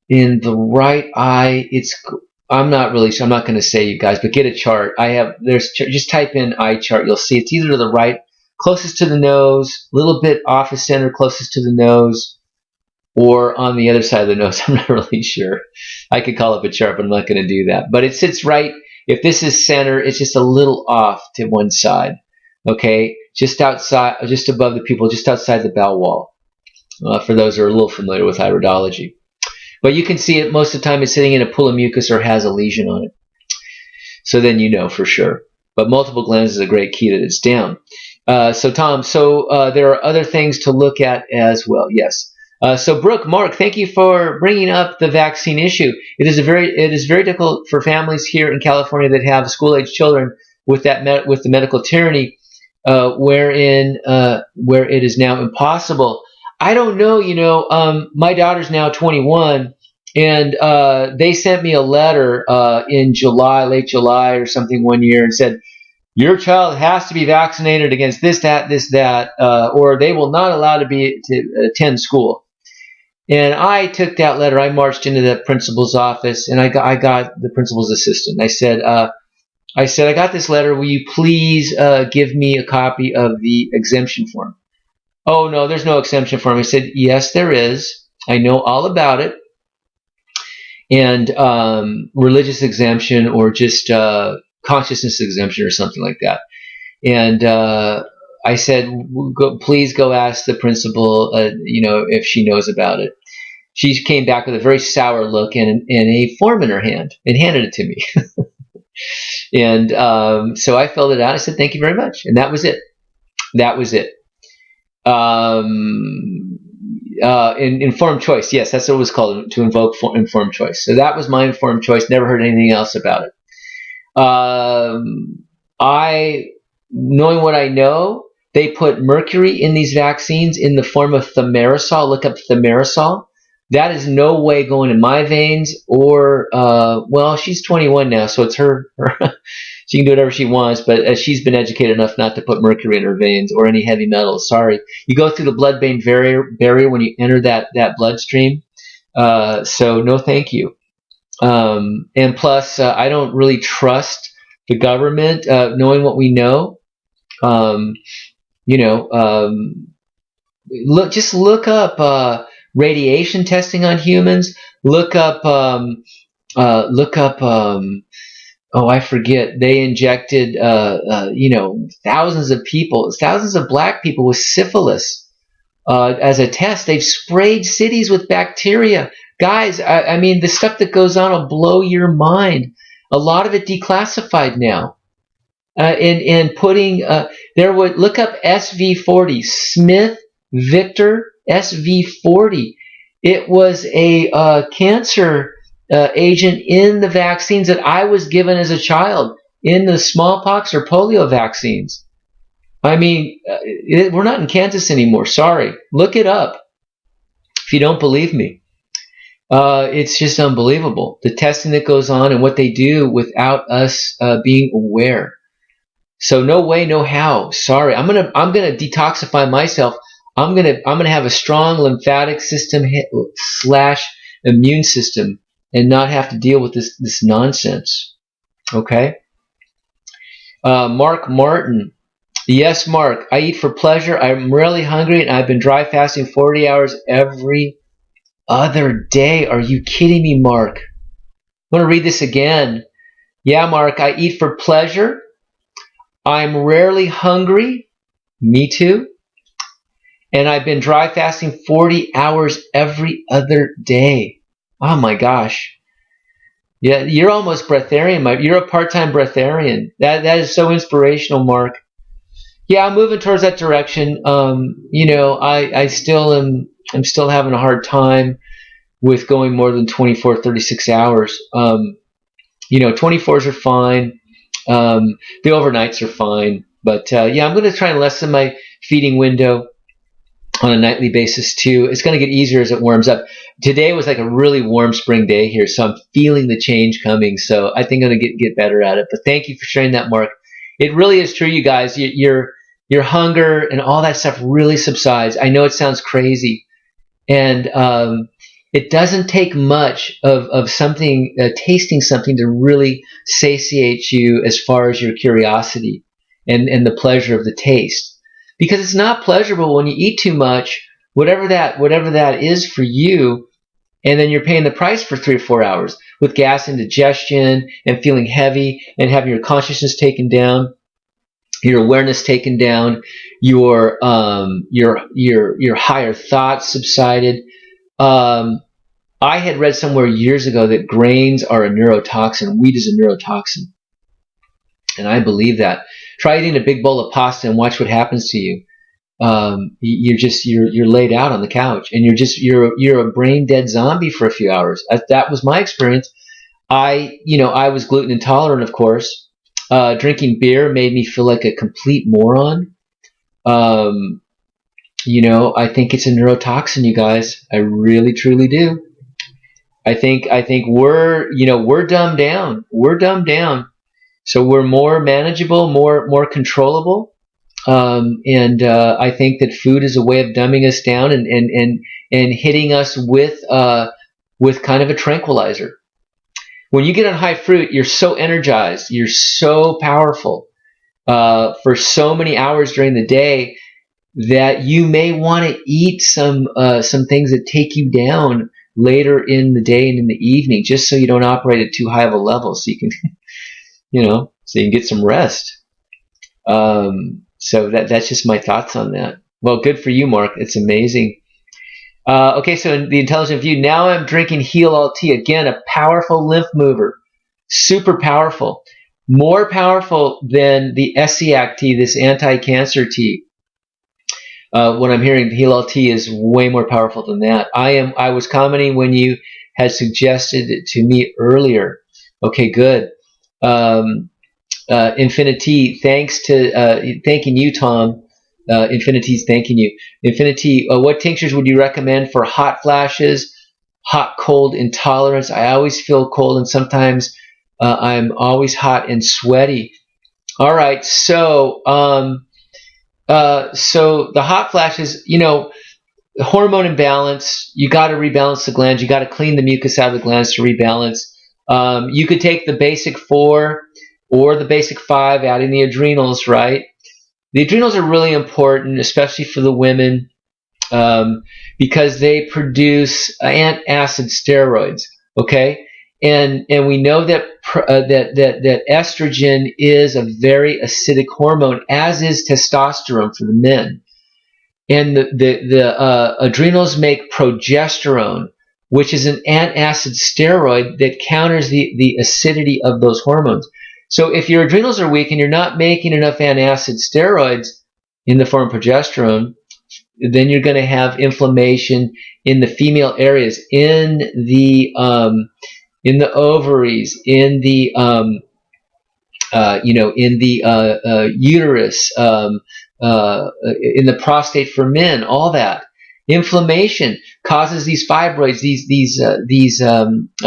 in the right eye. I'm not really sure. I'm not going to say, you guys, but get a chart. Just type in eye chart. You'll see it's either to the right, closest to the nose, a little bit off the center, closest to the nose, or on the other side of the nose. I'm not really sure. I could call up a chart, but I'm not going to do that. But it sits right. If this is center, it's just a little off to one side. Okay, just outside, just above the pupil, just outside the bowel wall. For those who are a little familiar with iridology. But you can see it most of the time it's sitting in a pool of mucus or has a lesion on it. So then you know for sure. But multiple glands is a great key that it's down. So Tom, there are other things to look at as well. Yes. So Brooke, Mark, thank you for bringing up the vaccine issue. It is very difficult for families here in California that have school-age children with the medical tyranny, where it is now impossible. I don't know, my daughter's now 21, and they sent me a letter in July, late July or something one year, and said, your child has to be vaccinated against this, that, or they will not allow to attend school. And I took that letter. I marched into the principal's office, and I got the principal's assistant. I said, I got this letter. Will you please give me a copy of the exemption form? Oh, no, there's no exemption form. I said, yes, there is. I know all about it. And religious exemption or just consciousness exemption or something like that. And I said, please go ask the principal, if she knows about it. She came back with a very sour look and a form in her hand and handed it to me. And so I filled it out. I said, thank you very much. And that was it. Informed choice. Yes, that's what it was called, to invoke informed choice. So that was my informed choice. Never heard anything else about it. Knowing what I know, they put mercury in these vaccines in the form of thimerosal. Look up thimerosal. That is no way going in my veins or, well, she's 21 now, so it's her she can do whatever she wants, but she's been educated enough not to put mercury in her veins or any heavy metals. Sorry. You go through the blood-brain barrier when you enter that bloodstream. So no thank you. And plus, I don't really trust the government, knowing what we know. Look up radiation testing on humans. Look up. Oh, I forget. They injected, thousands of black people with syphilis as a test. They've sprayed cities with bacteria. Guys, I mean, the stuff that goes on will blow your mind. A lot of it declassified now. And putting, look up SV40, Smith Victor SV40. It was a cancer agent in the vaccines that I was given as a child, in the smallpox or polio vaccines. I mean, we're not in Kansas anymore. Sorry. Look it up if you don't believe me. It's just unbelievable, the testing that goes on and what they do without us being aware. So no way, no how. Sorry, I'm gonna detoxify myself. I'm gonna have a strong lymphatic system / immune system and not have to deal with this nonsense. Okay. Mark Martin. Yes, Mark. I eat for pleasure. I'm really hungry, and I've been dry fasting 40 hours every other day. Are you kidding me, Mark? I'm going to read this again. Yeah, Mark, I eat for pleasure. I'm rarely hungry. Me too. And I've been dry fasting 40 hours every other day. Oh my gosh. Yeah, you're almost breatharian. You're a part-time breatharian. That is so inspirational, Mark. Yeah, I'm moving towards that direction. I still am. I'm still having a hard time with going more than 24, 36 hours. 24s are fine. The overnights are fine. But yeah, I'm going to try and lessen my feeding window on a nightly basis too. It's going to get easier as it warms up. Today was like a really warm spring day here, so I'm feeling the change coming. So I think I'm going to get better at it. But thank you for sharing that, Mark. It really is true, you guys. Your hunger and all that stuff really subsides. I know it sounds crazy, and it doesn't take much of something, tasting something, to really satiate you as far as your curiosity and the pleasure of the taste. Because it's not pleasurable when you eat too much, whatever that is for you, and then you're paying the price for 3 or 4 hours with gas indigestion and feeling heavy and having your consciousness taken down, your awareness taken down, your higher thoughts subsided. I had read somewhere years ago that grains are a neurotoxin, wheat is a neurotoxin, and I believe that. Try eating a big bowl of pasta and watch what happens to you. You're laid out on the couch, and you're a brain dead zombie for a few hours. That was my experience. I was gluten intolerant, of course. Drinking beer made me feel like a complete moron. I think it's a neurotoxin, you guys. I really, truly do. I think we're dumbed down. We're dumbed down. So we're more manageable, more controllable. I think that food is a way of dumbing us down and hitting us with kind of a tranquilizer. When you get on high fruit, you're so energized, you're so powerful for so many hours during the day that you may want to eat some things that take you down later in the day and in the evening, just so you don't operate at too high of a level, so you can so you can get some rest. So that's just my thoughts on that. Well, good for you, Mark. It's amazing. Okay, so in the Intelligent View, now I'm drinking Heal All Tea. Again, a powerful lymph mover. Super powerful. More powerful than the Essiac tea, this anti-cancer tea. What I'm hearing, Heal All Tea is way more powerful than that. I was commenting when you had suggested it to me earlier. Okay, good. Infinity, thanking you, Tom. Infinity's thanking you. Infinity, what tinctures would you recommend for hot flashes, hot cold intolerance? I always feel cold, and sometimes I'm always hot and sweaty. All right, so the hot flashes, hormone imbalance. You got to rebalance the glands. You got to clean the mucus out of the glands to rebalance. You could take the basic 4 or the basic 5, adding the adrenals, right? The adrenals are really important, especially for the women, because they produce antacid steroids. Okay, and we know that that estrogen is a very acidic hormone, as is testosterone for the men. And the adrenals make progesterone, which is an antacid steroid that counters the acidity of those hormones. So if your adrenals are weak and you're not making enough antacid steroids in the form of progesterone, then you're going to have inflammation in the female areas, in the ovaries, in the uterus, in the prostate for men. All that inflammation causes these fibroids, these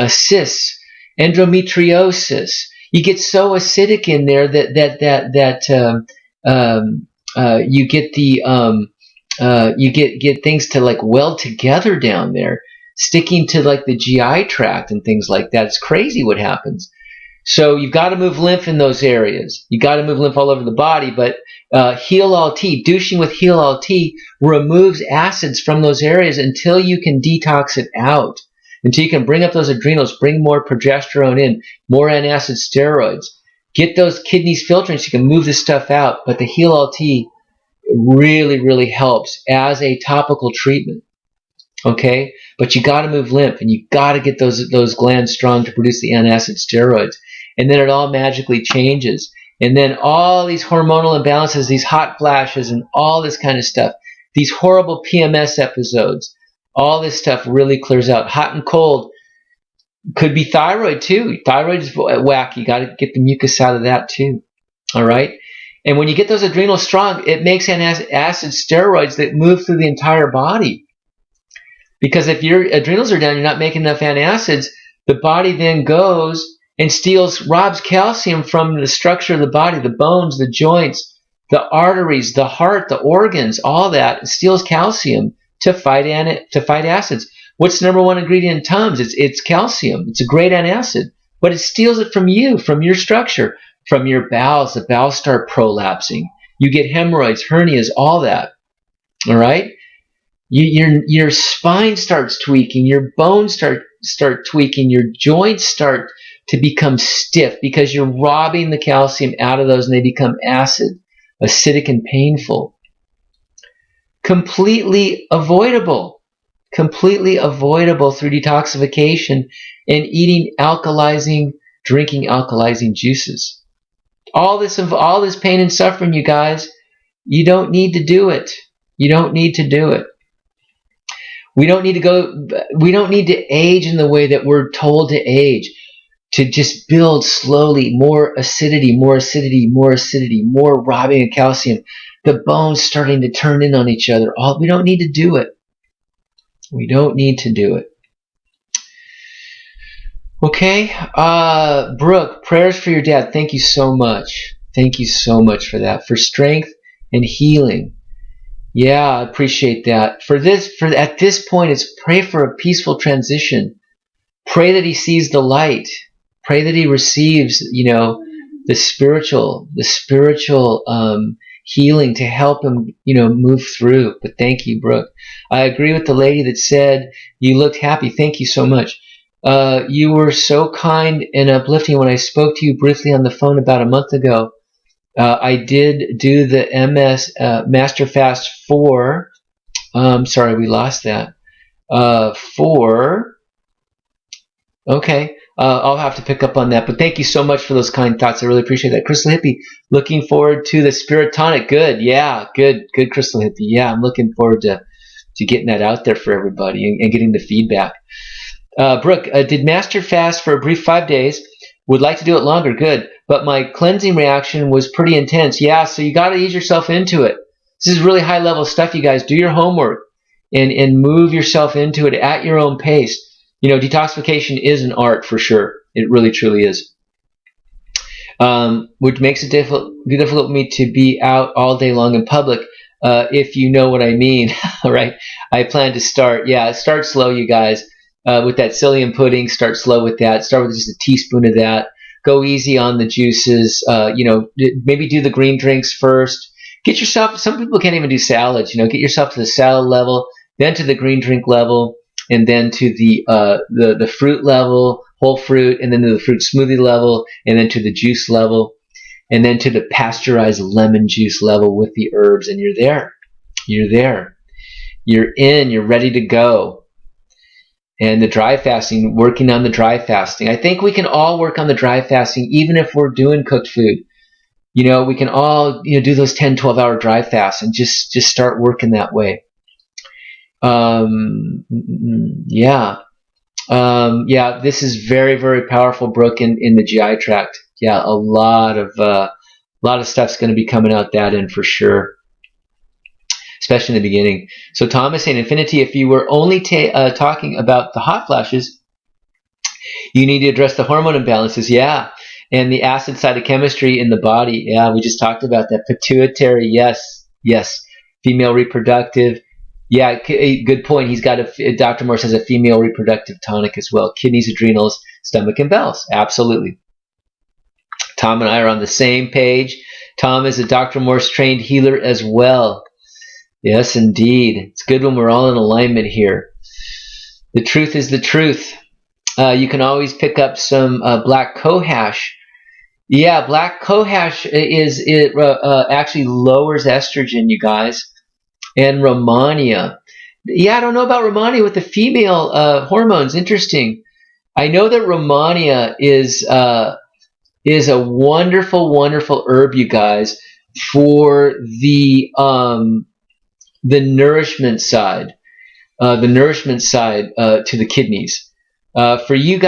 cysts, endometriosis. You get so acidic in there that you get things to like weld together down there, sticking to like the GI tract and things like that. It's crazy what happens. So you've got to move lymph in those areas. You got to move lymph all over the body. But Heal All Tea, douching with Heal All Tea, removes acids from those areas until you can detox it out. until you can bring up those adrenals, bring more progesterone in, more antacid steroids, get those kidneys filtering so you can move this stuff out. But the Heal LT really, really helps as a topical treatment. Okay, but you got to move lymph, and you got to get those glands strong to produce the antacid steroids, and then it all magically changes. And then all these hormonal imbalances, these hot flashes, and all this kind of stuff, these horrible PMS episodes, all this stuff really clears out. Hot and cold could be thyroid too. Thyroid is whack. You got to get the mucus out of that too. All right. And when you get those adrenals strong, it makes antacid steroids that move through the entire body. Because if your adrenals are down, you're not making enough antacids, the body then goes and robs calcium from the structure of the body, the bones, the joints, the arteries, the heart, the organs, all that. It steals calcium to fight acids. What's the number one ingredient in Tums? It's calcium. It's a great antacid, but it steals it from you, from your structure, from your bowels. The bowels start prolapsing. You get hemorrhoids, hernias, all that. All right? Your spine starts tweaking, your bones start tweaking, your joints start to become stiff because you're robbing the calcium out of those and they become acidic and painful. Completely avoidable through detoxification and drinking alkalizing juices. All this pain and suffering, you guys, you don't need to do it. You don't need to do it. We don't need to age in the way that we're told to age, to just build slowly more acidity, more robbing of calcium, the bones starting to turn in on each other. We don't need to do it. We don't need to do it. Okay, Brooke, prayers for your dad. Thank you so much. Thank you so much for that, for strength and healing. Yeah, I appreciate that. At this point, it's pray for a peaceful transition. Pray that he sees the light. Pray that he receives, the spiritual healing to help him, move through. But thank you, Brooke. I agree with the lady that said you looked happy. Thank you so much. You were so kind and uplifting when I spoke to you briefly on the phone about a month ago. I did do the Master Fast 4. Sorry, we lost that. 4. Okay. I'll have to pick up on that. But thank you so much for those kind thoughts. I really appreciate that. Crystal Hippie, looking forward to the Spirit Tonic. Good. Yeah, good, Crystal Hippie. Yeah, I'm looking forward to getting that out there for everybody and getting the feedback. Brooke, did Master Fast for a brief 5 days. Would like to do it longer. Good. But my cleansing reaction was pretty intense. Yeah, so you got to ease yourself into it. This is really high level stuff, you guys. Do your homework and move yourself into it at your own pace. Detoxification is an art for sure. It really, truly is. Which makes it difficult for me to be out all day long in public, if you know what I mean. All right. I plan to start. Yeah, start slow, you guys. With that psyllium pudding, start slow with that. Start with just a teaspoon of that. Go easy on the juices. Maybe do the green drinks first. Get yourself. Some people can't even do salads. Get yourself to the salad level, then to the green drink level, and then to the fruit level, whole fruit, and then to the fruit smoothie level, and then to the juice level, and then to the pasteurized lemon juice level with the herbs, and you're there. You're there. You're in. You're ready to go. And the dry fasting, working on the dry fasting. I think we can all work on the dry fasting, even if we're doing cooked food. We can all, do those 10, 12-hour dry fasts and just start working that way. This is very, very powerful, Brooke, in the GI tract. Yeah, a lot of stuff's going to be coming out that end for sure. Especially in the beginning. So Thomas saying, Infinity, if you were only talking about the hot flashes, you need to address the hormone imbalances. Yeah. And the acid cytochemistry in the body. Yeah, we just talked about that. Pituitary, yes. Female reproductive. Yeah, good point. He's got Dr. Morse has a female reproductive tonic as well. Kidneys, adrenals, stomach, and bowels. Absolutely. Tom and I are on the same page. Tom is a Dr. Morse trained healer as well. Yes, indeed. It's good when we're all in alignment here. The truth is the truth. You can always pick up some black cohash. Yeah, black cohash actually lowers estrogen, you guys, and Romania. Yeah, I don't know about Romania with the female hormones. Interesting. I know that Romania is a wonderful, wonderful herb, you guys, for the nourishment side, to the kidneys. For you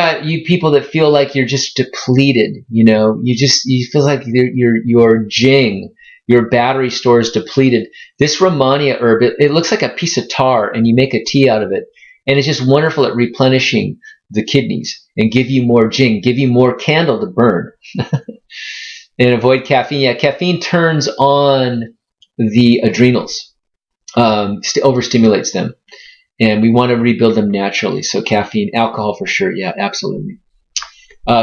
people that feel like you're just depleted, you feel like your jing, your battery store is depleted. This Romania herb, it looks like a piece of tar, and you make a tea out of it, and it's just wonderful at replenishing the kidneys and give you more jing, give you more candle to burn. And avoid caffeine. Yeah, caffeine turns on the adrenals, overstimulates them. And we want to rebuild them naturally. So caffeine, alcohol for sure. Yeah, absolutely.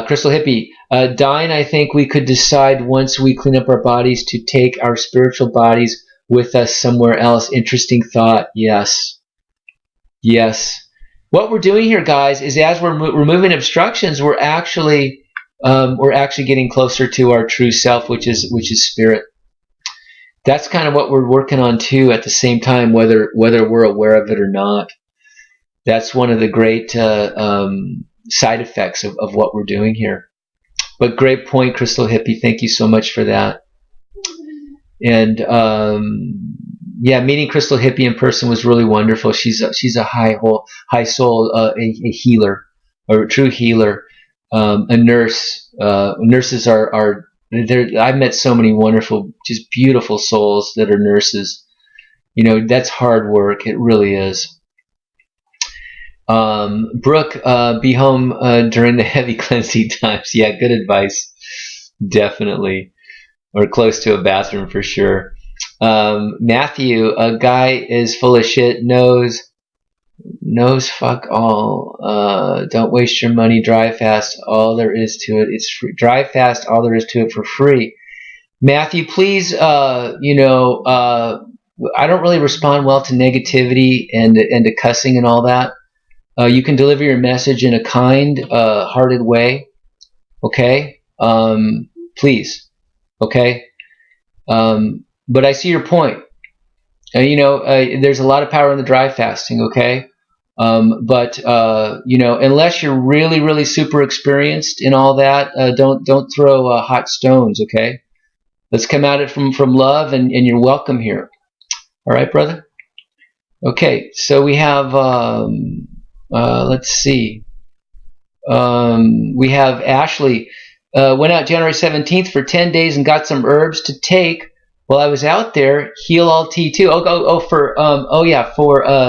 Crystal Hippie, Dine, I think we could decide once we clean up our bodies to take our spiritual bodies with us somewhere else. Interesting thought. Yes. Yes. What we're doing here, guys, is as we're removing obstructions, we're actually getting closer to our true self, which is spirit. That's kind of what we're working on too at the same time, whether we're aware of it or not. That's one of the great side effects of what we're doing here. But great point, Crystal Hippie. Thank you so much for that. And yeah, meeting Crystal Hippie in person was really wonderful. She's a high soul, a healer, or a true healer, a nurse. Nurses are I've met so many wonderful, just beautiful souls that are nurses. That's hard work. It really is. Brooke, be home during the heavy cleansing times. Yeah, good advice. Definitely. Or close to a bathroom for sure. Matthew, a guy is full of shit, knows fuck all. Don't waste your money. Drive fast. All there is to it. It's free. Drive fast. All there is to it for free. Matthew, please. I don't really respond well to negativity and to cussing and all that. You can deliver your message in a kind, hearted way. Okay. Please. Okay. But I see your point. There's a lot of power in the dry fasting. Okay. But unless you're really, really super experienced in all that, don't throw hot stones. Okay. Let's come at it from love, and you're welcome here. All right, brother. Okay. So we have, let's see. We have Ashley, went out January 17th for 10 days and got some herbs to take while I was out there. Heal all T2.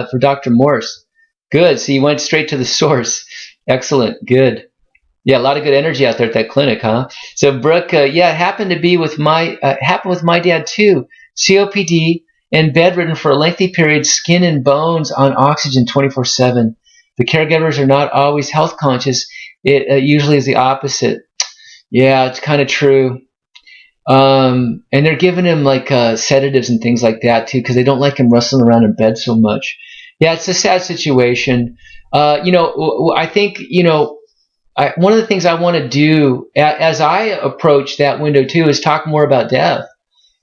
For Dr. Morse. Good. So you went straight to the source. Excellent. Good. Yeah, a lot of good energy out there at that clinic, huh? So Brooke, it happened to be with my dad too. COPD and bedridden for a lengthy period, skin and bones on oxygen 24/7. The caregivers are not always health conscious. It usually is the opposite. Yeah, it's kind of true. And they're giving him like sedatives and things like that too, because they don't like him rustling around in bed so much. Yeah, it's a sad situation. I think, one of the things I want to do as I approach that window too is talk more about death.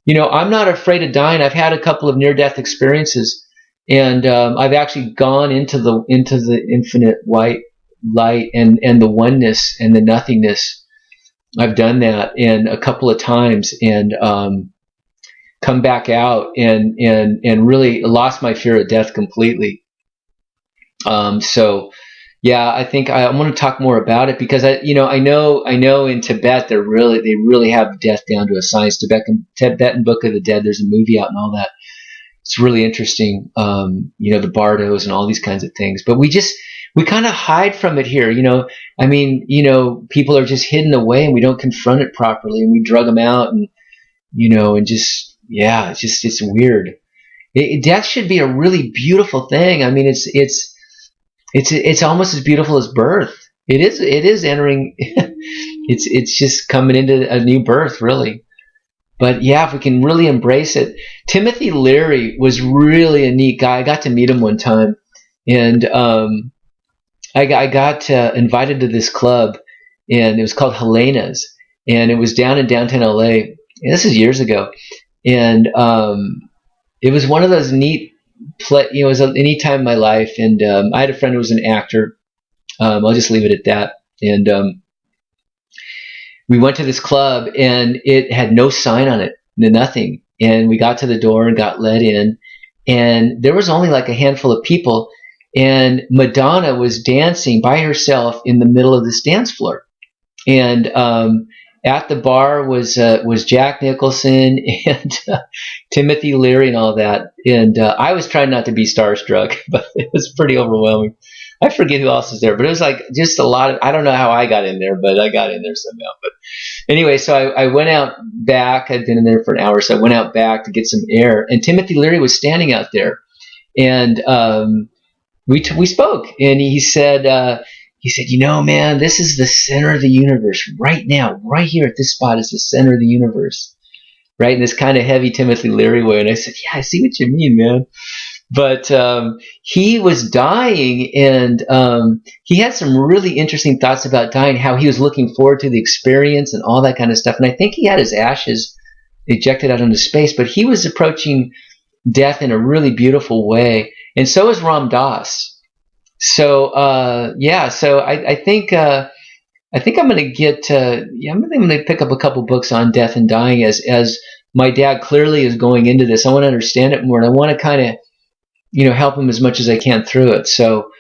I'm not afraid of dying. I've had a couple of near-death experiences, and I've actually gone into the infinite white light and the oneness and the nothingness. I've done that a couple of times, and come back out and really lost my fear of death completely. So yeah, I think I want to talk more about it, because I know in Tibet they really have death down to a science. Tibetan Book of the Dead, there's a movie out and all that. It's really interesting. The bardos and all these kinds of things, but we kind of hide from it here. People are just hidden away and we don't confront it properly, and we drug them out and it's weird. Death should be a really beautiful thing. I mean, it's almost as beautiful as birth. It is entering. it's just coming into a new birth, really. But yeah, if we can really embrace it. Timothy Leary was really a neat guy. I got to meet him one time, and I got invited to this club, and it was called Helena's, and it was down in downtown LA. And this is years ago, and it was one of those neat it was a neat time in my life. And I had a friend who was an actor. I'll just leave it at that. And we went to this club, and it had no sign on it, nothing. And we got to the door and got let in, and there was only like a handful of people, and Madonna was dancing by herself in the middle of this dance floor. And at the bar was Jack Nicholson and Timothy Leary and all that. And I was trying not to be starstruck, but it was pretty overwhelming. I forget who else was there, but it was like just a lot of, I don't know how I got in there, but I got in there somehow. But anyway, so I went out back. I'd been in there for an hour, so I went out back to get some air. And Timothy Leary was standing out there, and we spoke, and he said, you know, man, this is the center of the universe right now, right here at this spot is the center of the universe, right? In this kind of heavy Timothy Leary way. And I said, yeah, I see what you mean, man. But he was dying, and he had some really interesting thoughts about dying, how he was looking forward to the experience and all that kind of stuff. And I think he had his ashes ejected out into space, but he was approaching death in a really beautiful way. And so is Ram Dass. So so I think I'm going to get I'm going to pick up a couple books on death and dying as my dad clearly is going into this. I want to understand it more, and I want to kind of help him as much as I can through it. So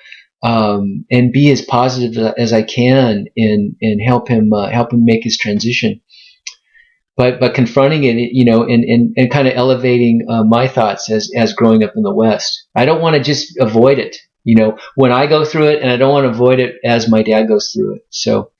and be as positive as I can and help him make his transition. But confronting it, and kind of elevating my thoughts as growing up in the West. I don't want to just avoid it, when I go through it, and I don't want to avoid it as my dad goes through it. So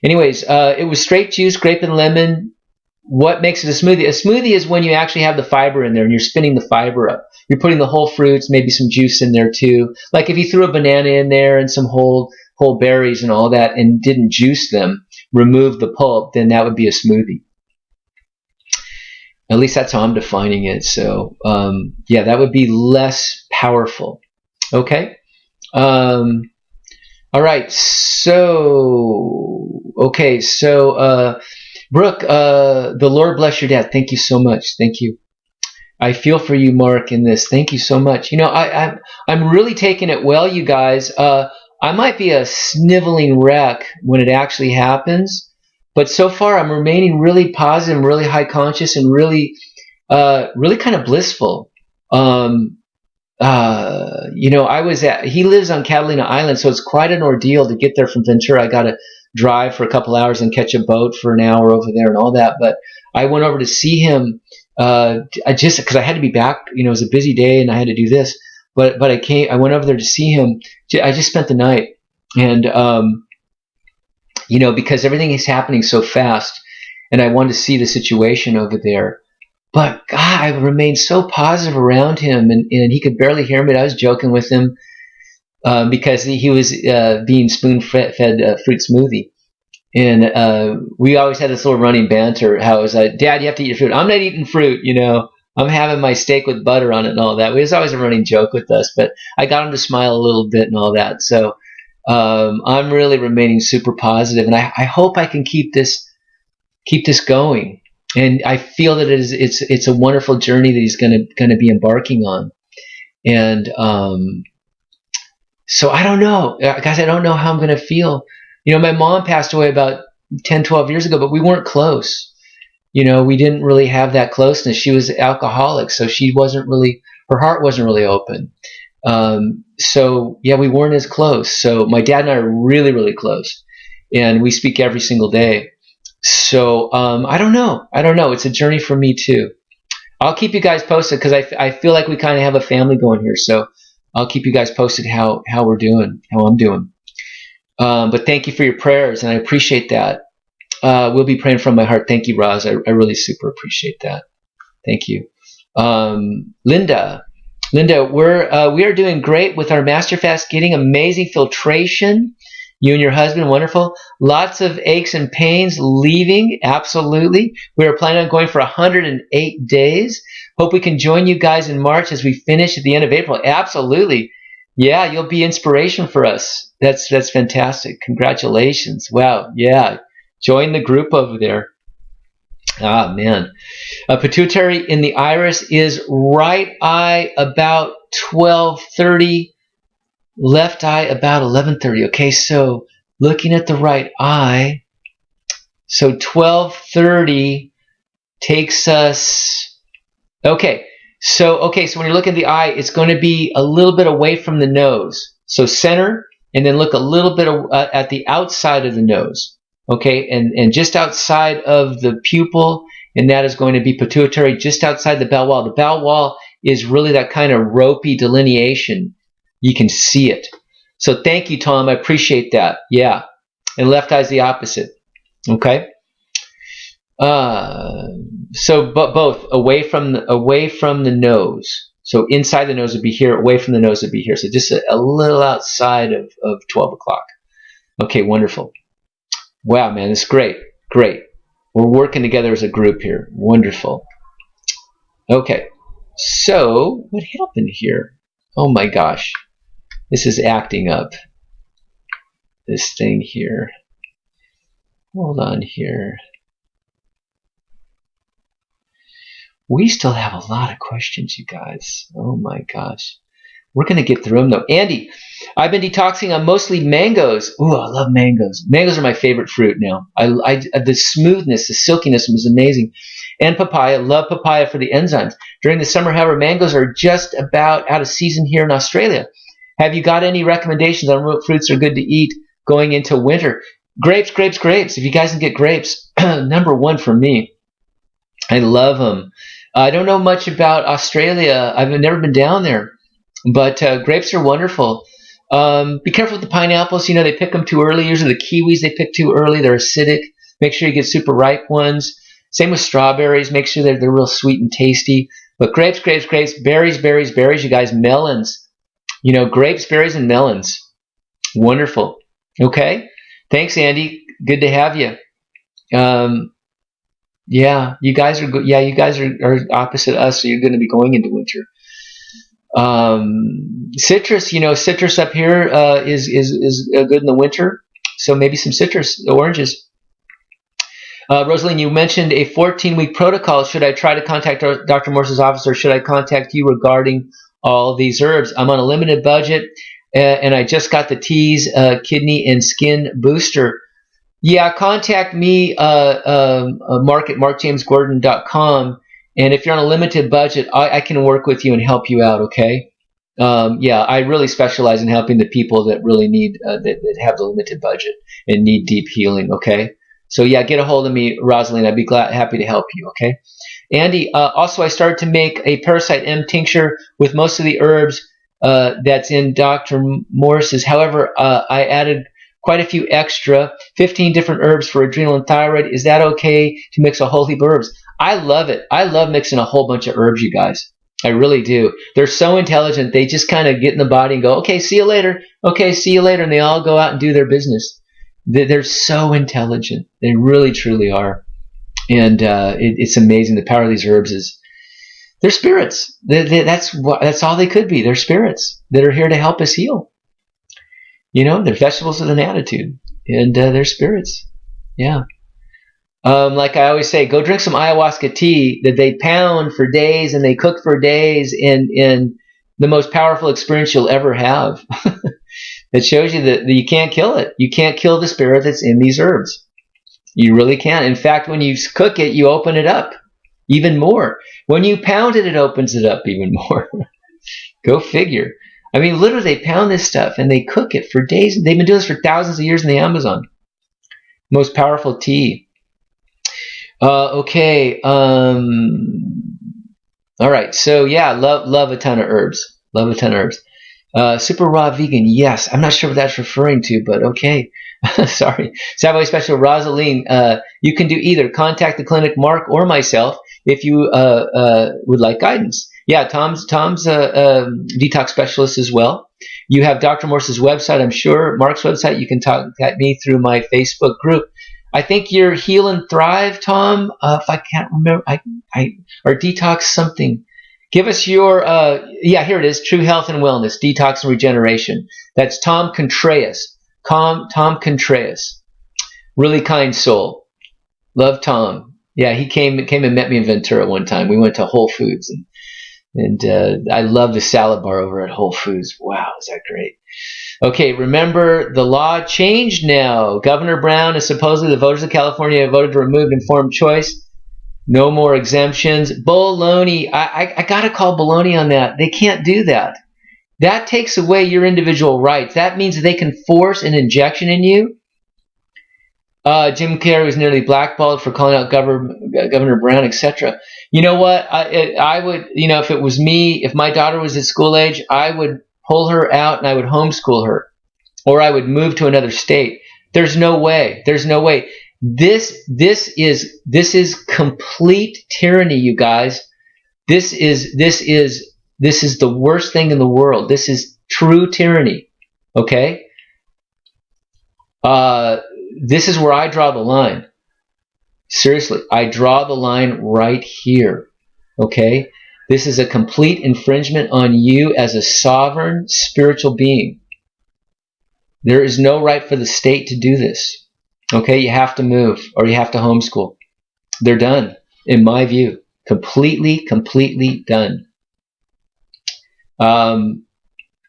anyways, it was straight juice, grape and lemon. What makes it a smoothie? A smoothie is when you actually have the fiber in there and you're spinning the fiber up. You're putting the whole fruits, maybe some juice in there too. Like if you threw a banana in there and some whole berries and all that and didn't juice them, remove the pulp, then that would be a smoothie. At least that's how I'm defining it. So that would be less powerful. Okay. All right. So Brooke, the Lord bless your dad. Thank you so much. Thank you. I feel for you, Mark, in this. Thank you so much. I'm really taking it well, you guys. I might be a sniveling wreck when it actually happens, but so far I'm remaining really positive, really high conscious, and really kind of blissful. He lives on Catalina Island, so it's quite an ordeal to get there from Ventura. I got to drive for a couple hours and catch a boat for an hour over there and all that. But I went over to see him because I had to be back. It was a busy day and I had to do this. But I went over there to see him. I just spent the night, and because everything is happening so fast, and I wanted to see the situation over there. But God, I remained so positive around him, and he could barely hear me. I was joking with him because he was being spoon-fed fruit smoothie. And we always had this little running banter, how it was like, Dad, you have to eat your fruit. I'm not eating fruit, I'm having my steak with butter on it and all that. It was always a running joke with us, but I got him to smile a little bit and all that. So I'm really remaining super positive, and I hope I can keep this going. And I feel that it's a wonderful journey that he's going to be embarking on. And so I don't know, guys. I don't know how I'm going to feel. My mom passed away about 10, 12 years ago, but we weren't close. We didn't really have that closeness. She was alcoholic, so her heart wasn't really open. We weren't as close. So my dad and I are really, really close, and we speak every single day. So I don't know. It's a journey for me too. I'll keep you guys posted because I feel like we kind of have a family going here. So I'll keep you guys posted how we're doing, how I'm doing. But thank you for your prayers, and I appreciate that. We'll be praying from my heart. Thank you, Roz. I really super appreciate that. Thank you. Linda, we are doing great with our Master Fast, getting amazing filtration. You and your husband, wonderful. Lots of aches and pains leaving, absolutely. We are planning on going for 108 days. Hope we can join you guys in March as we finish at the end of April. Absolutely. Yeah, you'll be inspiration for us. That's fantastic. Congratulations. Wow. Yeah. Join the group over there. Ah, man. Pituitary in the iris is right eye about 12:30, left eye about 11:30. Okay, so looking at the right eye, so 12:30 takes us. Okay, so when you look at the eye, it's going to be a little bit away from the nose. So center, and then look a little bit at the outside of the nose. Okay, and just outside of the pupil, and that is going to be pituitary, just outside the bell wall. The bell wall is really that kind of ropey delineation. You can see it. So thank you, Tom. I appreciate that. Yeah, and left eye is the opposite. Okay. So but both away from the nose. So inside the nose would be here, away from the nose would be here. So just a little outside of 12 o'clock. Okay, wonderful. Wow, man, it's great. Great. We're working together as a group here. Wonderful. Okay, so what happened here? Oh my gosh. This is acting up. This thing here. Hold on here. We still have a lot of questions, you guys. Oh my gosh. We're going to get through them though. Andy, I've been detoxing on mostly mangoes. Ooh, I love mangoes. Mangoes are my favorite fruit now. The smoothness, the silkiness is amazing. And papaya. Love papaya for the enzymes. During the summer, however, mangoes are just about out of season here in Australia. Have you got any recommendations on what fruits are good to eat going into winter? Grapes, grapes, grapes. If you guys can get grapes, number one for me. I love them. I don't know much about Australia. I've never been down there. But grapes are wonderful. Be careful with the pineapples. You know, they pick them too early. Usually the kiwis they pick too early. They're acidic. Make sure you get super ripe ones. Same with strawberries. Make sure they're real sweet and tasty. But grapes, grapes, grapes, berries, berries, berries. You guys, melons. You know, grapes, berries, and melons. Wonderful. Okay. Thanks, Andy. Good to have you. Yeah, you guys are good. Yeah, you guys are opposite us, so you're going to be going into winter. Citrus, you know, citrus up here is good in the winter. So maybe some citrus, oranges. Rosaline, you mentioned a 14-week protocol. Should I try to contact Dr. Morse's office, or should I contact you regarding all these herbs? I'm on a limited budget, and I just got the teas, kidney and skin booster. Yeah, contact me, Mark at MarkJamesGordon.com. And if you're on a limited budget, I can work with you and help you out, okay? Yeah, I really specialize in helping the people that really need, that have the limited budget and need deep healing, okay? So yeah, get a hold of me, Rosalind. I'd be happy to help you, okay? Andy, also I started to make a Parasite M tincture with most of the herbs that's in Dr. Morse's. However, I added quite a few extra, 15 different herbs for adrenal and thyroid. Is that okay to mix a whole heap of herbs? I love it. I love mixing a whole bunch of herbs, you guys. I really do. They're so intelligent. They just kind of get in the body and go, okay, see you later. Okay, see you later. And they all go out and do their business. They're so intelligent. They really, truly are. And it's amazing. The power of these herbs is, they're spirits. That's all they could be. They're spirits that are here to help us heal. You know, they're vegetables with an attitude, and they're spirits. Yeah. Like I always say, go drink some ayahuasca tea that they pound for days and they cook for days, and the most powerful experience you'll ever have. It shows you that you can't kill it. You can't kill the spirit that's in these herbs. You really can't. In fact, when you cook it, you open it up even more. When you pound it, it opens it up even more. Go figure. I mean, literally, they pound this stuff and they cook it for days. They've been doing this for thousands of years in the Amazon. Most powerful tea. Okay. All right. So yeah, love a ton of herbs. Love a ton of herbs. Super raw vegan. Yes. I'm not sure what that's referring to, but okay. Sorry. Savoy Special Rosaline. You can do either. Contact the clinic, Mark, or myself if you would like guidance. Yeah, Tom's detox specialist as well. You have Dr. Morse's website, I'm sure. Mark's website. You can contact me through my Facebook group. I think you're Heal and Thrive, Tom. If I can't remember, or Detox something. Give us your, yeah, here it is, True Health and Wellness, Detox and Regeneration. That's Tom Contreras. Tom Contreras. Really kind soul. Love Tom. Yeah, he came and met me in Ventura one time. We went to Whole Foods, and I love the salad bar over at Whole Foods. Wow, is that great? Okay, remember the law changed now. Governor Brown is supposedly the voters of California have voted to remove informed choice. No more exemptions. Baloney. I got to call baloney on that. They can't do that. That takes away your individual rights. That means that they can force an injection in you. Jim Carrey was nearly blackballed for calling out Governor Brown, etc. You know what? I would, if it was me, if my daughter was at school age, I would pull her out and I would homeschool her, or I would move to another state. There's no way. There's no way. This is complete tyranny, you guys. This is the worst thing in the world. This is true tyranny. Okay? This is where I draw the line. Seriously, I draw the line right here. Okay? This is a complete infringement on you as a sovereign spiritual being. There is no right for the state to do this. Okay? You have to move or you have to homeschool. They're done, in my view. Completely done.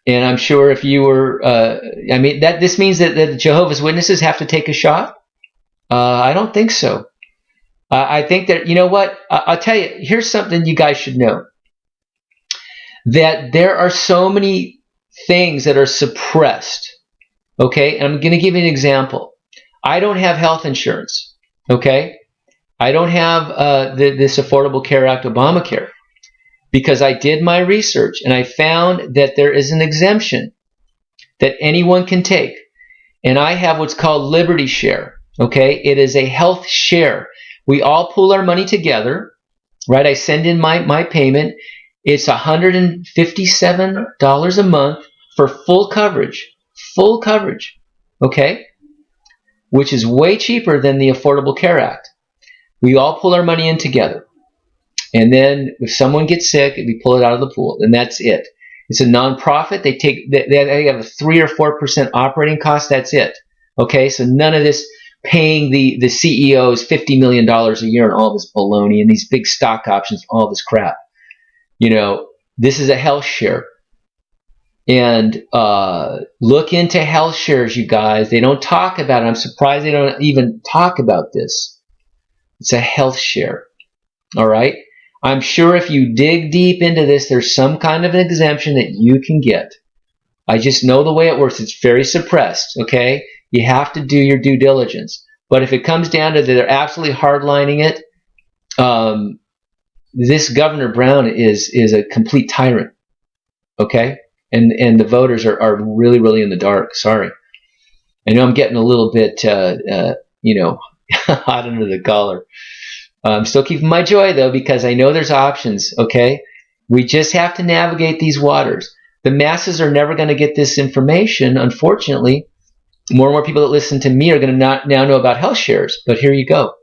And I'm sure if you were, this means that the Jehovah's Witnesses have to take a shot? I don't think so. I think that, you know what? I'll tell you, here's something you guys should know. That there are so many things that are suppressed. Okay? And I'm going to give you an example. I don't have health insurance. Okay? I don't have this Affordable Care Act, Obamacare. Because I did my research and I found that there is an exemption that anyone can take. And I have what's called Liberty Share. Okay? It is a health share. We all pool our money together, right? I send in my payment. It's $157 a month for full coverage. Full coverage. Okay? Which is way cheaper than the Affordable Care Act. We all pull our money in together. And then if someone gets sick, we pull it out of the pool, and that's it. It's a nonprofit. They have a 3 or 4% operating cost. That's it. Okay, so none of this paying the CEOs $50 million a year and all this baloney and these big stock options, all this crap. This is a health share. And look into health shares, you guys. They don't talk about it. I'm surprised they don't even talk about this. It's a health share. All right? I'm sure if you dig deep into this, there's some kind of an exemption that you can get. I just know the way it works. It's very suppressed, okay? You have to do your due diligence. But if it comes down to that they're absolutely hardlining it, this Governor Brown is a complete tyrant, okay? And the voters are really in the dark. Sorry. I know I'm getting a little bit, hot under the collar. I'm still keeping my joy, though, because I know there's options, okay? We just have to navigate these waters. The masses are never going to get this information, unfortunately. More and more people that listen to me are going to now know about health shares, but here you go.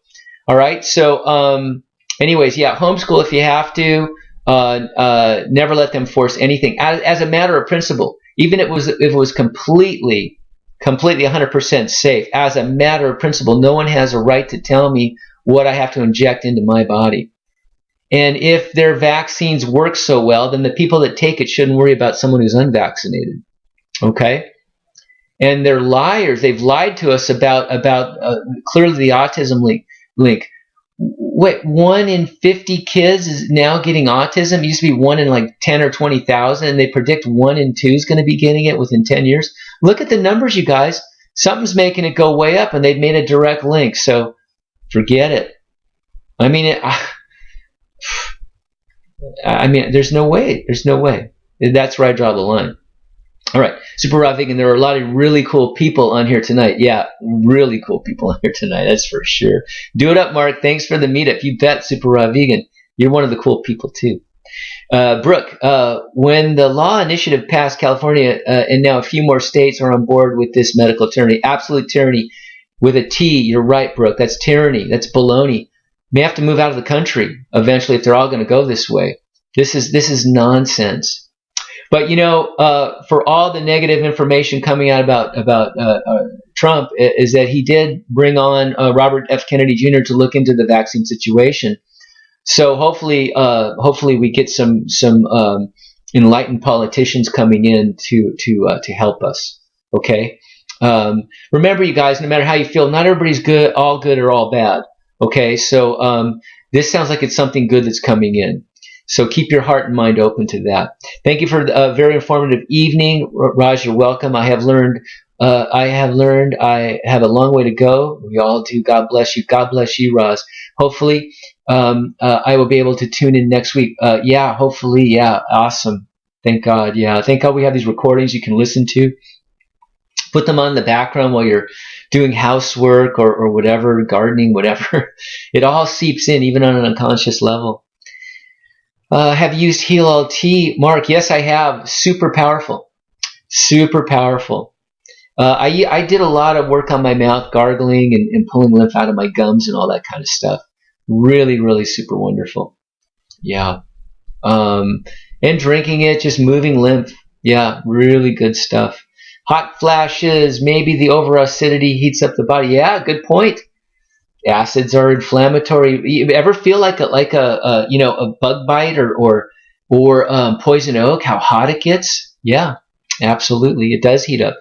All right, so anyways, yeah, homeschool if you have to. Never let them force anything. As a matter of principle, even if it was completely 100% safe, as a matter of principle, no one has a right to tell me what I have to inject into my body. And if their vaccines work so well, then the people that take it shouldn't worry about someone who's unvaccinated. Okay? And they're liars. They've lied to us about clearly the autism link. Wait, 1 in 50 kids is now getting autism. It used to be 1 in like 10 or 20,000, and they predict 1 in 2 is going to be getting it within 10 years. Look at the numbers, you guys. Something's making it go way up, and they've made a direct link. So forget it. I mean, there's no way. There's no way. That's where I draw the line. All right, Super Raw Vegan. There are a lot of really cool people on here tonight. Yeah, really cool people on here tonight. That's for sure. Do it up, Mark. Thanks for the meetup. You bet, Super Raw Vegan. You're one of the cool people too. Brooke, when the law initiative passed, California and now a few more states are on board with this medical tyranny. Absolute tyranny with a T. You're right, Brooke. That's tyranny. That's baloney. May have to move out of the country eventually if they're all going to go this way. This is nonsense. But for all the negative information coming out about Trump, is that he did bring on Robert F. Kennedy Jr. to look into the vaccine situation. So hopefully we get some enlightened politicians coming in to help us. Okay. Remember, you guys, no matter how you feel, not everybody's good or all bad. Okay. So this sounds like it's something good that's coming in. So keep your heart and mind open to that. Thank you for a very informative evening. Raj, you're welcome. I have learned I have a long way to go. We all do. God bless you. God bless you, Raj. Hopefully, I will be able to tune in next week. Yeah, hopefully. Yeah, awesome. Thank God. Yeah, thank God we have these recordings you can listen to. Put them on in the background while you're doing housework or whatever, gardening, whatever. It all seeps in, even on an unconscious level. Have you used Heal LT? Mark, yes, I have. Super powerful. Super powerful. I did a lot of work on my mouth, gargling and pulling lymph out of my gums and all that kind of stuff. Really, really super wonderful. Yeah. And drinking it, just moving lymph. Yeah, really good stuff. Hot flashes, maybe the over acidity heats up the body. Yeah, good point. Acids are inflammatory. You ever feel like a bug bite or poison oak? How hot it gets? Yeah, absolutely. It does heat up.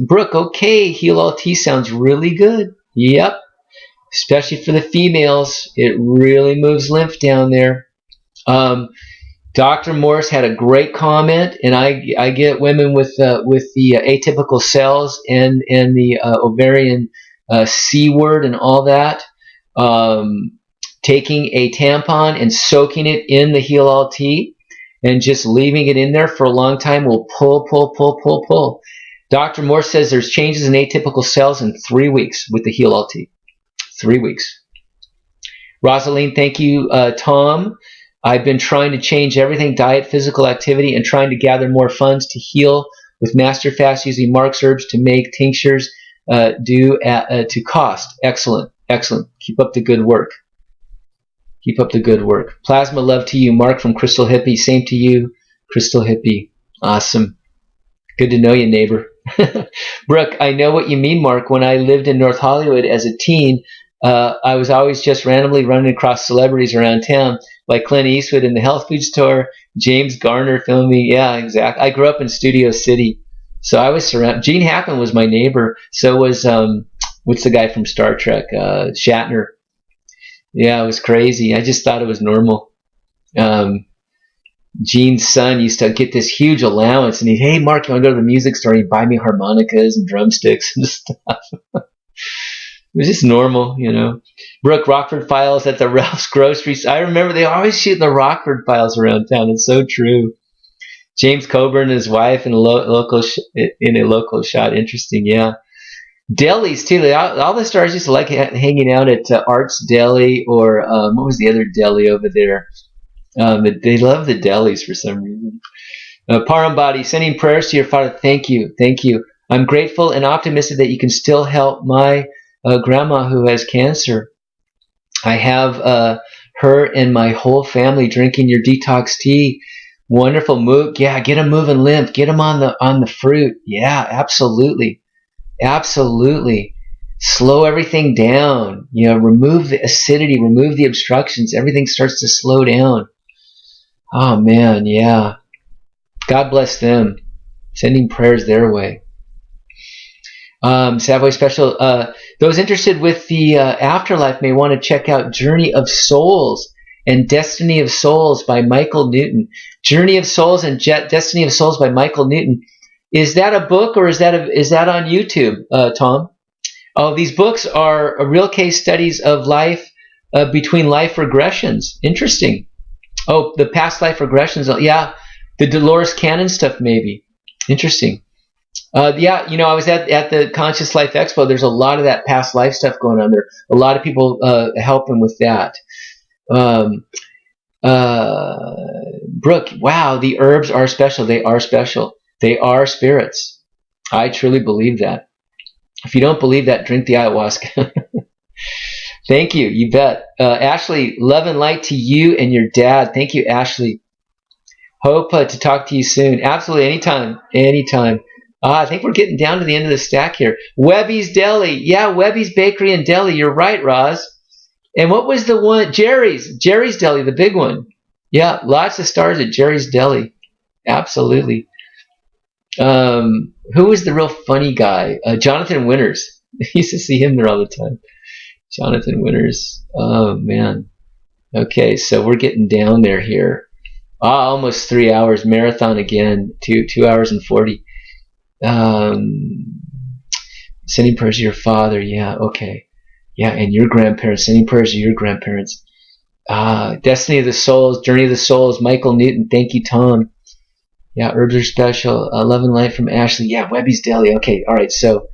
Brooke, okay, Heal LT sounds really good. Yep, especially for the females. It really moves lymph down there. Dr. Morris had a great comment, and I get women with the atypical cells and the ovarian C word and all that, taking a tampon and soaking it in the Heal LT and just leaving it in there for a long time will pull. Dr. Moore says there's changes in atypical cells in 3 weeks with the Heal LT. 3 weeks. Rosaline, thank you. Tom, I've been trying to change everything, diet, physical activity, and trying to gather more funds to heal with Master Fast using Mark's herbs to make tinctures to cost. Excellent. Keep up the good work. Plasma love to you, Mark from Crystal Hippie. Same to you, Crystal Hippie. Awesome. Good to know you, neighbor. Brooke, I know what you mean, Mark. When I lived in North Hollywood as a teen, I was always just randomly running across celebrities around town, like Clint Eastwood in the health food store, James Garner filming. Yeah, exactly. I grew up in Studio City. So I was surrounded. Gene Hackman was my neighbor. So was what's the guy from Star Trek? Shatner. Yeah, it was crazy. I just thought it was normal. Gene's son used to get this huge allowance, and hey, Mark, you want to go to the music store? He'd buy me harmonicas and drumsticks and stuff. It was just normal, Brooke, Rockford Files at the Ralph's Groceries. I remember they always shooting the Rockford Files around town. It's so true. James Coburn and his wife in a local shot. Interesting, yeah. Delis too. All the stars used to like hanging out at Art's Deli or what was the other deli over there? They love the delis for some reason. Parambody, sending prayers to your father. Thank you. I'm grateful and optimistic that you can still help my grandma who has cancer. I have her and my whole family drinking your detox tea. Wonderful move. Yeah, get them moving lymph. Get them on the fruit. Yeah, absolutely. Slow everything down. Remove the acidity, remove the obstructions. Everything starts to slow down. Oh man, yeah. God bless them. Sending prayers their way. Savoy Special. Those interested with the afterlife may want to check out Journey of Souls and Destiny of Souls by Michael Newton. Journey of Souls and Destiny of Souls by Michael Newton. Is that a book or is that on YouTube, Tom? Oh, these books are real case studies of life between life regressions. Interesting. Oh, the past life regressions. Yeah, the Dolores Cannon stuff maybe. Interesting. Yeah, I was at the Conscious Life Expo. There's a lot of that past life stuff going on there. A lot of people helping with that. Brooke, wow, the herbs are special. They are special. They are spirits. I truly believe that. If you don't believe that, drink the ayahuasca. Thank you. You bet. Ashley, love and light to you and your dad. Thank you, Ashley. Hope to talk to you soon. Absolutely. Anytime. Anytime. I think we're getting down to the end of the stack here. Webby's Deli. Yeah, Webby's Bakery and Deli. You're right, Roz. And what was the one? Jerry's Deli, the big one. Yeah, lots of stars at Jerry's Deli. Absolutely. Who was the real funny guy? Jonathan Winters. I used to see him there all the time. Jonathan Winters. Oh, man. Okay, so we're getting down there here. Almost 3 hours. Marathon again. 2 hours and 40. Sending prayers to your father. Yeah, okay. Yeah, and your grandparents. Sending prayers to your grandparents. Destiny of the Souls. Journey of the Souls. Michael Newton. Thank you, Tom. Yeah, herbs are special. Love and light from Ashley. Yeah, Webby's Deli. Okay, all right. So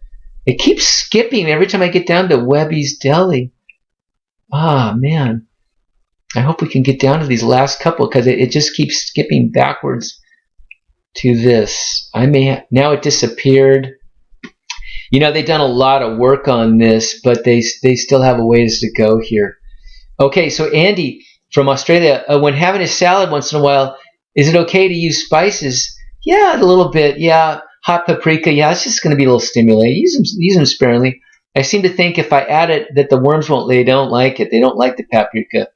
it keeps skipping every time I get down to Webby's Deli. Man. I hope we can get down to these last couple because it just keeps skipping backwards to this. Now it disappeared. You know, they've done a lot of work on this, but they still have a ways to go here. Okay, so Andy from Australia, when having a salad once in a while, is it okay to use spices? Yeah, a little bit. Yeah, hot paprika. Yeah, it's just going to be a little stimulating. Use them sparingly. I seem to think if I add it, that the worms won't. They don't like it. They don't like the paprika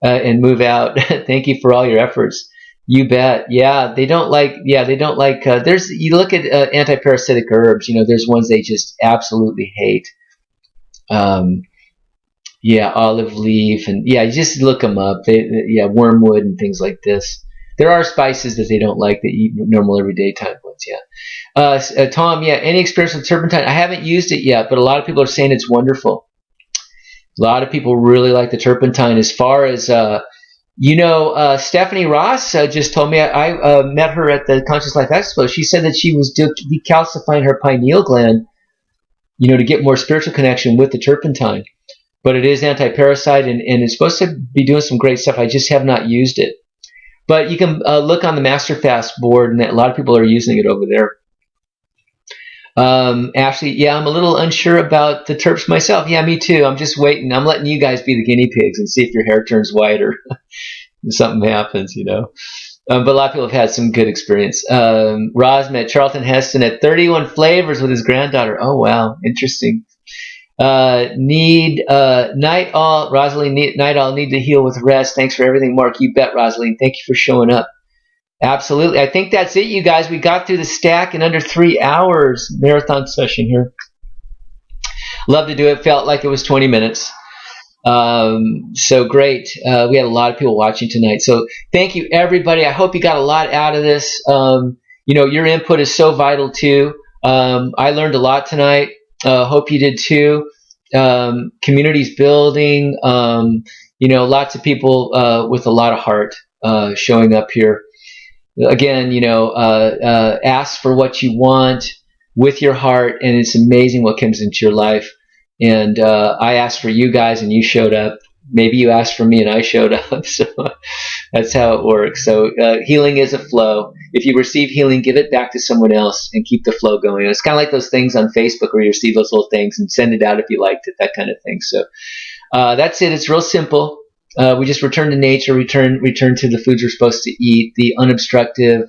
and move out. Thank you for all your efforts. You bet. Yeah, they don't like. Yeah, they don't like. You look at anti-parasitic herbs. You know, there's ones they just absolutely hate. Yeah, olive leaf, and yeah, you just look them up. Wormwood and things like this. There are spices that they don't like that eat normal everyday type ones. Yeah. Tom. Yeah. Any experience with turpentine? I haven't used it yet, but a lot of people are saying it's wonderful. A lot of people really like the turpentine. As far as Stephanie Ross just told me. I met her at the Conscious Life Expo. She said that she was decalcifying her pineal gland, to get more spiritual connection with the turpentine. But it is anti-parasite, and it's supposed to be doing some great stuff. I just have not used it. But you can look on the Master Fast board, and a lot of people are using it over there. Ashley, yeah, I'm a little unsure about the terps myself. Yeah, me too. I'm just waiting. I'm letting you guys be the guinea pigs and see if your hair turns white or something happens, But a lot of people have had some good experience. Roz met Charlton Heston at 31 Flavors with his granddaughter. Oh, wow. Interesting. Night all, Rosalind, night all, need to heal with rest. Thanks for everything, Mark. You bet, Rosalind. Thank you for showing up. Absolutely. I think that's it, you guys. We got through the stack in under 3 hours. Marathon session here. Love to do it. Felt like it was 20 minutes. So great. We had a lot of people watching tonight. So thank you, everybody. I hope you got a lot out of this. Your input is so vital too. I learned a lot tonight. Hope you did too. Communities building, lots of people with a lot of heart showing up here. Again, ask for what you want with your heart, and it's amazing what comes into your life. And I asked for you guys, and you showed up. Maybe you asked for me, and I showed up. So that's how it works. So healing is a flow. If you receive healing, give it back to someone else and keep the flow going. It's kind of like those things on Facebook where you receive those little things and send it out if you liked it, that kind of thing. So that's it. It's real simple. We just return to nature, return to the foods we're supposed to eat, the unobstructive,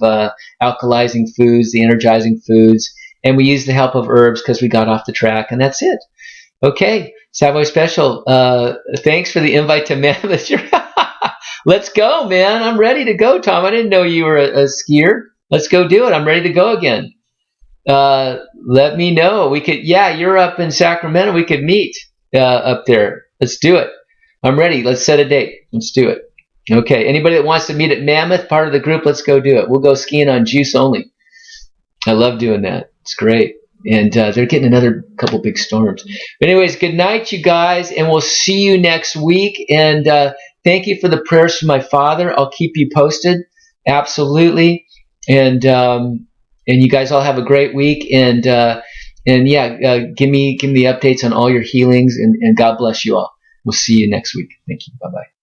alkalizing foods, the energizing foods, and we use the help of herbs because we got off the track, and that's it. Okay, Savoy Special. Thanks for the invite to Mammoth. Let's go, man. I'm ready to go, Tom. I didn't know you were a skier. Let's go do it. I'm ready to go again. Let me know. We could. Yeah, you're up in Sacramento. We could meet up there. Let's do it. I'm ready. Let's set a date. Let's do it. Okay. Anybody that wants to meet at Mammoth, part of the group, let's go do it. We'll go skiing on juice only. I love doing that. It's great. And they're getting another couple big storms. But anyways, good night, you guys, and we'll see you next week. And thank you for the prayers for my father. I'll keep you posted. Absolutely. And you guys all have a great week. And give me the updates on all your healings. And God bless you all. We'll see you next week. Thank you. Bye-bye.